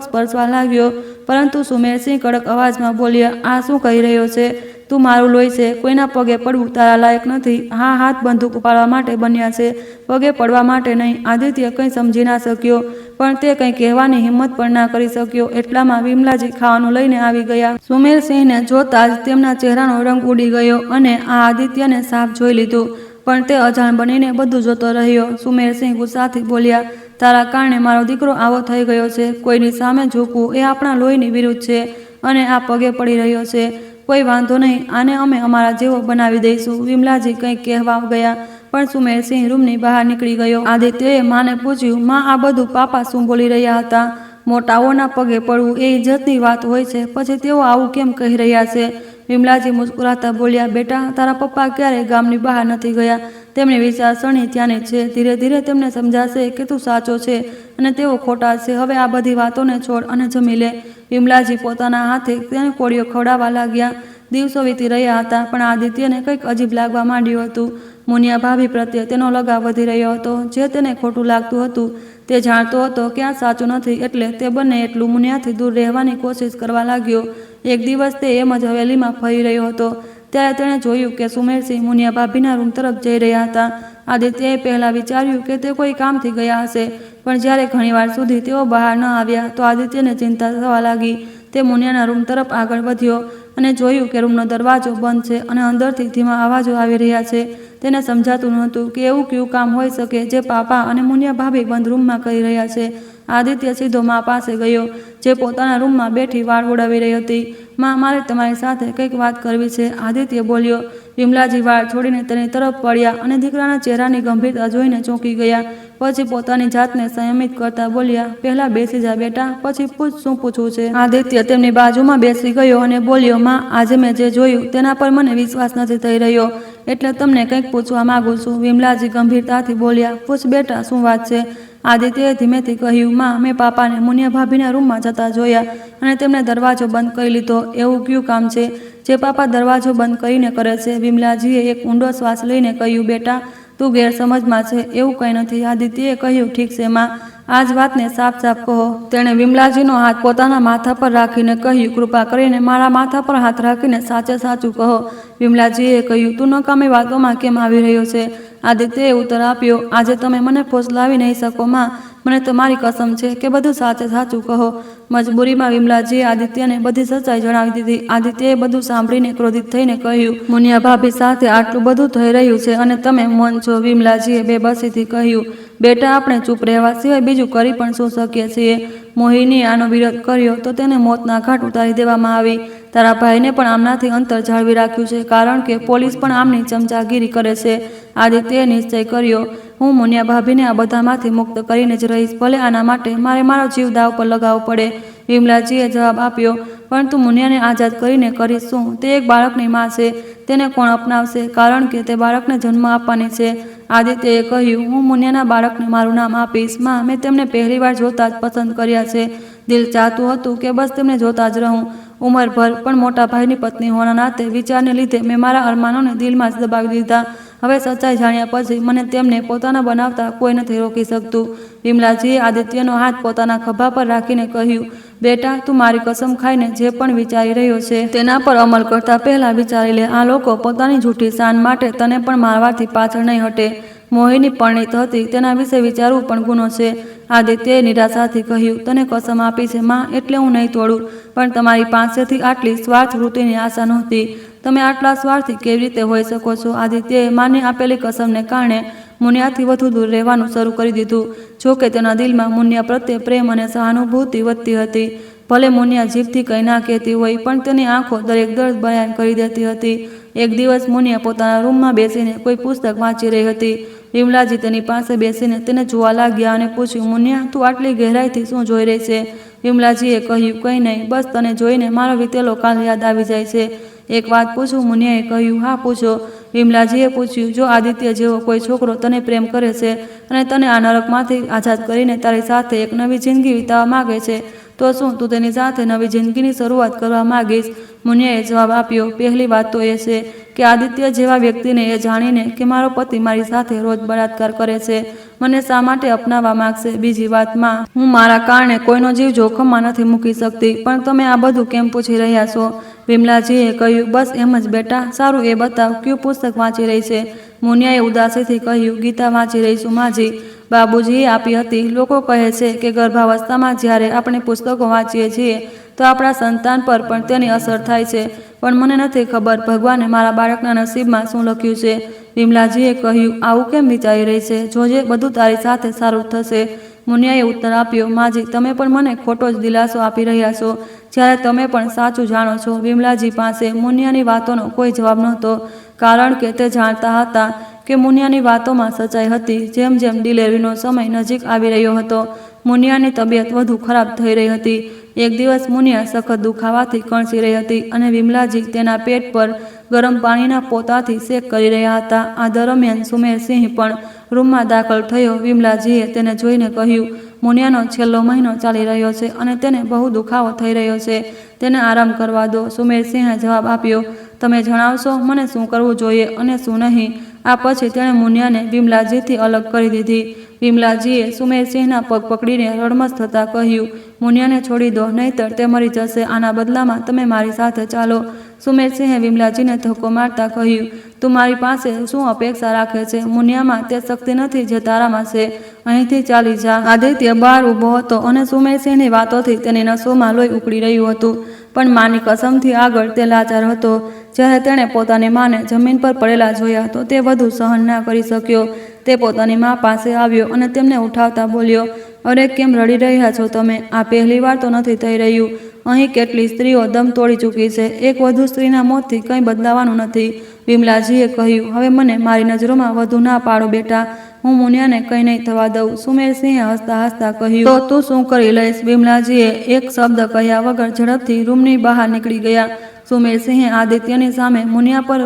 સ્પર્શવા લાગ્યો, પરંતુ સુમેરસિંહ કડક અવાજમાં બોલ્યા, આ શું કહી રહ્યો છે? તું મારું લોહી છે, કોઈના પગે પડવું તારા લાયક નથી. હા, હાથ બંદૂક ઉપાડવા માટે બન્યા છે, પગે પડવા માટે નહીં. આદિત્ય કંઈ સમજી ના શક્યો, પણ તે કંઈ કહેવાની હિંમત પણ ના કરી શક્યો. એટલામાં વિમલાજી ખાવાનું લઈને આવી ગયા. સુમેરસિંહને જોતા જ તેમના ચહેરાનો રંગ ઉડી ગયો અને આ આદિત્યને સાફ જોઈ લીધું, પણ તે અજાણ બનીને બધું જોતો રહ્યો. સુમેરસિંહ ગુસ્સાથી બોલ્યા, તારા કારણે મારો દીકરો આવો થઈ ગયો છે. કોઈની સામે ઝૂકવું એ આપણા લોહીની વિરુદ્ધ છે અને આ પગે પડી રહ્યો છે. કોઈ વાંધો નહીં, આને અમે અમારા જેવો બનાવી દઈશું. વિમલાજી કંઈક કહેવા ગયા પણ સુમેરસિંહ રૂમની બહાર નીકળી ગયો. આદિત્યએ માને પૂછ્યું, માં, આ બધું પાપા શું બોલી રહ્યા હતા? મોટાઓના પગે પડવું એ ઇજ્જતની વાત હોય છે, પછી તેઓ આવું કેમ કહી રહ્યા છે? વિમલાજી મુસ્કુરાતા બોલ્યા, બેટા, તારા પપ્પા ક્યારેય ગામની બહાર નથી ગયા. તેમની વિચારસરણી ત્યાંની છે. ધીરે ધીરે તેમને સમજાશે કે તું સાચો છે અને તેઓ ખોટા છે. હવે આ બધી વાતોને છોડ અને જમી લે. વિમલાજી પોતાના હાથે તેને કોળીઓ ખવડાવવા લાગ્યા. દિવસો વીતી રહ્યા હતા પણ આદિત્યને કંઈક અજીબ લાગવા માંડ્યું હતું. મુનિયા ભાભી પ્રત્યે તેનો લગાવ વધી રહ્યો હતો, જે તેને ખોટું લાગતું હતું. તે જાણતો હતો કે આ સાચું નથી, એટલે તે બંને એટલું મુનિયાથી દૂર રહેવાની કોશિશ કરવા લાગ્યો. એક દિવસ તે એમ જ હવેલીમાં ફરી રહ્યો હતો ત્યારે તેણે જોયું કે સુમેરસિંહ મુનિયા ભાભીના રૂમ તરફ જઈ રહ્યા હતા. આદિત્યએ પહેલાં વિચાર્યું કે તે કોઈ કામથી ગયા હશે, પણ જ્યારે ઘણીવાર સુધી તેઓ બહાર ન આવ્યા તો આદિત્યને ચિંતા થવા લાગી. તે મુનિયાના રૂમ તરફ આગળ વધ્યો અને જોયું કે રૂમનો દરવાજો બંધ છે અને અંદરથી ધીમા અવાજો આવી રહ્યા છે. તેને સમજાતું નહોતું કે એવું કયું કામ હોઈ શકે જે પાપા અને મુનિયા ભાભી બંધ રૂમમાં કરી રહ્યા છે. આદિત્ય સીધો મા પાસે ગયો, જે પોતાના રૂમમાં બેઠી વાળ ઉડાવી રહી હતી. માં, મારે તમારી સાથે કંઈક વાત કરવી છે, આદિત્ય બોલ્યો. વિમલાજી વાળ છોડીને તેની તરફ પડ્યા અને દીકરાના ચહેરાની ગંભીરતા જોઈને ચોંકી ગયા. પછી પોતાની જાતને સંયમિત કરતા બોલ્યા, પહેલા બેસી જા બેટા, પછી પૂછ શું પૂછવું છે. આદિત્ય તેમની બાજુમાં બેસી ગયો અને બોલ્યો, માં, આજે મેં જે જોયું તેના પર મને વિશ્વાસ નથી થઈ રહ્યો, એટલે તમને કંઈક પૂછવા માંગુ છું. વિમલાજી ગંભીરતાથી બોલ્યા, પૂછ બેટા, શું વાત છે. આદિત્યએ ધીમેથી કહ્યું, માં, મેં પાપાને મુનિયા ભાભીના રૂમમાં જતા જોયા અને તેમણે દરવાજો બંધ કરી લીધો. એવું કયું કામ છે જે પાપા દરવાજો બંધ કરીને કરે છે. વિમલાજીએ એક ઊંડો શ્વાસ લઈને કહ્યું, બેટા, તું ગેરસમજમાં છે, એવું કંઈ નથી. આદિત્યએ કહ્યું, ઠીક છે માં, આ જ વાતને સાફ સાફ કહો. તેણે વિમલાજીનો હાથ પોતાના માથા પર રાખીને કહ્યું, કૃપા કરીને મારા માથા પર હાથ રાખીને સાચે સાચું કહો. વિમલાજીએ કહ્યું, તું નકામી વાતોમાં કેમ આવી રહ્યો છે. આદિત્યએ ઉત્તર આપ્યો, આજે તમે મને ફોસલાવી નહીં શકો માં, મને તમારી કસમ છે કે બધું સાચે સાચું કહો. મજબૂરીમાં વિમલાજીએ આદિત્યને બધી સચ્ચાઈ જણાવી દીધી. આદિત્યએ બધું સાંભળીને ક્રોધિત થઈને કહ્યું, મુનિયા ભાભી સાથે આટલું બધું થઈ રહ્યું છે અને તમે મૌન છો. વિમલાજીએ બેબસીથી કહ્યું, બેટા, આપણે ચૂપ રહેવા સિવાય બીજું કરી પણ શું શકીએ છીએ. મોહિનીએ આનો વિરોધ કર્યો તો તેને મોતના ઘાટ ઉતારી દેવામાં આવી. તારા ભાઈને પણ આમનાથી અંતર જાળવી રાખ્યું છે, કારણ કે પોલીસ પણ આમની ચમચાગીરી કરે છે. આદિત્યએ નિશ્ચય કર્યો, હું મુનિયા ભાભીને આ બધામાંથી મુક્ત કરીને જ રહીશ, ભલે આના માટે મારે મારો જીવ દાવ પર લગાવવો પડે. વિમલાજીએ જવાબ આપ્યો, પણ તું મુનિયાને આઝાદ કરીને કરીશ શું? તે એક બાળકની માં છે, તેને કોણ અપનાવશે, કારણ કે તે બાળકને જન્મ આપવાની છે. આદિત્યએ કહ્યું, હું મુનિયાના બાળકને મારું નામ આપીશ. માં, મેં તેમને પહેલીવાર જોતા જ પસંદ કર્યા છે. દિલ ચાહતું હતું કે બસ તેમને જોતા જ રહું. ઉંમરભર પણ મોટા ભાઈની પત્ની હોવાના નાતે વિચારને લીધે મેં મારા અરમાનોને દિલમાં જ દબાવી દીધા. હવે સચ્ચાઈ જાણ્યા પછી મને તેમને પોતાના બનાવતા કોઈ નથી રોકી શકતું. વિમલાજીએ આદિત્યનો હાથ પોતાના ખભા પર રાખીને કહ્યું, બેટા, તું મારી કસમ ખાઈને જે પણ વિચારી રહ્યો છે તેના પર અમલ કરતા પહેલા વિચારી લે. આ લોકો પોતાની જૂઠી શાન માટે તને પણ મારવાથી પાછળ નહીં હટે. મોહિની પરણિત હતી, તેના વિશે વિચારવું પણ ગુનો છે. આદિત્યએ નિરાશાથી કહ્યું, તને કસમ આપી છે માં, એટલે હું નહીં તોડું, પણ તમારી પાસેથી આટલી સ્વાર્થ વૃત્તિની આશા નહોતી. તમે આટલા સ્વાર્થી કેવી રીતે હોઈ શકો છો. આદિત્યએ માની આપેલી કસમને કારણે મુનિયાથી વધુ દૂર રહેવાનું શરૂ કરી દીધું. જોકે તેના દિલમાં મુનિયા પ્રત્યે પ્રેમ અને સહાનુભૂતિ વધતી હતી. ભલે મુનિયા જીભથી કંઈ ના કહેતી હોય, પણ તેની આંખો દરેક દર્દ બયાન કરી દેતી હતી. એક દિવસ મુનિયા પોતાના રૂમમાં બેસીને કોઈ પુસ્તક વાંચી રહી હતી. વિમલાજી તેની પાસે બેસીને તેને જોવા લાગ્યા અને પૂછ્યું, મુનિયા, તું આટલી ગહેરાઈથી શું જોઈ રહી છે. વિમલાજીએ કહ્યું, કંઈ નહીં, બસ તને જોઈને મારો વીતેલો કાલ યાદ આવી જાય છે. એક વાત પૂછું? મુનિયાએ કહ્યું, હા પૂછો. વિમલાજીએ પૂછ્યું, જો આદિત્ય જેવો કોઈ છોકરો તને પ્રેમ કરે છે અને તને આ નરકમાંથી આઝાદ કરીને તારી સાથે એક નવી જિંદગી વિતાવવા માગે છે, તો શું તું તેની સાથે નવી જિંદગીની શરૂઆત કરવા માગીશ? મુનિયાએ જવાબ આપ્યો, પહેલી વાત તો એ છે કે આદિત્ય જેવા વ્યક્તિને એ જાણીને કે મારો પતિ મારી સાથે રોજ બળાત્કાર કરે છે, મને શા માટે અપનાવવા માંગશે? બીજી વાતમાં, હું મારા કારણે કોઈનો જીવ જોખમમાં નથી મૂકી શકતી, પણ તમે આ બધું કેમ પૂછી રહ્યા છો? વિમલાજીએ કહ્યું, બસ એમ જ બેટા. સારું, એ બતાવ, કયું પુસ્તક વાંચી રહી છે? મુનિયાએ ઉદાસીથી કહ્યું, ગીતા વાંચી રહી છું માજી. બાબુજીએ આપી હતી. લોકો કહે છે કે ગર્ભાવસ્થામાં જ્યારે આપણે પુસ્તકો વાંચીએ છીએ તો આપણા સંતાન પર પણ તેની અસર થાય છે, પણ મને નથી ખબર ભગવાને મારા બાળકના નસીબમાં શું લખ્યું છે. વિમલાજીએ કહ્યું, આવું કેમ વિચારી રહી છે? જોજે, બધું તારી સાથે સારું થશે. મુનિયાએ ઉત્તર આપ્યો, માજી, તમે પણ મને ખોટો જ દિલાસો આપી રહ્યા છો, જ્યારે તમે પણ સાચું જાણો છો. વિમલાજી પાસે મુનિયાની વાતોનો કોઈ જવાબ નહોતો, કારણ કે તે જાણતા હતા કે મુનિયાની વાતોમાં સચ્ચાઈ હતી. જેમ જેમ ડિલિવરીનો સમય નજીક આવી રહ્યો હતો, મુનિયાની તબિયત વધુ ખરાબ થઈ રહી હતી. એક દિવસ મુનિયા સખત દુખાવાથી કણસી રહી હતી અને વિમલાજી તેના પેટ પર ગરમ પાણીના પોતાથી શેક કરી રહ્યા હતા. આ દરમિયાન સુમેરસિંહ પણ રૂમમાં દાખલ થયો. વિમલાજીએ તેને જોઈને કહ્યું, મુનિયાનો છેલ્લો મહિનો ચાલી રહ્યો છે અને તેને બહુ દુખાવો થઈ રહ્યો છે, તેને આરામ કરવા દો. સુમેરસિંહે જવાબ આપ્યો, તમે જણાવશો મને શું કરવું જોઈએ અને શું નહીં. આ પછી તેણે મુનિયાને વિમલાજીથી અલગ કરી દીધી. વિમલાજીએ સુમેરસિંહના પગ પકડીને રડમસ થતાં કહ્યું, મુનિયાને છોડી દો, નહીંતર તે મરી જશે. આના બદલામાં તમે મારી સાથે ચાલો. સુમેરસિંહે વિમલાજીને ધક્કો મારતા કહ્યું, તું મારી પાસે શું અપેક્ષા રાખે છે? મુનિયામાં તે શક્તિ નથી જે તારામાં છે. અહીંથી ચાલી જા. આદિત્ય બહાર ઊભો હતો અને સુમેરસિંહની વાતોથી તેની નસોમાં લોહી ઉકળી રહ્યું હતું, પણ માની કસમથી આગળ તે લાચાર હતો. જ્યારે તેણે પોતાની માને જમીન પર પડેલા જોયા તો તે વધુ સહન ના કરી શક્યો. તે પોતાની મા પાસે આવ્યો અને તેમને ઉઠાવતા બોલ્યો, અરે કેમ રડી રહ્યા છો તમે? આ પહેલી વાર તો નથી થઈ રહ્યું. અહીં કેટલી સ્ત્રીઓ દમ તોડી ચૂકી છે. એક વધુ સ્ત્રીના મોતથી કંઈ બદલાવાનું નથી. વિમલાજીએ કહ્યું, હવે મને મારી નજરોમાં વધુ ના પાડો બેટા. હું મુનિયાને કંઈ નહીં થવા દઉં. સુમેરસિંહે હસતા હસતા કહ્યું, તો તું શું કરી લઈશ? વિમલાજીએ એક શબ્દ કહ્યા વગર ઝડપથી રૂમની બહાર નીકળી ગયા. સુમેરસિંહે આદિત્યની સામે મુનિયા પર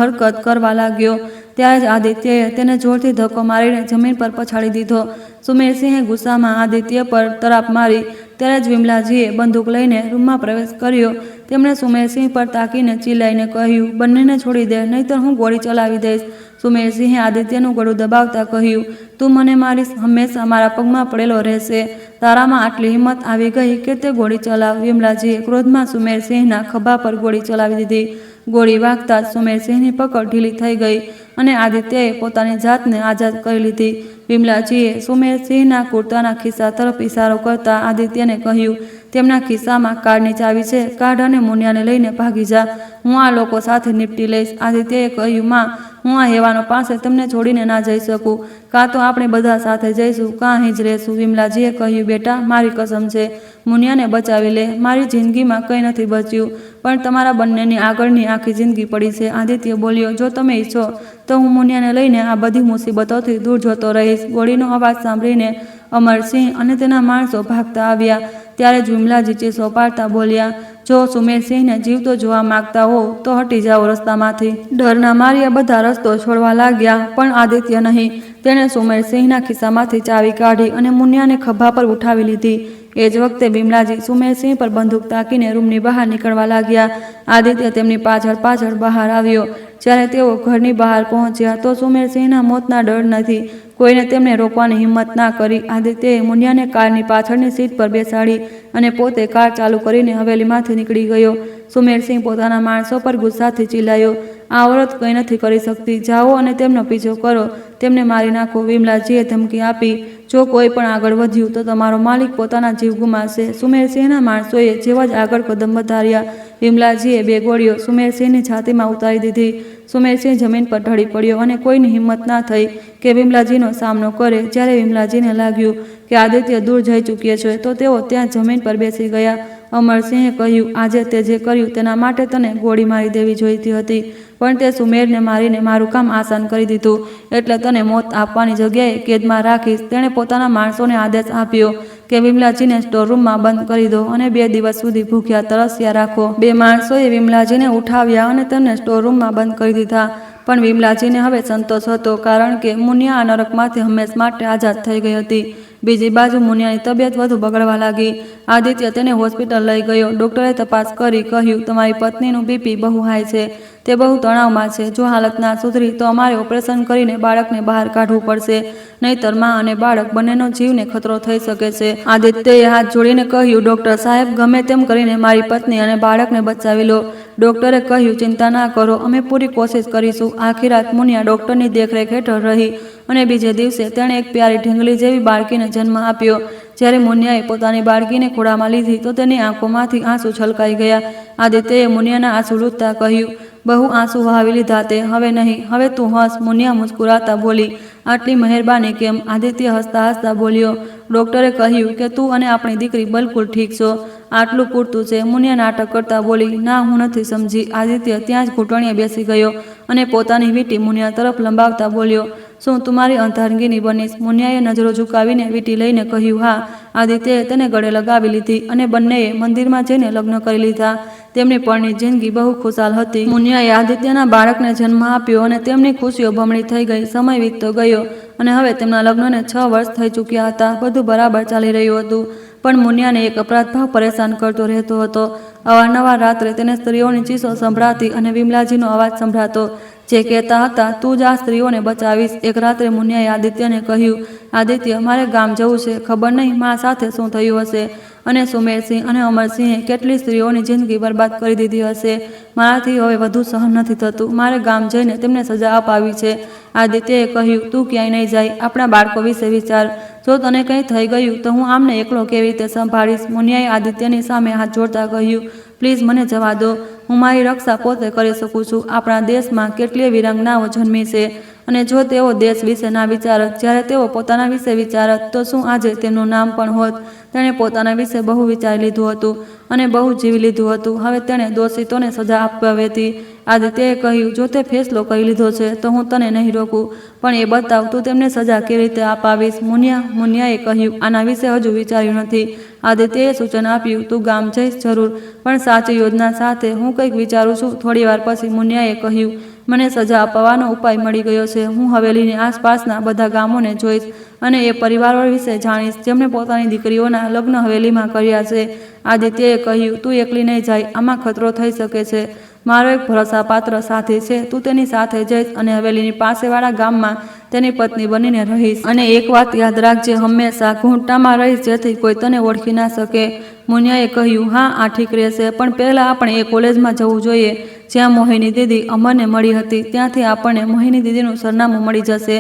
હરકત કરવા લાગ્યો. ત્યારે જ આદિત્યએ તેને જોરથી ધક્કો મારીને જમીન પર પછાડી દીધો. સુમેરસિંહે ગુસ્સામાં આદિત્ય પર તરાપ મારી. ત્યારે જ વિમલાજીએ બંદૂક લઈને રૂમમાં પ્રવેશ કર્યો. તેમણે સુમેરસિંહ પર તાકીને ચિલ્લાઈને કહ્યું, બંનેને છોડી દે, નહીંતર હું ગોળી ચલાવી દઈશ. સુમેરસિંહે આદિત્યનું ગળું દબાવતા કહ્યું, તું મને મારીશ, હંમેશા મારા પગમાં પડેલો રહેશે. તારામાં આટલી હિંમત આવી ગઈ કે તે ગોળી ચલાવ. વિમલાજીએ ક્રોધમાં સુમેરસિંહના ખભા પર ગોળી ચલાવી દીધી. ગોળી વાગતા જ સુમેરસિંહની પકડ ઢીલી થઈ ગઈ અને આદિત્યએ પોતાની જાતને આઝાદ કરી લીધી. વિમલાજીએ સુમેરસિંહના કુર્તાના ખિસ્સા તરફ ઇશારો કરતા આદિત્યને કહ્યું, તેમના ખિસ્સામાં કારની ચાવી છે, કાઢ અને મુનિયાને લઈને ભાગી જા. હું આ લોકો સાથે નિપટી લઈશ. આદિત્યએ કહ્યું, માં, હું આ હેવાનો પાસે તમને છોડીને ના જઈ શકું. કાં તો આપણે બધા સાથે જઈશું, કાં અહીં જ રહેશું. વિમલાજીએ કહ્યું, બેટા, મારી કસમ છે, મુનિયાને બચાવી લે. મારી જિંદગીમાં કંઈ નથી બચ્યું, પણ તમારા બંનેની આગળની આખી જિંદગી પડી છે. આદિત્ય બોલ્યો, જો તમે ઈચ્છો તો હું મુનિયાને લઈને આ બધી મુસીબતોથી દૂર જતો રહીશ. ગોળીનો અવાજ સાંભળીને અમરસિંહ અને તેના માણસો ભાગતા આવ્યા. ત્યારે જ વિમલાજી ચીસો પાડતા બોલ્યા, જો સુમેરસિંહને જીવતો જોવા માંગતા હો તો હટી જાઓ રસ્તામાંથી. ડરના માર્યા બધા રસ્તો છોડવા લાગ્યા, પણ આદિત્ય નહીં. તેણે સુમેરસિંહના ખિસ્સામાંથી ચાવી કાઢી અને મુનિયાને ખભા પર ઉઠાવી લીધી. એ જ વખતે વિમલાજી સુમેરસિંહ પર બંદૂક તાકીને રૂમની બહાર નીકળવા લાગ્યા. આદિત્ય તેમની પાછળ પાછળ બહાર આવ્યો. જ્યારે તેઓ ઘરની બહાર પહોંચ્યા તો સુમેરસિંહના મોતના ડર નથી. કોઈને તેમને રોકવાની હિંમત ના કરી. આદિત્યએ મુનિયાને કારની પાછળની સીટ પર બેસાડી અને પોતે કાર ચાલુ કરીને હવેલીમાંથી નીકળી ગયો. સુમેરસિંહ પોતાના માણસો પર ગુસ્સાથી ચિલ્લાયો, આ औरत કંઈ નથી કરી શકતી. જાઓ અને તેમનો પીછો કરો, તેમને મારી નાખો. વિમલાજીએ ધમકી આપી, જો કોઈ પણ આગળ વધ્યું તો તમારો માલિક પોતાના જીવ ગુમાવશે. સુમેરસિંહના માણસોએ જેવા જ આગળ કદમ વધાર્યા, વિમલાજીએ બે ગોળીઓ સુમેરસિંહની છાતીમાં ઉતારી દીધી. સુમેરસિંહ જમીન પર ઢળી પડ્યો અને કોઈની હિંમત ના થઈ કે વિમલાજીનો સામનો કરે. જ્યારે વિમલાજીને લાગ્યું કે આદિત્ય દૂર જઈ ચૂક્યો છે તો તેઓ ત્યાં જમીન પર બેસી ગયા. અમરસિંહે કહ્યું, આજે તે જે કર્યું તેના માટે તને ગોળી મારી દેવી જોઈતી હતી, પણ તે સુમેરને મારીને મારું કામ આસાન કરી દીધું, એટલે તને મોત આપવાની જગ્યાએ કેદમાં રાખીશ. તેણે પોતાના માણસોને આદેશ આપ્યો કે વિમલાજીને સ્ટોરરૂમમાં બંધ કરી દો અને 2 દિવસ સુધી ભૂખ્યા તરસ્યા રાખો. 2 માણસોએ વિમલાજીને ઉઠાવ્યા અને તેમને સ્ટોરરૂમમાં બંધ કરી દીધા. પણ વિમલાજીને હવે સંતોષ હતો, કારણ કે મુનિયા આ નરકમાંથી હંમેશ માટે આઝાદ થઈ ગઈ હતી. બીજી બાજુ મુનિયાની તબિયત વધુ બગડવા લાગી. આદિત્ય તેને હોસ્પિટલ લઈ ગયો. ડોક્ટરે તપાસ કરી કહ્યું, તમારી પત્નીનું બીપી બહુ હાઈ છે, તે બહુ તણાવમાં છે. જો હાલત ના સુધરી તો અમારે ઓપરેશન કરીને બાળકને બહાર કાઢવું પડશે, નહીંતર માં અને બાળક બંનેનો જીવને ખતરો થઈ શકે છે. આદિત્યએ હાથ જોડીને કહ્યું, ડોક્ટર સાહેબ, ગમે તેમ કરીને મારી પત્ની અને બાળકને બચાવી લો. ડોક્ટરે કહ્યું, ચિંતા ના કરો, અમે પૂરી કોશિશ કરીશું. આખી રાત મુનિયા ડોક્ટરની દેખરેખ હેઠળ રહી અને બીજે દિવસે તેણે એક પ્યારી ઢીંગલી જેવી બાળકીને જન્મ આપ્યો. જ્યારે મુનિયાએ પોતાની બાળકીને ખોળામાં લીધી તો તેની આંખોમાંથી આંસુ છલકાઈ ગયા. આદિત્યએ મુનિયાના આંસુ લૂંટતા કહ્યું, બહુ આંસુ વહાવી લીધા તે, હવે નહીં, હવે તું હસ. મુનિયા મુસ્કુરાતા બોલી, આટલી મહેરબાની કેમ? આદિત્ય હસતા હસતા બોલ્યો, ડોક્ટરે કહ્યું કે તું અને આપણી દીકરી બિલકુલ ઠીક છો, આટલું પૂરતું છે. મુનિયા નાટક કરતા બોલી, ના, હું નથી સમજી. આદિત્ય ત્યાં જ ઘૂંટણીએ બેસી ગયો અને પોતાની વીંટી મુનિયા તરફ લંબાવતા બોલ્યો, શું તું મારી અર્ધાંગીની બનીશ? મુનિયાએ નજરો ઝુકાવીને વીંટી લઈને કહ્યું, હા. આદિત્યએ તેને ગળે લગાવી લીધી અને બંનેએ મંદિરમાં જઈને લગ્ન કરી લીધા. તેમની પરણી જિંદગી બહુ ખુશાલ હતી. મુનિયાએ આદિત્યના બાળકને જન્મ આપ્યો અને તેમની ખુશીઓ બમણી થઈ ગઈ. સમય વીતતો ગયો અને હવે તેમના લગ્નને 6 વર્ષ થઈ ચૂક્યા હતા. બધું બરાબર ચાલી રહ્યું હતું, પણ મુનિયાને એક અપરાધ ભાવ પરેશાન કરતો રહેતો હતો. અવારનવાર રાત્રે તેને સ્ત્રીઓની ચીસો સંભળાતી અને વિમલાજીનો અવાજ સંભળાતો, જે કહેતા હતા, તું જ આ સ્ત્રીઓને બચાવીશ. એક રાત્રે મુનિયાએ આદિત્યને કહ્યું, આદિત્ય, મારે ગામ જવું છે. ખબર નહીં મા સાથે શું થયું હશે, અને સુમેરસિંહ અને અમરસિંહે કેટલી સ્ત્રીઓની જિંદગી બરબાદ કરી દીધી હશે. મારાથી હવે વધુ સહન નથી થતું. મારે ગામ જઈને તેમને સજા અપાવી છે. આદિત્યએ કહ્યું, તું ક્યાંય નહીં જાય. આપણા બાળકો વિશે વિચાર. જો તને કંઈ થઈ ગયું તો હું આમને એકલો કેવી રીતે સંભાળીશ? મુનિયાએ આદિત્યની સામે હાથ જોડતા કહ્યું, પ્લીઝ મને જવા દો. હું મારી રક્ષા પોતે કરી શકું છું. આપણા દેશમાં કેટલીય વીરાંગનાઓ જન્મી છે અને જો તેઓ દેશ વિશે ના વિચારત, જ્યારે તેઓ પોતાના વિશે વિચારત, તો શું આજે તેમનું નામ પણ હોત? તેણે પોતાના વિશે બહુ વિચારી લીધું હતું અને બહુ જીવી લીધું હતું. હવે તેણે દોષિતોને સજા આપવી હતી. આદિત્યએ કહ્યું, જો તે ફેસલો કરી લીધો છે તો હું તને નહીં રોકું, પણ એ બતાવ તું તેમને સજા કેવી રીતે અપાવીશ. મુનિયાએ કહ્યું, આના વિશે હજુ વિચાર્યું નથી. આદિત્યએ સૂચન આપ્યું, તું ગામ જઈશ જરૂર, પણ સાચી યોજના સાથે. હું કંઈક વિચારું છું. થોડી વાર પછી મુનિયાએ કહ્યું, મને સજા અપાવવાનો ઉપાય મળી ગયો છે. હું હવેલીની આસપાસના બધા ગામોને જોઈશ અને એ પરિવારો વિશે જાણીશ જેમણે પોતાની દીકરીઓના લગ્ન હવેલીમાં કર્યા છે. આદિત્યએ કહ્યું, તું એકલી નહીં જાય, આમાં ખતરો થઈ શકે છે. મારો એક ભરોસાપાત્ર સાથી છે, તું તેની સાથે જઈશ અને હવેલીની પાસેવાળા ગામમાં તેની પત્ની બનીને રહીશ. અને એક વાત યાદ રાખજે, હંમેશા ઘૂંટણમાં રહીશ જેથી કોઈ તને ઓળખી ના શકે. મુનિયાએ કહ્યું, હા આ ઠીક રહેશે, પણ પહેલાં આપણે એ કોલેજમાં જવું જોઈએ જ્યાં મોહિની દીદી અમરને મળી હતી. ત્યાંથી આપણને મોહિની દીદીનું સરનામું મળી જશે.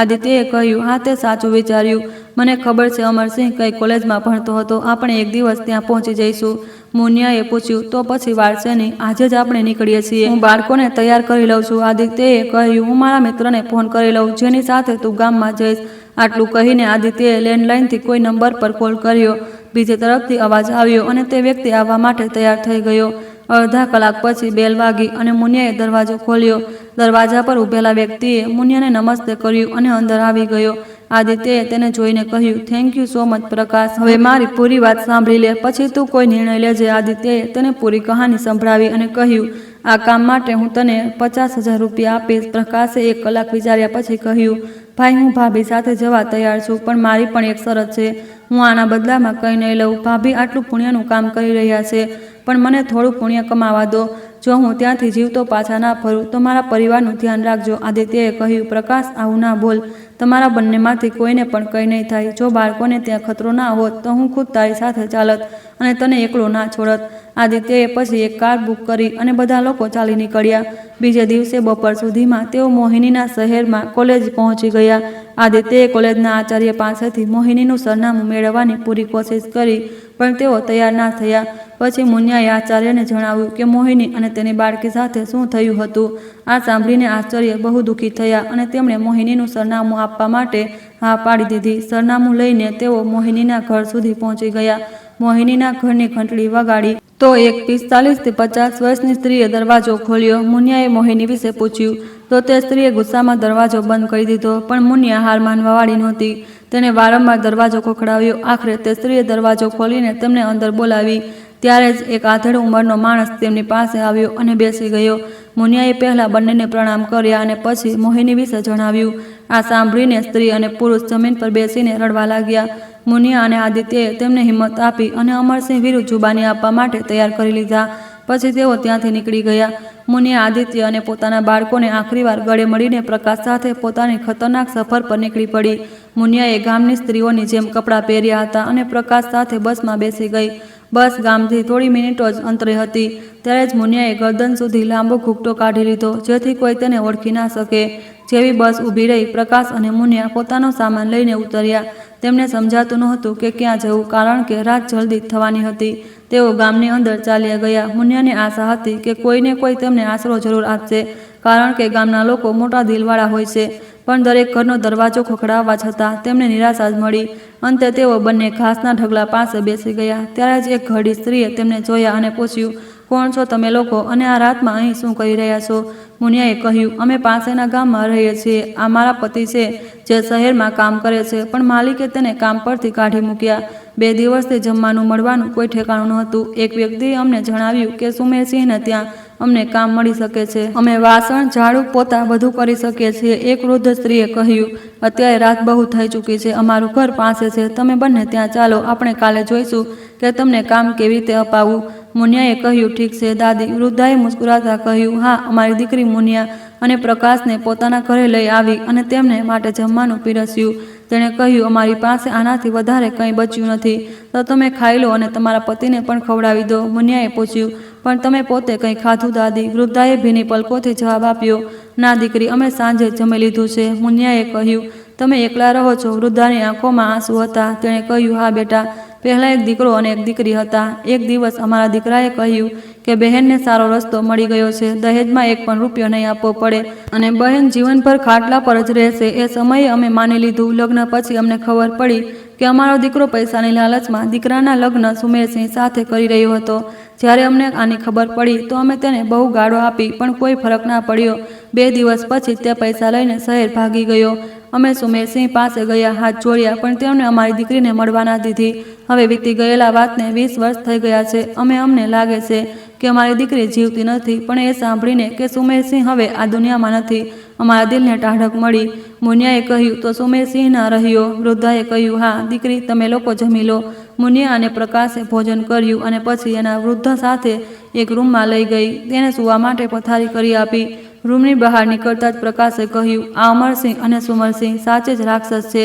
આદિત્યએ કહ્યું, હા તે સાચું વિચાર્યું. મને ખબર છે અમરસિંહ કઈ કોલેજમાં ભણતો હતો. આપણે એક દિવસ ત્યાં પહોંચી જઈશું. મુનિયાએ પૂછ્યું, તો પછી વાર છે નહીં, આજે જ આપણે નીકળીએ છીએ. હું બાળકોને તૈયાર કરી લઉં છું. આદિત્યએ કહ્યું, હું મારા મિત્રને ફોન કરી લઉં જેની સાથે તું ગામમાં જઈશ. આટલું કહીને આદિત્યએ લેન્ડલાઇનથી કોઈ નંબર પર કોલ કર્યો. બીજી તરફથી અવાજ આવ્યો અને તે વ્યક્તિ આવવા માટે તૈયાર થઈ ગયો. અડધા કલાક પછી બેલ વાગી અને મુનિયાએ દરવાજો ખોલ્યો. દરવાજા પર ઊભેલા વ્યક્તિએ મુનિયાને નમસ્તે કર્યું અને અંદર આવી ગયો. આદિત્યએ તેને જોઈને કહ્યું, થેન્ક યુ સો મચ પ્રકાશ. હવે મારી પૂરી વાત સાંભળી લે, પછી તું કોઈ નિર્ણય લેજે. આદિત્યએ તેને પૂરી કહાની સંભળાવી અને કહ્યું, આ કામ માટે હું તને 50,000 રૂપિયા આપીશ. પ્રકાશે 1 કલાક વિચાર્યા પછી કહ્યું, ભાઈ હું ભાભી સાથે જવા તૈયાર છું, પણ મારી પણ એક શરત છે. હું આના બદલામાં કંઈ નહીં લઉં. ભાભી આટલું પુણ્યનું કામ કરી રહ્યા છે, પણ મને થોડું પુણ્ય કમાવા દો. જો હું ત્યાંથી જીવતો પાછા ના ફરું તો મારા પરિવારનું ધ્યાન રાખજો. આદિત્યએ કહ્યું, પ્રકાશ આવું ના બોલ, તમારા બંનેમાંથી કોઈને પણ કંઈ નહીં થાય. જો બાળકોને ત્યાં ખતરો ના હોત તો હું ખુદ તારી સાથે ચાલત અને તને એકલો ના છોડત. આદિત્યએ પછી એક કાર બુક કરી અને બધા લોકો ચાલી નીકળ્યા. બીજે દિવસે બપોર સુધીમાં તેઓ મોહિનીના શહેરમાં કોલેજ પહોંચી ગયા. આદિત્યએ કોલેજના આચાર્ય પાસેથી મોહિનીનું સરનામું મેળવવાની પૂરી કોશિશ કરી, પણ તેઓ તૈયાર ના થયા. પછી મુનિયાએ આચાર્યને જણાવ્યું કે મોહિની અને તેની બાળકી સાથે શું થયું હતું. આ સાંભળીને આચાર્ય બહુ દુઃખી થયા અને તેમણે મોહિનીનું સરનામું આપવા માટે હા પાડી દીધી. સરનામું લઈને તેઓ મોહિનીના ઘર સુધી પહોંચી ગયા. મોહિનીના ઘરની ઘંટડી વગાડી તો એક 45 થી 50 વર્ષની સ્ત્રીએ દરવાજો ખોલ્યો. મુનિયાએ મોહિની વિશે પૂછ્યું તો તે સ્ત્રીએ ગુસ્સામાં દરવાજો બંધ કરી દીધો, પણ મુનિયા હાર માનવાવાળી નહોતી. તેને વારંવાર દરવાજો ખખડાવ્યો. આખરે તે સ્ત્રીએ દરવાજો ખોલીને તેમને અંદર બોલાવી. ત્યારે જ એક આધેડ ઉંમરનો માણસ તેમની પાસે આવ્યો અને બેસી ગયો. મુનિયાએ પહેલા બંનેને પ્રણામ કર્યા અને પછી મોહિની વિશે જણાવ્યું. આ સાંભળીને સ્ત્રી અને પુરુષ જમીન પર બેસીને રડવા લાગ્યા. મુનિયા અને આદિત્યએ તેમને હિંમત આપી અને અમરસિંહ વિરુદ્ધ જુબાની આપવા માટે તૈયાર કરી લીધા. પછી તેઓ ત્યાંથી નીકળી ગયા. મુનિયા આદિત્ય અને પોતાના બાળકોને આખરી વાર ગળે મળીને પ્રકાશ સાથે પોતાની ખતરનાક સફર પર નીકળી પડી. મુનિયાએ ગામની સ્ત્રીઓની જેમ કપડાં પહેર્યા હતા અને પ્રકાશ સાથે બસમાં બેસી ગઈ. બસ ગામથી થોડી મિનિટો જ અંતરે હતી. ત્યારે જ મુનિયાએ ગરદન સુધી લાંબો ઘૂંટો કાઢી લીધો જેથી કોઈ તેને ઓળખી ના શકે. જેવી બસ ઊભી રહી, પ્રકાશ અને મુનિયા પોતાનો સામાન લઈને ઉતર્યા. તેમને સમજાતું નહોતું કે ક્યાં જવું, કારણ કે રાત જલ્દી થવાની હતી. તેઓ ગામની અંદર ચાલ્યા ગયા. મુનિયાને આશા હતી કે કોઈને કોઈ તેમને આશરો જરૂર આપશે, કારણ કે ગામના લોકો મોટા દિલવાળા હોય છે. પણ દરેક ઘરનો દરવાજો ખખડાવવા છતાં તેમને નિરાશા જ મળી. અંતે તેઓ બંને ઘાસના ઢગલા પાસે બેસી ગયા. ત્યારે જ એક ઘરડી સ્ત્રીએ તેમને જોયા અને પૂછ્યું, કોણ છો તમે લોકો અને આ રાતમાં અહીં શું કરી રહ્યા છો? મુનિયાએ કહ્યું, અમે પાસેના ગામમાં રહીએ છીએ. આ મારા પતિ છે જે શહેરમાં કામ કરે છે, પણ માલિકે તેને કામ પરથી કાઢી મૂક્યા. 2 દિવસથી જમવાનું મળવાનું કોઈ ઠેકાણું નહોતું. એક વ્યક્તિએ અમને જણાવ્યું કે સુમેરસિંહને ત્યાં અમને કામ મળી શકે છે. અમે વાસણ, ઝાડુ, પોતા બધું કરી શકીએ છીએ. એક વૃદ્ધ સ્ત્રીએ કહ્યું, અત્યારે રાત બહુ થઈ ચૂકી છે. અમારું ઘર પાસે છે. તમે બંને ત્યાં ચાલો. આપણે કાલે જોઈશું કે તમને કામ કેવી રીતે અપાવું. મુનિયાએ કહ્યું, ઠીક છે દાદી. વૃદ્ધાએ મુસ્કુરાતા કહ્યું, હા, અમારી દીકરી મુનિયા અને પ્રકાશને પોતાના ઘરે લઈ આવી અને તેમને માટે જમવાનું પીરસ્યું. તેણે કહ્યું, અમારી પાસે આનાથી વધારે કંઈ બચ્યું નથી, તો તમે ખાઈ લો અને તમારા પતિને પણ ખવડાવી દો. મુનિયાએ પૂછ્યું, પણ તમે પોતે કંઈ ખાધું દાદી? વૃદ્ધાએ ભીની પલકોથી જવાબ આપ્યો, ના દીકરી, અમે સાંજે જમી લીધું છે. મુનિયાએ કહ્યું, તમે એકલા રહો છો? વૃદ્ધાની આંખોમાં આંસુ હતા. તેણે કહ્યું, હા બેટા, પહેલાં એક દીકરો અને એક દીકરી હતા. એક દિવસ અમારા દીકરાએ કહ્યું કે બહેનને સારો રસ્તો મળી ગયો છે, દહેજમાં એક પણ રૂપિયો નહીં આપવો પડે અને બહેન જીવનભર ખાટલા પર જ રહેશે. એ સમયે અમે માની લીધું. લગ્ન પછી અમને ખબર પડી કે અમારો દીકરો પૈસાની લાલચમાં દીકરાના લગ્ન સુમેરસિંહ સાથે કરી રહ્યો હતો. જ્યારે અમને આની ખબર પડી તો અમે તેને બહુ ગાળો આપી, પણ કોઈ ફરક ના પડ્યો. 2 દિવસ પછી તે પૈસા લઈને શહેર ભાગી ગયો. અમે સુમેરસિંહ પાસે ગયા, હાથ જોડ્યા, પણ તેમણે અમારી દીકરીને મળવા ના દીધી. હવે વીતી ગયેલા વાતને 20 વર્ષ થઈ ગયા છે. અમને લાગે છે કે અમારી દીકરી જીવતી નથી, પણ એ સાંભળીને કે સુમેરસિંહ હવે આ દુનિયામાં નથી, અમારા દિલને ટાઢક મળી. મુનિયાએ કહ્યું, તો સુમેરસિંહ ના રહ્યો? વૃદ્ધાએ કહ્યું, હા દીકરી, તમે લોકો જમી લો. મુનિયા અને પ્રકાશે ભોજન કર્યું અને પછી એના વૃદ્ધ સાથે એક રૂમમાં લઈ ગઈ. તેને સૂવા માટે પથારી કરી આપી. રૂમની બહાર નીકળતા જ પ્રકાશે કહ્યું, આ અમરસિંહ અને સુમરસિંહ સાચે જ રાક્ષસ છે.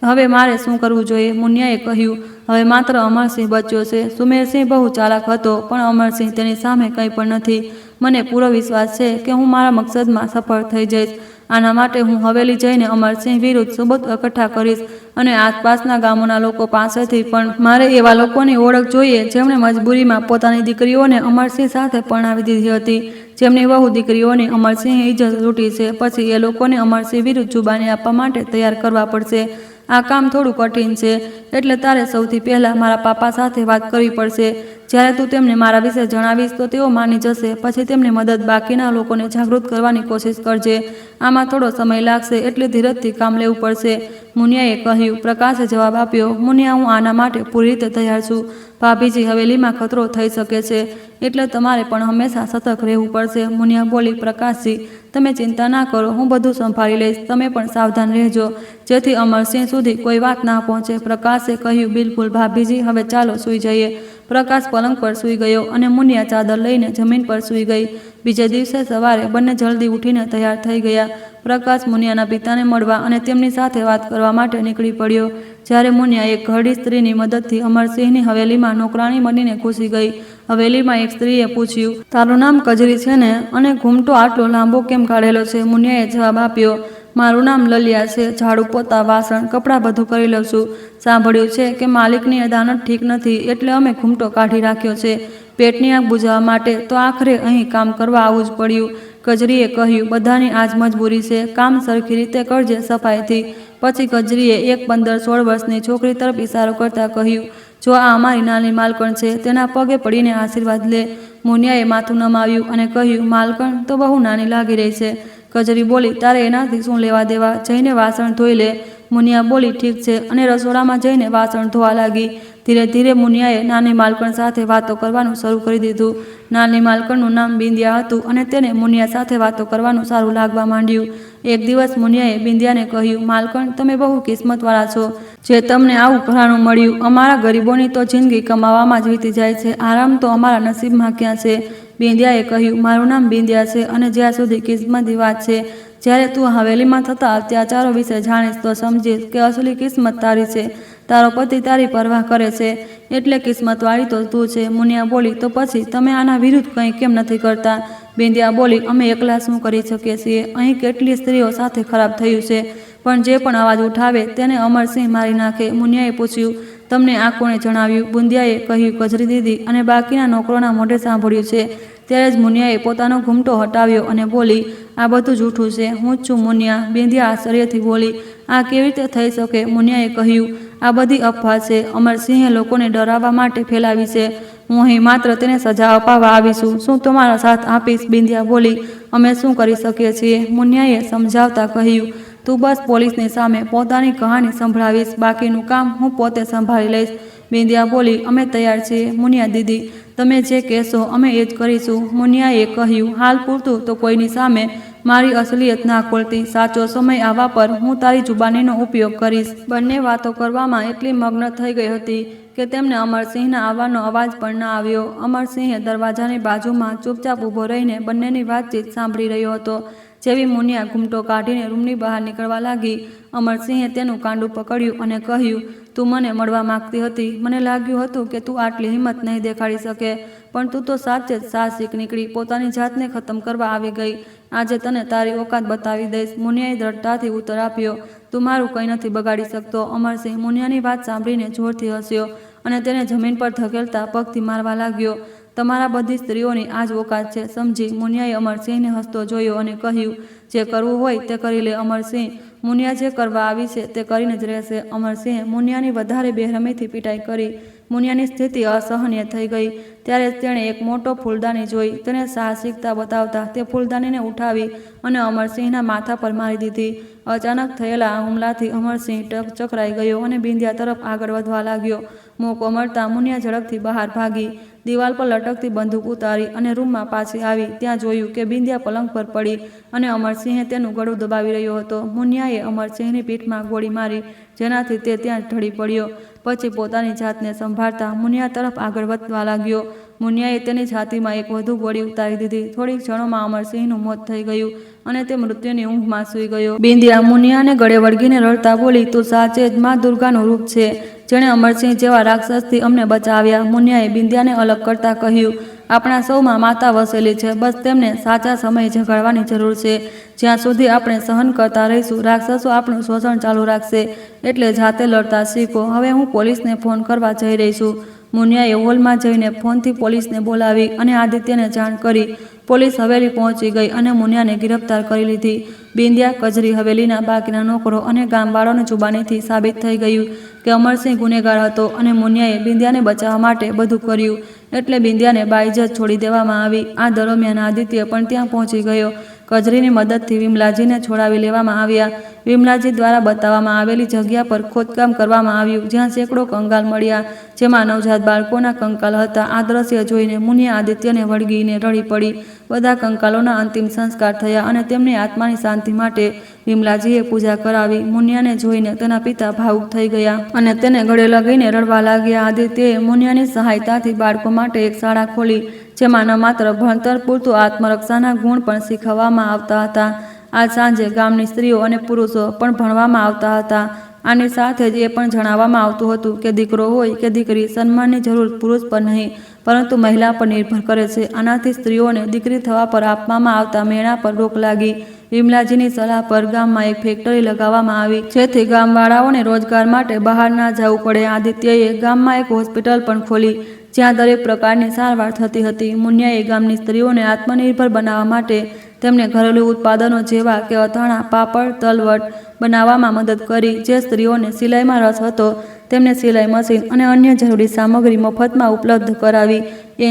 હવે મારે શું કરવું જોઈએ? મુનિયાએ કહ્યું, હવે માત્ર અમરસિંહ બચ્યો છે. સુમેરસિંહ બહુ ચાલાક હતો, પણ અમરસિંહ તેની સામે કંઈ પણ નથી. મને પૂરો વિશ્વાસ છે કે હું મારા મકસદમાં સફળ થઈ જઈશ. આના માટે હું હવેલી જઈને અમરસિંહ વિરુદ્ધ સબૂત એકઠા કરીશ અને આસપાસના ગામોના લોકો પાસેથી પણ. મારે એવા લોકોની ઓળખ જોઈએ જેમણે મજબૂરીમાં પોતાની દીકરીઓને અમરસિંહ સાથે પરણાવી દીધી હતી, જેમની વહુ દીકરીઓની અમરસિંહે ઇજ્જત લૂંટી છે. પછી એ લોકોને અમરસિંહ વિરુદ્ધ જુબાની આપવા માટે તૈયાર કરવા પડશે. આ કામ થોડું કઠિન છે, એટલે તારે સૌથી પહેલાં મારા પાપા સાથે વાત કરવી પડશે. જ્યારે તું તેમને મારા વિશે જણાવીશ તો તેઓ માની જશે. પછી તેમની મદદ બાકીના લોકોને જાગૃત કરવાની કોશિશ કરજે. આમાં થોડો સમય લાગશે, એટલે ધીરજથી કામ લેવું પડશે. મુનિયાએ કહ્યું. પ્રકાશે જવાબ આપ્યો, મુનિયા, હું આના માટે પૂરી રીતે તૈયાર છું. ભાભીજી, હવેલીમાં ખતરો થઈ શકે છે, એટલે તમારે પણ હંમેશા સતર્ક રહેવું પડશે. મુનિયા બોલી, પ્રકાશજી, તમે ચિંતા ના કરો, હું બધું સંભાળી લઈશ. તમે પણ સાવધાન રહેજો, જેથી અમરસિંહ સુધી કોઈ વાત ના પહોંચે. પ્રકાશે કહ્યું, બિલકુલ ભાભીજી, હવે ચાલો સૂઈ જઈએ. પ્રકાશ પલંગ પર સૂઈ ગયો અને મુનિયા ચાદર લઈને જમીન પર સૂઈ ગઈ. બીજે દિવસે સવારે બંને જલ્દી ઉઠીને તૈયાર થઈ ગયા. પ્રકાશ મુનિયાના પિતાને મળવા અને તેમની સાથે વાત કરવા માટે નીકળી પડ્યો. જ્યારે મુનિયા એક ઘરડી સ્ત્રીની મદદથી અમરસિંહની હવેલીમાં નોકરાણી બનીને ઘૂસી ગઈ. હવેલીમાં એક સ્ત્રીએ પૂછ્યું, તારું નામ કજરી છે ને? અને ઘૂમટો આટલો લાંબો કેમ કાઢેલો છે? મુનિયાએ જવાબ આપ્યો, મારું નામ લલિયા છે. ઝાડુ, પોતા, વાસણ, કપડાં બધું કરી લઉં છું. સાંભળ્યું છે કે માલિકની અદાનત ઠીક નથી, એટલે અમે ઘૂમટો કાઢી રાખ્યો છે પેટની આગ બુઝાવવા માટે. તો આખરે અહીં કામ કરવા આવવું જ પડ્યું. કજરીએ કહ્યું, બધાની આજ મજબૂરી છે, કામ સરખી રીતે કરજે, સફાઈથી. પછી કજરીએ એક 15-16 વર્ષની છોકરી તરફ ઇશારો કરતા કહ્યું, જો આ અમારી નાની માલકણ છે, તેના પગે પડીને આશીર્વાદ લે. મુનિયાએ માથું નમાવ્યું અને કહ્યું, માલકણ તો બહુ નાની લાગી રહી છે. કજરી બોલી, તારે એનાથી શું લેવા દેવા? જઈને વાસણ ધોઈ લે. મુનિયા બોલી, ઠીક છે, અને રસોડામાં જઈને વાસણ ધોવા લાગી. ધીરે ધીરે મુનિયાએ નાની માલકણ સાથે વાતો કરવાનું શરૂ કરી દીધું. નાની માલકણનું નામ બિંદિયા હતું અને તેને મુનિયા સાથે વાતો કરવાનું સારું લાગવા માંડ્યું. એક દિવસ મુનિયાએ બિંદિયાને કહ્યું, માલકણ, તમે બહુ કિસ્મતવાળા છો જે તમને આવું ઘરાણું મળ્યું. અમારા ગરીબોની તો જિંદગી કમાવામાં જ વીતી જાય છે, આરામ તો અમારા નસીબમાં ક્યાં છે? બિંદિયાએ કહ્યું, મારું નામ બિંદિયા છે, અને જ્યાં સુધી કિસ્મતની વાત છે, જ્યારે તું હવેલીમાં થતા અત્યાચારો વિશે જાણીશ તો સમજીશ કે અસલી કિસ્મત તારી છે. તારો પતિ તારી પરવાહ કરે છે, એટલે કિસ્મતવાળી તો તું છે. મુનિયા બોલી, તો પછી તમે આના વિરુદ્ધ કંઈ કેમ નથી કરતા? બિંદિયા બોલી, અમે એકલા શું કરી શકીએ છીએ? અહીં કેટલી સ્ત્રીઓ સાથે ખરાબ થયું છે, પણ જે પણ અવાજ ઉઠાવે તેને અમરસિંહ મારી નાખે. મુનિયાએ પૂછ્યું, તમને આ કોણે જણાવ્યું? બુંદિયાએ કહ્યું, કજરી દીદી અને બાકીના નોકરોના મોઢે સાંભળ્યું છે. ત્યારે જ મુનિયાએ પોતાનો ઘૂમટો હટાવ્યો અને બોલી, આ બધું જૂઠું છે, હું જ છું મુનિયા. બિંદિયા આશ્ચર્યથી બોલી, આ કેવી રીતે થઈ શકે? મુનિયાએ કહ્યું, આ બધી અફવા છે, અમરસિંહે લોકોને ડરાવવા માટે ફેલાવી છે. હું અહીં માત્ર તેને સજા અપાવવા આવી છું. શું તમારા સાથ આપીશ? બિંદિયા બોલી, અમે શું કરી શકીએ છીએ? મુનિયાએ સમજાવતા કહ્યું, તું બસ પોલીસની સામે પોતાની કહાની સંભળાવીશ, બાકીનું કામ હું પોતે સંભાળી લઈશ. બિંદિયા બોલી, અમે તૈયાર છીએ મુનિયા દીદી, તમે જે કહેશો અમે એ જ કરીશું. મુનિયાએ કહ્યું, હાલ પૂરતું તો કોઈની સામે મારી અસલિયત ના ખોલતી. સાચો સમય આવવા પર હું તારી જુબાનીનો ઉપયોગ કરીશ. બંને વાતો કરવામાં એટલી મગ્ન થઈ ગઈ હતી કે તેમને અમરસિંહના આવવાનો અવાજ પણ ના આવ્યો. અમરસિંહ દરવાજાની બાજુમાં ચૂપચાપ ઊભો રહીને બંનેની વાતચીત સાંભળી રહ્યો હતો. જેવી મુનિયા ઘૂમટો કાઢીને રૂમની બહાર નીકળવા લાગી, અમરસિંહે તેનું કાંડું પકડ્યું અને કહ્યું, તું મને મળવા માંગતી હતી. મને લાગ્યું હતું કે તું આટલી હિંમત નહીં દેખાડી શકે, પણ તું તો સાચે જ સાહસિક નીકળી, પોતાની જાતને ખતમ કરવા આવી ગઈ. આજે તને તારી ઓકાત બતાવી દઈશ. મુનિયાએ દ્રઢતાથી ઉત્તર આપ્યો, તું મારું કંઈ નથી બગાડી શકતો. અમરસિંહ મુનિયાની વાત સાંભળીને જોરથી હસ્યો અને તેને જમીન પર ધકેલતા પગથી મારવા લાગ્યો. તમારા બધી સ્ત્રીઓની આ જ ઓકાત છે સમજી મુનિયાએ અમરસિંહને હસતો જોયો અને કહ્યું, જે કરવું હોય તે કરી લે અમરસિંહ. મુનિયા જે કરવા આવી છે તે કરીને જ રહેશે. અમરસિંહે મુનિયાની વધારે બેરહમીથી પીટાઈ કરી. મુનિયાની સ્થિતિ અસહનીય થઈ ગઈ. ત્યારે જ તેણે એક મોટો ફૂલદાની જોઈ. તેને સાહસિકતા બતાવતા તે ફૂલદાનીને ઉઠાવી અને અમરસિંહના માથા પર મારી દીધી. અચાનક થયેલા આ હુમલાથી અમરસિંહ ચકરાઈ ગયો અને બિંદિયા તરફ આગળ વધવા લાગ્યો. મોકો મળતા મુનિયા ઝડપથી બહાર ભાગી, દિવાલ પર લટકતી બંદૂક ઉતારી અને રૂમમાં પાછી આવી. ત્યાં જોયું કે બિંદિયા પલંગ પર પડી અને અમરસિંહે તેનું ગળું દબાવી રહ્યો હતો. મુનિયાએ અમરસિંહની પીઠમાં ગોળી મારી, જેનાથી તે ત્યાં ઢળી પડ્યો. પછી પોતાની જાતને સંભાળતા મુનિયા તરફ આગળ વધવા લાગ્યો. મુનિયાએ તેની છાતીમાં એક વધુ ગોળી ઉતારી દીધી. થોડીક ક્ષણોમાં અમરસિંહનું મોત થઈ ગયું અને તે મૃત્યુની ઊંઘમાં સૂઈ ગયો. બિંદિયા મુનિયાને ગળે વળગીને રડતા બોલી, તું સાચે જ માં દુર્ગાનું રૂપ છે, જેણે અમરસિંહ જેવા રાક્ષસથી અમને બચાવ્યા. મુનિયાએ બિંદિયાને અલગ કરતા કહ્યું, આપણા સૌમાં માતા વસેલી છે, બસ તેમને સાચા સમયે જગાડવાની જરૂર છે. જ્યાં સુધી આપણે સહન કરતા રહીશું, રાક્ષસો આપણું શોષણ ચાલુ રાખશે. એટલે જાતે લડતા શીખો. હવે હું પોલીસને ફોન કરવા જઈ રહી છું. મુનિયાએ હોલમાં જઈને ફોનથી પોલીસને બોલાવી અને આદિત્યને જાણ કરી. પોલીસ હવેલી પહોંચી ગઈ અને મુનિયાને ગિરફ્તાર કરી લીધી. બિંદિયા, કજરી હવેલીના બાકીના નોકરો અને ગામવાળાની જુબાનીથી સાબિત થઈ ગયું કે અમરસિંહ ગુનેગાર હતો અને મુનિયાએ બિંદિયાને બચાવવા માટે બધું કર્યું. એટલે બિંદિયાને બાઇજત છોડી દેવામાં આવી. આ દરમિયાન આદિત્ય પણ ત્યાં પહોંચી ગયો. કજરીની મદદથી વિમલાજીને છોડાવી લેવામાં આવ્યા. વિમલાજી દ્વારા બતાવવામાં આવેલી જગ્યા પર ખોદકામ કરવામાં આવ્યું, જ્યાં સેંકડો કંકાલ મળ્યા, જેમાં નવજાત બાળકોના કંકાલ હતા. આ દ્રશ્ય જોઈને મુનિયા આદિત્યને વળગીને રડી પડી. બધા કંકાલોના અંતિમ સંસ્કાર થયા અને તેમની આત્માની શાંતિ માટે વિમલાજીએ પૂજા કરાવી. મુનિયાને જોઈને તેના પિતા ભાવુક થઈ ગયા અને તેને ગળે લગીને રડવા લાગ્યા. આદિત્યએ મુનિયાની સહાયતાથી બાળકો માટે એક શાળા ખોલી, જેમાં ન માત્ર ભણતર પૂરતું આત્મરક્ષાના ગુણ પણ શીખવવામાં આવતા હતા. આજ સાંજે ગામની સ્ત્રીઓ અને પુરુષો પણ ભણવામાં આવતા હતા. આની સાથે જ એ પણ જણાવવામાં આવતું હતું કે દીકરો હોય કે દીકરી, સન્માનની જરૂર પુરુષ પર નહીં પરંતુ મહિલા પર નિર્ભર કરે છે. આનાથી સ્ત્રીઓને દીકરી થવા પર આપવામાં આવતા મેણા પર રોક લાગી. વિમલાજીની સલાહ પર ગામમાં એક ફેક્ટરી લગાવવામાં આવી, જેથી ગામવાળાઓને રોજગાર માટે બહાર ના જવું પડે. આદિત્યએ ગામમાં એક હોસ્પિટલ પણ ખોલી, જ્યાં દરેક પ્રકારની સારવાર થતી હતી. મુનિયાએ ગામની સ્ત્રીઓને આત્મનિર્ભર બનાવવા માટે તેમને ઘરેલું ઉત્પાદનો જેવા કે અથાણાં, પાપડ, તલવટ બનાવવામાં મદદ કરી. જે સ્ત્રીઓને સિલાઈમાં રસ હતો તેમને સિલાઈ મશીન અને અન્ય જરૂરી સામગ્રી મફતમાં ઉપલબ્ધ કરાવી.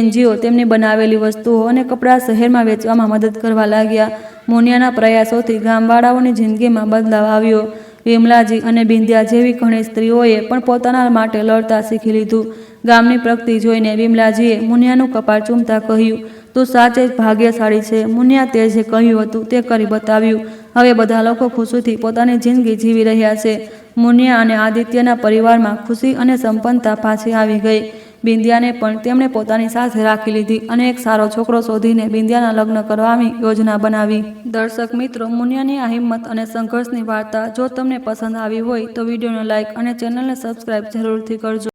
NGO તેમની બનાવેલી વસ્તુઓ અને કપડાં શહેરમાં વેચવામાં મદદ કરવા લાગ્યા. મુનિયાના પ્રયાસોથી ગામવાળાઓની જિંદગીમાં બદલાવ આવ્યો. વિમલાજી અને બિંદિયા જેવી ઘણી સ્ત્રીઓએ પણ પોતાના માટે લડતા શીખી લીધું. ગામની પ્રગતિ જોઈને વિમલાજીએ મુનિયાનું કપાળ ચૂમતા કહ્યું, તું સાચે જ ભાગ્યશાળી છે. મુનિયા, તે જે કહ્યું હતું તે કરી બતાવ્યું. હવે બધા લોકો ખુશીથી પોતાની જિંદગી જીવી રહ્યા છે. મુનિયા અને આદિત્યના પરિવારમાં ખુશી અને સંપન્નતા પાછી આવી ગઈ. બિંદિયાને પણ તેમણે પોતાની સાથે રાખી લીધી અને એક સારો છોકરો શોધીને બિંદિયાના લગ્ન કરવાની યોજના બનાવી. દર્શક મિત્રો, મુનિયાની આ હિંમત અને સંઘર્ષની વાર્તા જો તમને પસંદ આવી હોય તો વિડીયોને લાઇક અને ચેનલને સબસ્ક્રાઇબ જરૂરથી કરજો.